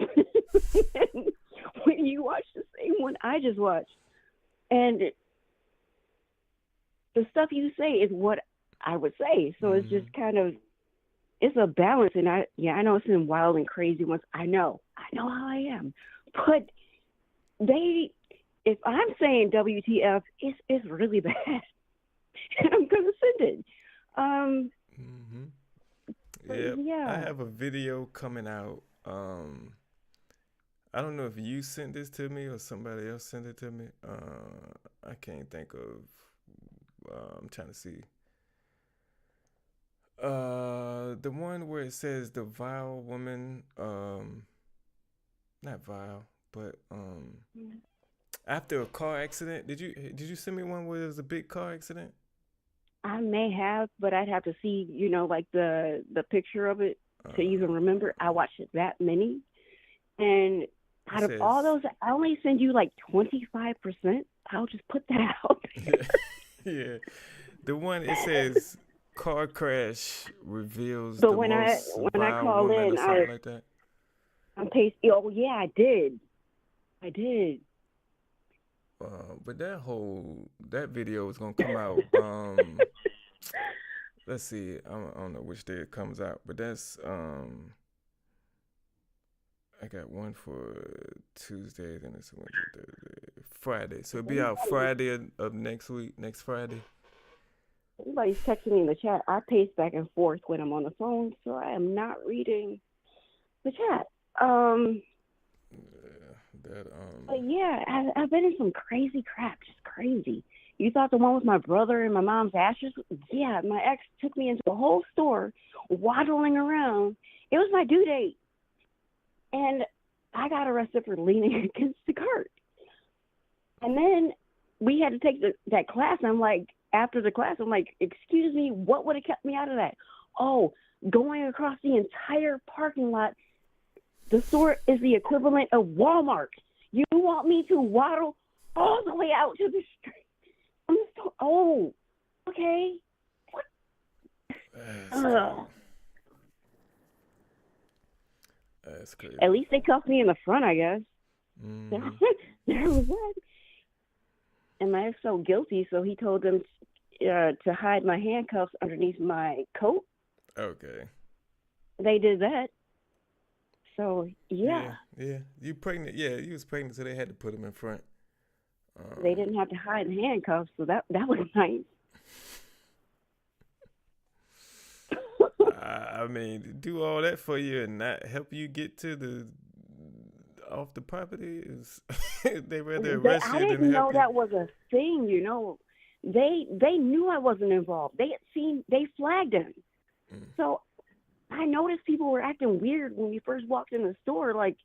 when you watch the same one I just watched. And the stuff you say is what I would say. So it's just kind of, it's a balance. And I know it's in wild and crazy ones. I know how I am. But if I'm saying WTF, it's really bad. And I'm going to send it.
Yeah. I have a video coming out. I don't know if you sent this to me or somebody else sent it to me. I can't think of. I'm trying to see. The one where it says the vile woman. Not vile, but after a car accident. Did you send me one where there was a big car accident?
I may have, but I'd have to see, the picture of it to even remember. I watched it that many. And out of all those, I only send you 25%. I'll just put that out there.
Yeah. The one, it says car crash reveals
but
the
when
most
I
vile
call
woman
in,
or something like that.
I'm pasting. Oh, yeah, I did.
But that video is gonna come out. Let's see. I don't know which day it comes out, but that's I got one for Tuesday, then it's Wednesday, Thursday, Friday. So it'll be out Friday of next week, next Friday.
Everybody's texting me in the chat. I pace back and forth when I'm on the phone, so I am not reading the chat. But yeah, I've been in some crazy crap, just crazy. You thought the one with my brother and my mom's ashes? Yeah, my ex took me into a whole store, waddling around. It was my due date. And I got arrested for leaning against the cart. And then we had to take that class. And I'm like, after the class, I'm like, excuse me, what would have kept me out of that? Oh, going across the entire parking lot. The store is the equivalent of Walmart. You want me to waddle all the way out to the street? I'm the store. Oh, okay. What?
That's crazy.
At least they cuffed me in the front, I guess.
Mm-hmm.
There was that. And my ex felt guilty, so he told them to hide my handcuffs underneath my coat.
Okay.
They did that. So yeah,
Yeah. You pregnant? Yeah, you was pregnant, so they had to put him in front.
they didn't have to hide in handcuffs, so that was nice.
I mean, to do all that for you and not help you get to the off the property is they rather arrest
I
you
didn't
than
know
help you.
that was a thing. You know, they knew I wasn't involved. They flagged him. So I noticed people were acting weird when we first walked in the store. Like,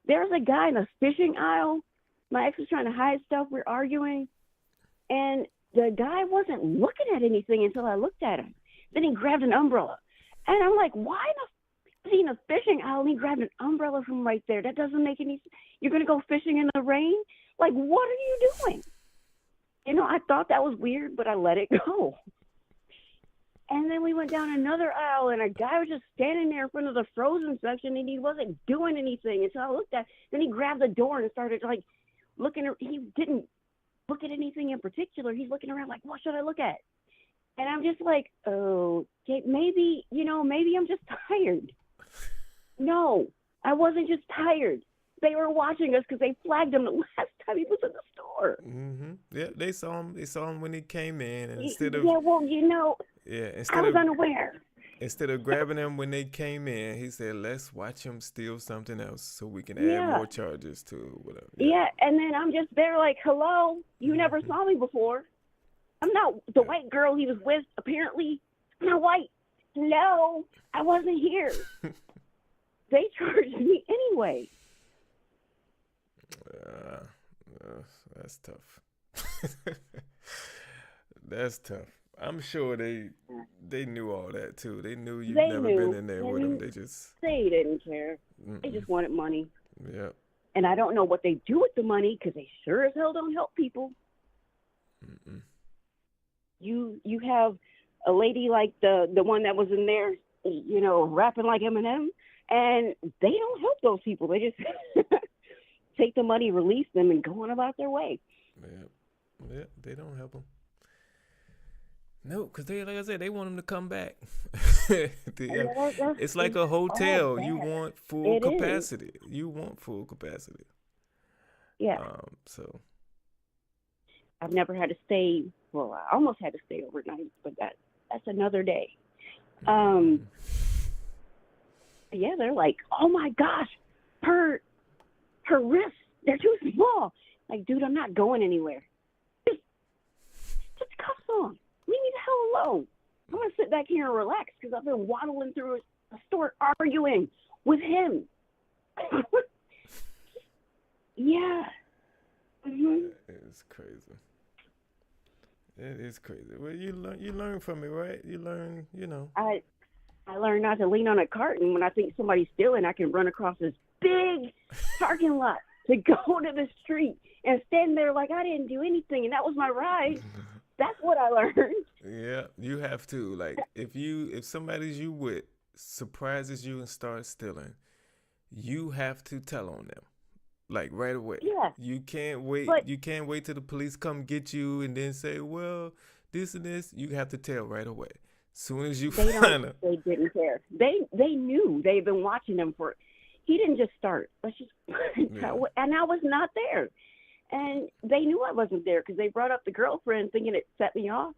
there's a guy in the fishing aisle. My ex was trying to hide stuff. We're arguing. And the guy wasn't looking at anything until I looked at him. Then he grabbed an umbrella. And I'm like, why is he in a fishing aisle and he grabbed an umbrella from right there? That doesn't make any sense. You're going to go fishing in the rain? Like, what are you doing? You know, I thought that was weird, but I let it go. And then we went down another aisle, and a guy was just standing there in front of the frozen section, and he wasn't doing anything. And so I looked at, then he grabbed the door and started, like, looking. He didn't look at anything in particular. He's looking around like, what should I look at? And I'm just like, oh, okay, maybe I'm just tired. No, I wasn't just tired. They were watching us because they flagged him the last time he was in the store.
Yeah, they saw him. They saw him when he came in, and instead of
I was unaware.
Instead of grabbing him when they came in, he said, "Let's watch him steal something else so we can add more charges to whatever."
Yeah, and then I'm just there like, hello, you never saw me before. I'm not the white girl he was with, apparently. I'm not white. No, I wasn't here. They charged me anyway.
That's tough. That's tough. I'm sure they knew all that too. They knew you've never been in there with them.
They didn't care. They just wanted money.
Yeah.
And I don't know what they do with the money because they sure as hell don't help people. You have a lady like the one that was in there, you know, rapping like Eminem, and they don't help those people. They just take the money, release them, and go on about their way.
Yeah, they don't help them. No, because they, like I said, they want them to come back. It's like a hotel. You want full capacity. You want full capacity.
Yeah.
So
I've never had to stay. Well, I almost had to stay overnight, but that's another day. Yeah, they're like, oh my gosh, her wrists, they're too small. Like, dude, I'm not going anywhere. Just cuffs on. Leave me the hell alone. I'm going to sit back here and relax because I've been waddling through a store arguing with him. Yeah.
It's crazy. It is crazy. Well, you learn from it, right? You learn, you know.
I learned not to lean on a carton. When I think somebody's stealing, I can run across this big parking lot to go to the street and stand there like I didn't do anything, and that was my ride. That's what I learned.
Yeah, you have to. Like, if somebody's you with surprises you and starts stealing, you have to tell on them, like right away.
Yeah.
You can't wait. You can't wait till the police come get you and then say, well, this and this. You have to tell right away. Soon as you find them.
They didn't care. They knew. They've been watching him for. He didn't just start. Let's just. And I was not there. And they knew I wasn't there because they brought up the girlfriend thinking it set me off.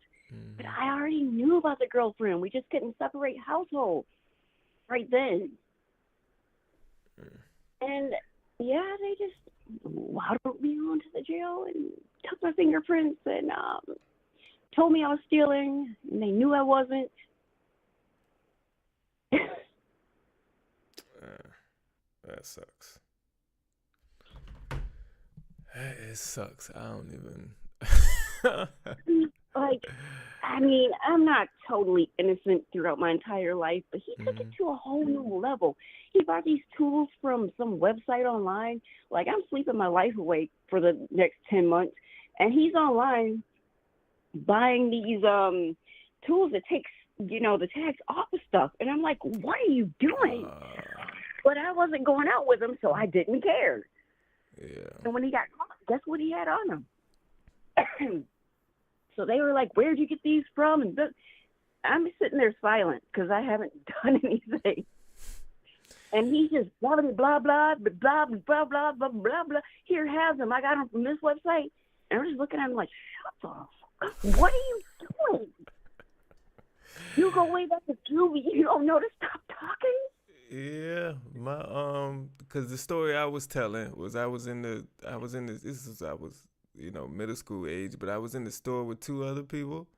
But I already knew about the girlfriend. We just couldn't separate households right then. And, yeah, they just waddled me onto the jail and took my fingerprints and told me I was stealing. And they knew I wasn't.
That sucks. It sucks. I don't even.
Like, I mean, I'm not totally innocent throughout my entire life, but he took it to a whole new level. He bought these tools from some website online. Like, I'm sleeping my life away for the next 10 months, and he's online buying these tools that takes, you know, the tags off of stuff. And I'm like, what are you doing? But I wasn't going out with him, so I didn't care.
Yeah.
And when he got caught, guess what he had on him? So they were like, where'd you get these from? And I'm sitting there silent because I haven't done anything. And he just blah, blah, blah, blah, blah, blah, blah, blah, blah, blah. Here, have them. I got them from this website. And I'm just looking at him like, shut the fuck up. What are you doing? You go way back to Juvie. You don't know to stop talking?
Yeah, because the story I was telling was I was middle school age, but I was in the store with 2 other people,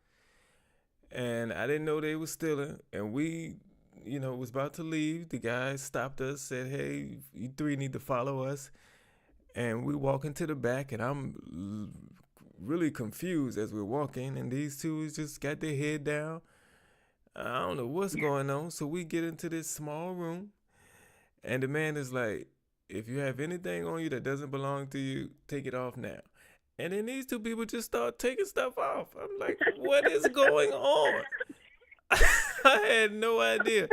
and I didn't know they were stealing, and we, was about to leave. The guy stopped us, said, "Hey, you 3 need to follow us," and we walk into the back, and I'm really confused as we're walking, and these 2 just got their head down. I don't know what's going on. So we get into this small room, and the man is like, "If you have anything on you that doesn't belong to you, take it off now." And then these 2 people just start taking stuff off. I'm like, what is going on? I had no idea.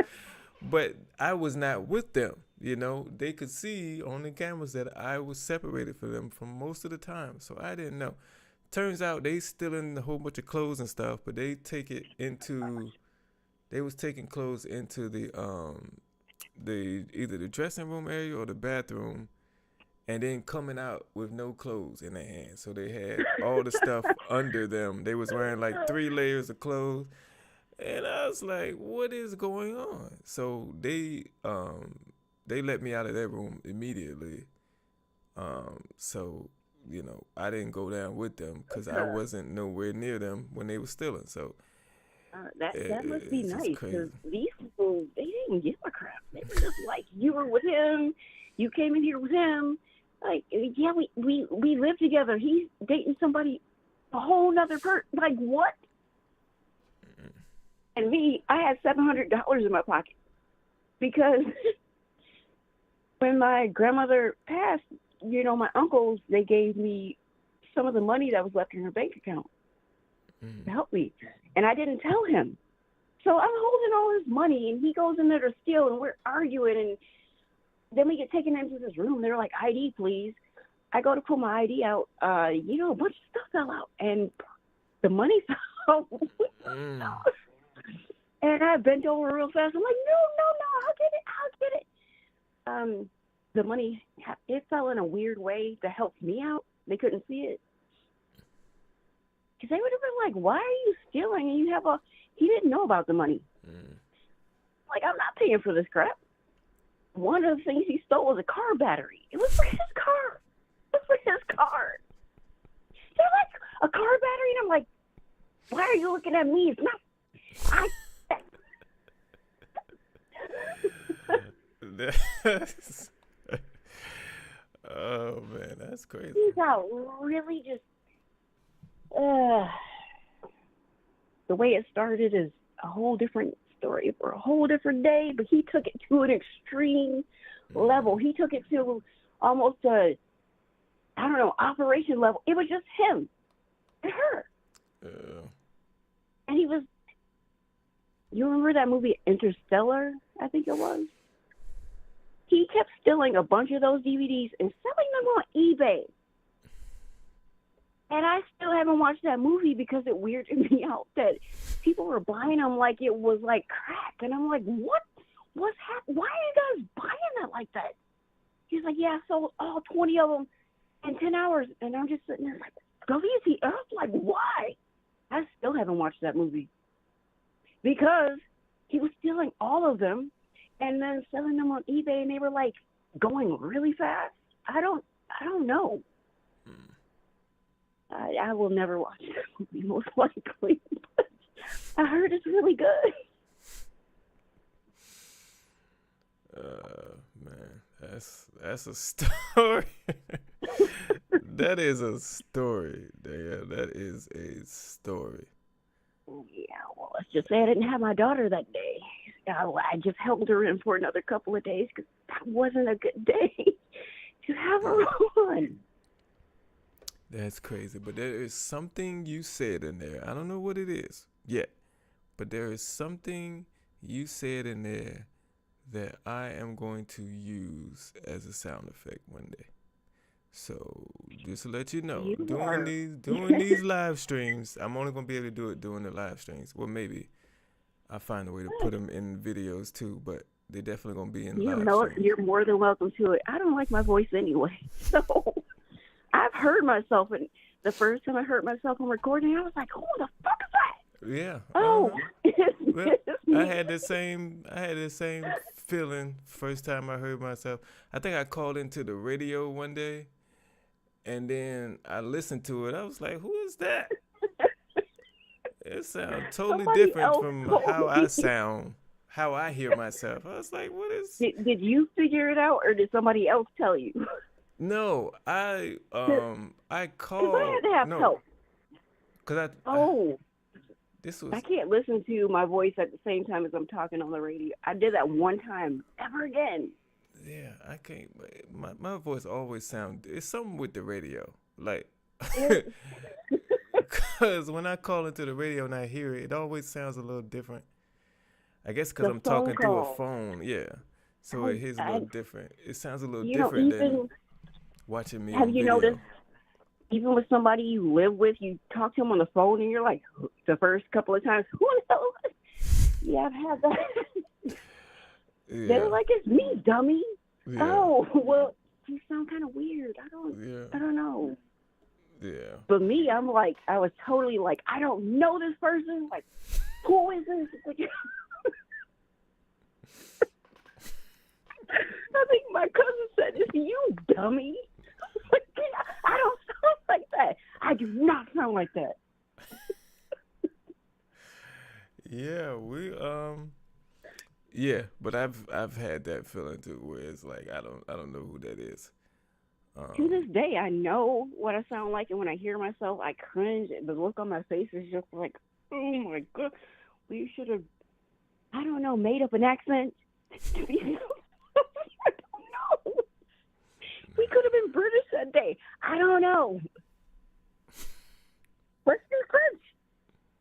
But I was not with them. They could see on the cameras that I was separated from them from most of the time. So I didn't know. Turns out they stealing a whole bunch of clothes and stuff, but they was taking clothes into the either the dressing room area or the bathroom, and then coming out with no clothes in their hands. So they had all the stuff under them. They was wearing like 3 layers of clothes, and I was like, "What is going on?" So they let me out of their room immediately. So I didn't go down with them because I wasn't nowhere near them when they were stealing. So.
That must be nice, because these people, they didn't give a crap. They were just like, you were with him, you came in here with him. Like, yeah, we live together. He's dating somebody, a whole nother person. Like, what? And me, I had $700 in my pocket because when my grandmother passed, my uncles, they gave me some of the money that was left in her bank account to help me. And I didn't tell him. So I'm holding all his money, and he goes in there to steal, and we're arguing. And then we get taken into this room. They're like, "ID, please." I go to pull my ID out. A bunch of stuff fell out, and the money fell out. And I bent over real fast. I'm like, no, I'll get it. The money, it fell in a weird way that helped me out. They couldn't see it. Because they would have been like, "Why are you stealing? And you have he didn't know about the money." Like, I'm not paying for this crap. One of the things he stole was a car battery. It was for his car. They're like, "A car battery?" And I'm like, "Why are you looking at me? It's not."
Oh, man, that's crazy.
He's out really just... the way it started is a whole different story for a whole different day, but he took it to an extreme level. He took it to almost operation level. It was just him and her. And he was, you remember that movie Interstellar, I think it was? He kept stealing a bunch of those DVDs and selling them on eBay. And I still haven't watched that movie because it weirded me out that people were buying them like it was like crack. And I'm like, what? What's happening? Why are you guys buying that like that? He's like, "Yeah, I sold all 20 of them in 10 hours. And I'm just sitting there like, go easy. I was like, why? I still haven't watched that movie. Because he was stealing all of them and then selling them on eBay, and they were like going really fast. I don't know. I will never watch that movie, most likely. But I heard it's really good.
Man, that's a story. That is a story. Yeah, that is a story.
Yeah, well, let's just say I didn't have my daughter that day. I just held her in for another couple of days because that wasn't a good day to have her on.
That's crazy, but there is something you said in there. I don't know what it is yet, but there is something you said in there that I am going to use as a sound effect one day. So just to let you know, doing these live streams, I'm only gonna be able to do it during the live streams. Well, maybe I'll find a way to put them in videos too. But They definitely gonna be in
You're,
live stream.
you're more than welcome to it. I don't like my voice anyway. So I've heard myself, and the first time I heard myself on recording, I was like, who the fuck is that?
Yeah.
Oh,
Well, I had the same feeling first time I heard myself. I think I called into the radio one day, and then I listened to it. I was like, "Who is that?" It sounds totally
Somebody
different
else
from
told
how
me.
I sound, how I hear myself. I was like, "What is?"
Did you figure it out, or did somebody else tell you?
No, I
Because I
called.
had to have
No,
help.
cause this was
I can't listen to my voice at the same time as I'm talking on the radio. I did that one time. Ever again.
yeah. I can't. My voice always sound. It's something with the radio, like. Because when I call into the radio and I hear it, it always sounds a little different. I guess because
The
I'm
phone
talking through a
call.
phone, yeah. So it is a little different. It sounds a little
You know,
different than
even
watching me
have
on
you
video.
noticed? Even with somebody you live with, you talk to them on the phone, and you're like, the first couple of times, who the hell? Yeah, I've had that.
Yeah.
They're like, it's me, dummy.
Yeah.
Oh, well, you sound kind of weird. I don't know.
Yeah.
But me, I'm like, I was totally like, I don't know this person. Like, who is this? Like, I think my cousin said, it's you, dummy. Like, I don't sound like that. I do not sound like that.
Yeah, yeah, but I've had that feeling too, where it's like I don't know who that is.
To this day, I know what I sound like, and when I hear myself, I cringe. The look on my face is just like, oh my god, we should have, I don't know, made up an accent. I don't know. We could have been British that day. I don't know. What's your French?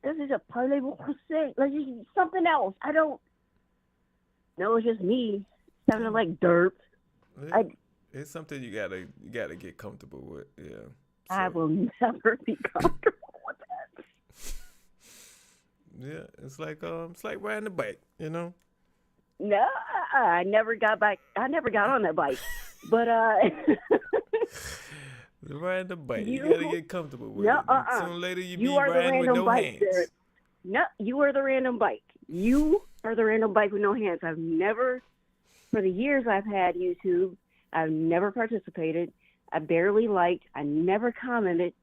This is a parlez-vous français. Like something else. I don't. No, it's just me sounding like derp.
It's something you gotta get comfortable with. Yeah.
I will never be comfortable with that.
Yeah, it's like riding a bike, you know.
No, I never got back. I never got on that bike, but
riding the bike, you gotta get comfortable with it. Sooner or later, you be
are the
riding with
random
no
bike,
hands.
Derrick. No, you are the random bike. You are the random bike with no hands. I've never, for the years I've had YouTube, I've never participated. I barely liked. I never commented.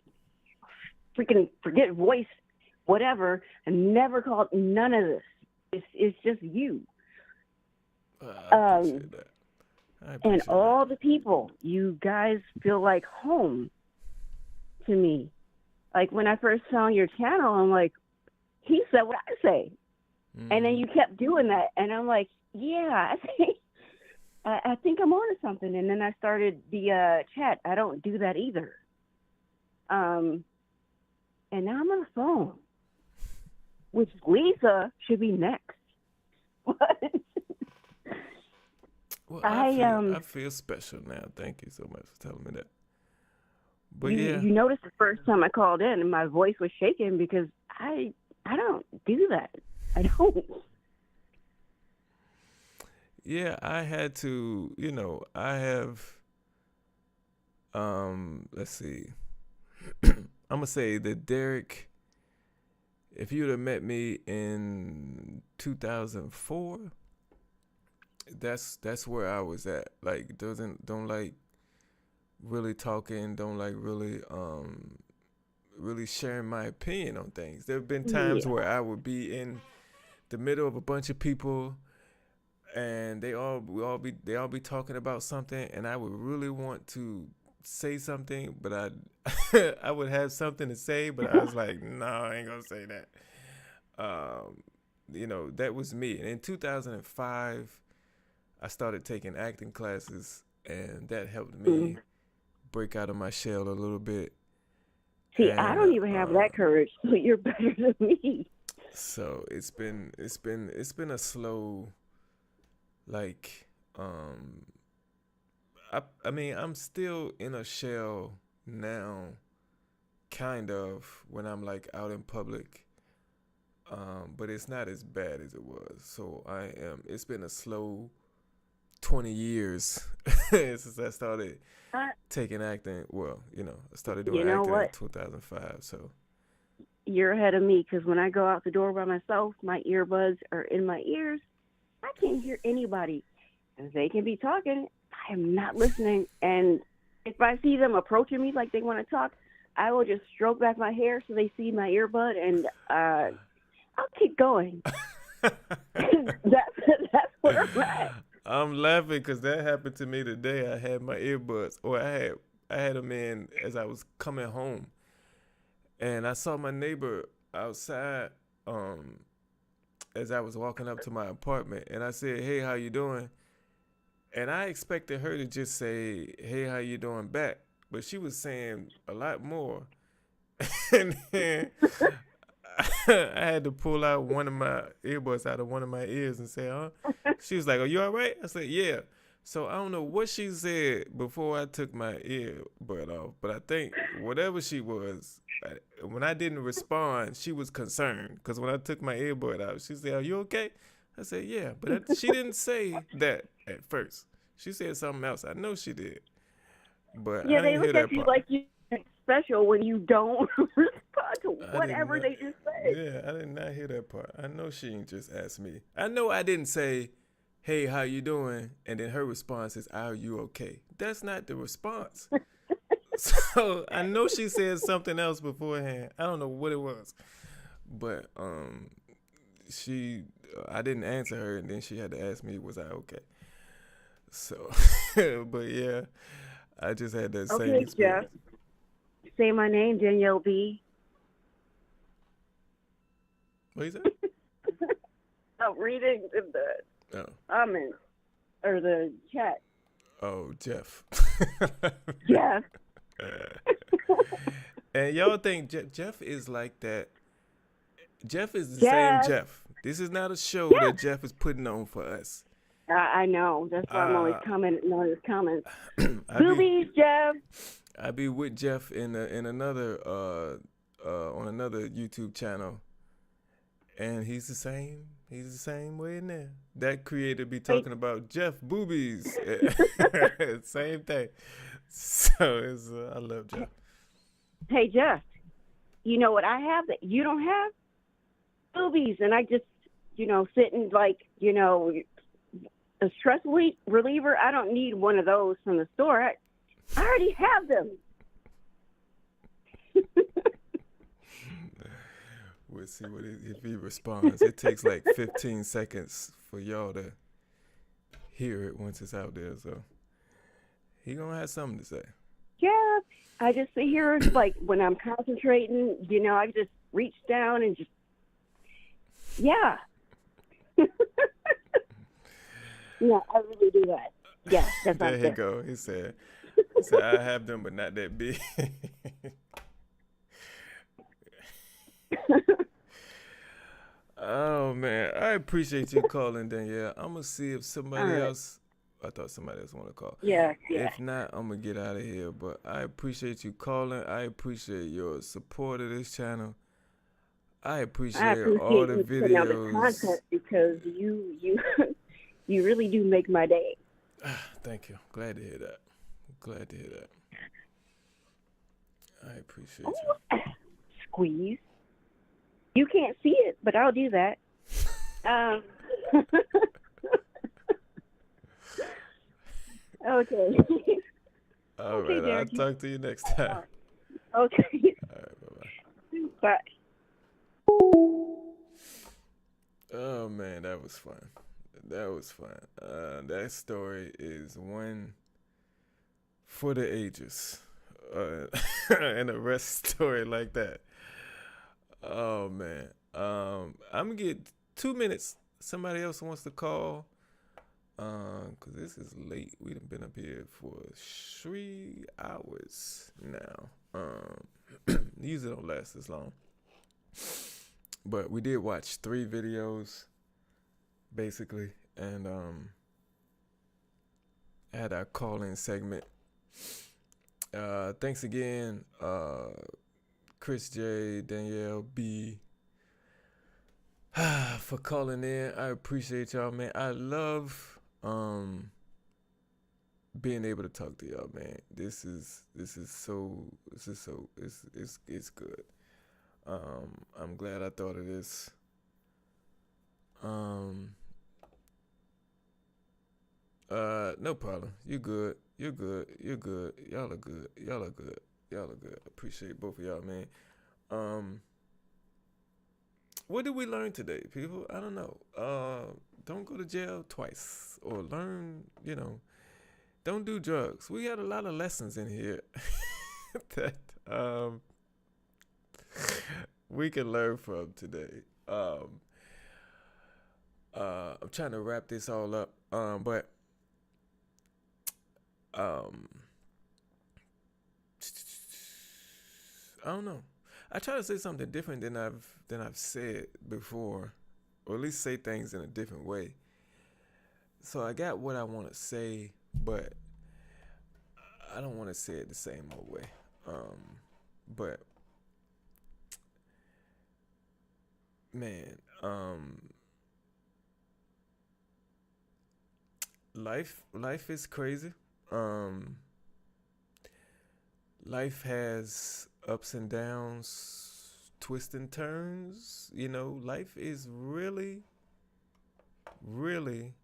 Freaking forget voice, whatever. I never called none of this. It's just you.
I appreciate that.
And all the people, you guys feel like home to me. Like when I first saw your channel, I'm like, he said what I say. And then you kept doing that. And I'm like, yeah, I think I'm on to something. And then I started the chat. I don't do that either. And now I'm on the phone, which Lisa should be next.
Well, I feel special now. Thank you so much for telling me that. But
you noticed the first time I called in and my voice was shaking because I don't do that. I don't.
Yeah, I had to, I have, let's see. I'm going to say that Derrick, if you'd have met me in 2004, that's where I was at. Like, don't like really talking, don't like really sharing my opinion on things. There have been times where I would be in the middle of a bunch of people and they all be talking about something, and I would really want to say something, but I would have something to say, but I was like, no, I ain't gonna say that. That was me. And in 2005, I started taking acting classes, and that helped me break out of my shell a little bit.
See, I don't even have that courage, so you're better than me.
So it's been a slow, like, I mean, I'm still in a shell now, kind of, when I'm like out in public. but it's not as bad as it was. So it's been a slow 20 years since I started taking acting. Well, I started doing acting in 2005. So
you're ahead of me, because when I go out the door by myself, my earbuds are in my ears. I can't hear anybody. They can be talking. I am not listening. And if I see them approaching me like they want to talk, I will just stroke back my hair so they see my earbud, and I'll keep going. That's where I'm at.
I'm laughing because that happened to me today. I had my earbuds, or I had them in as I was coming home, and I saw my neighbor outside as I was walking up to my apartment, and I said, "Hey, how you doing?" And I expected her to just say, "Hey, how you doing?" back, but she was saying a lot more, and then I had to pull out one of my earbuds out of one of my ears and say, "Huh?" She was like, "Are you all right?" I said, "Yeah." So I don't know what she said before I took my earbud off, but I think whatever she was, when I didn't respond, she was concerned, because when I took my earbud out, she said, "Are you okay?" I said, "Yeah," but she didn't say that at first. She said something else. I know she did, but
Yeah,
I
they
didn't hear
look at
that
you
part.
like you're special when you don't respond to whatever they just said.
Yeah, I did not hear that part. I know she ain't just asked me. I know I didn't say, "Hey, how you doing?" and then her response is, "Are you okay?" That's not the response. So I know she said something else beforehand. I don't know what it was, but I didn't answer her, and then she had to ask me, "Was I okay?" So, but yeah, I just had that same experience.
Jeff, say my name, Danielle B.
What is that?
I'm reading the comments or the chat.
Oh, Jeff.
Jeff.
And y'all think Jeff is like that? Jeff is the same Jeff. This is not a show that Jeff is putting on for us.
I know. That's why I'm always commenting on his comments. Boobies, Jeff.
I be with Jeff in another on another YouTube channel, and he's the same. He's the same way in there. That creator be talking about Jeff boobies. Same thing. So I love Jeff.
Hey, Jeff. You know what I have that you don't have? Boobies. And I just, sitting like, a stress reliever. I don't need one of those from the store. I already have them.
We'll see if he responds. It takes like 15 seconds for y'all to hear it once it's out there. So he gonna have something to say.
Yeah, I just sit here like when I'm concentrating. I just reach down and just yeah. Yeah, I really do that. Yeah, that's
there you go. He said, "I have them, but not that big." Oh man, I appreciate you calling, Danielle. I'm gonna see if somebody else. I thought somebody else want to call.
Yeah.
If not, I'm gonna get out of here. But I appreciate you calling. I appreciate your support of this channel. I appreciate all the
putting out the
videos.
content, because you really do make my day.
Thank you. Glad to hear that. Glad to hear that. I appreciate you.
Squeeze. You can't see it, but I'll do that. Okay.
All right.
Derrick.
I'll talk to you next time.
Okay.
All right. Bye-bye.
Bye.
Oh, man. That was fun. That was fun. That story is one for the ages. And a rest story like that. Oh, man. I'm going to get 2 minutes. Somebody else wants to call. Because this is late. We done been up here for 3 hours now. Usually don't last this long. But we did watch 3 videos, basically. And had our call-in segment. Thanks again, Chris J, Danielle B, for calling in. I appreciate y'all, man. I love being able to talk to y'all, man. This is it's good. I'm glad I thought of this. No problem. You good. You're good. You're good. Y'all are good. Y'all are good. Y'all are good. Appreciate both of y'all, man. What did we learn today, people? I don't know. Don't go to jail twice, or learn, don't do drugs. We had a lot of lessons in here that we can learn from today. I'm trying to wrap this all up, but I don't know. I try to say something different than I've said before, or at least say things in a different way. So I got what I want to say, but I don't want to say it the same old way. But man, life is crazy. Life has ups and downs, twists and turns. Life is really, really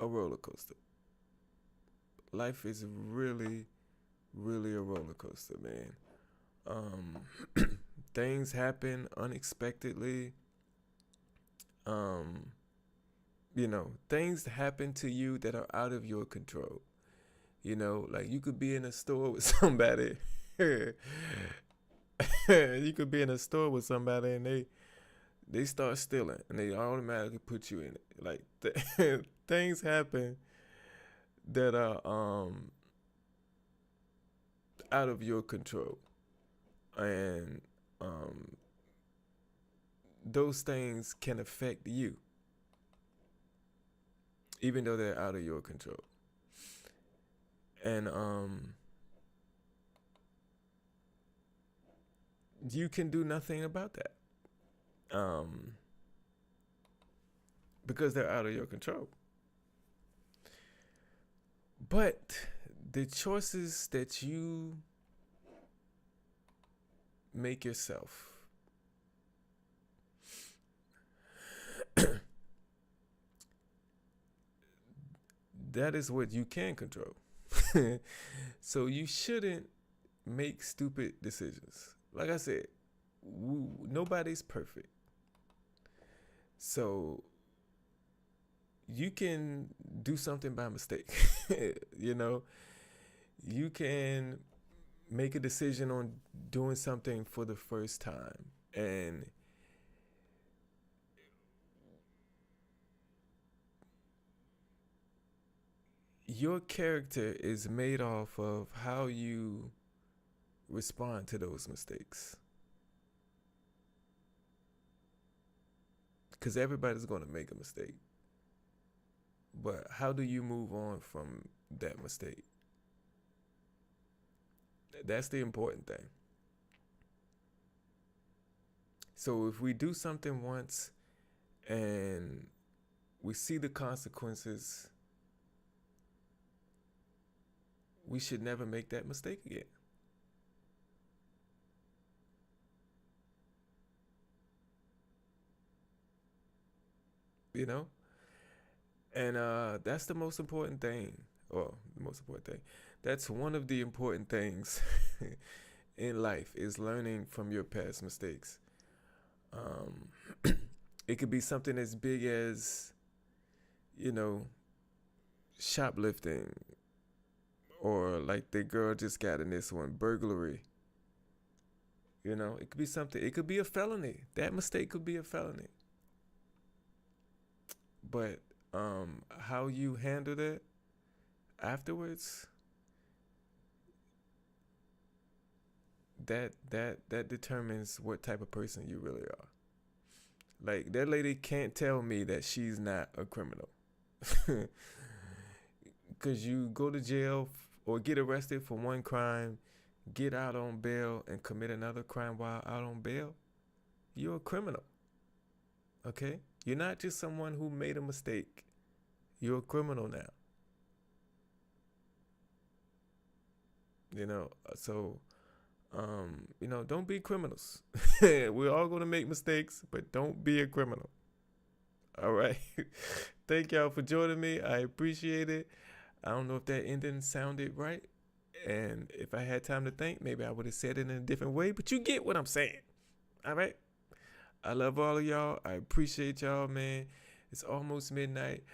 a roller coaster. Life is really, really a roller coaster, man. Things happen unexpectedly. Things happen to you that are out of your control. Like you could be in a store with somebody. You could be in a store with somebody and they start stealing and they automatically put you in it. Like things happen that are out of your control, and those things can affect you, even though they're out of your control. And you can do nothing about that, because they're out of your control. But the choices that you make yourself, that is what you can control. So you shouldn't make stupid decisions. Like I said, nobody's perfect. So you can do something by mistake. You can make a decision on doing something for the first time, and your character is made off of how you respond to those mistakes. Because everybody's going to make a mistake. But how do you move on from that mistake? That's the important thing. So if we do something once and we see the consequences, we should never make that mistake again. And that's the most important thing. Or the most important thing. That's one of the important things in life, is learning from your past mistakes. It could be something as big as, shoplifting, or like the girl just got in this one, burglary. It could be something. It could be a felony. That mistake could be a felony. But how you handle that afterwards, that determines what type of person you really are. Like, that lady can't tell me that she's not a criminal. Because you go to jail or get arrested for one crime, get out on bail, and commit another crime while out on bail, you're a criminal. Okay? You're not just someone who made a mistake. You're a criminal now. You know, so, you know, don't be criminals. We're all going to make mistakes, but don't be a criminal. All right. Thank y'all for joining me. I appreciate it. I don't know if that ending sounded right. And if I had time to think, maybe I would have said it in a different way, but you get what I'm saying. All right. I love all of y'all. I appreciate y'all, man. It's almost midnight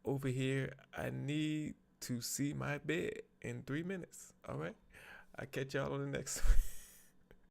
over here. I need to see my bed in 3 minutes. All right. I'll catch y'all on the next one.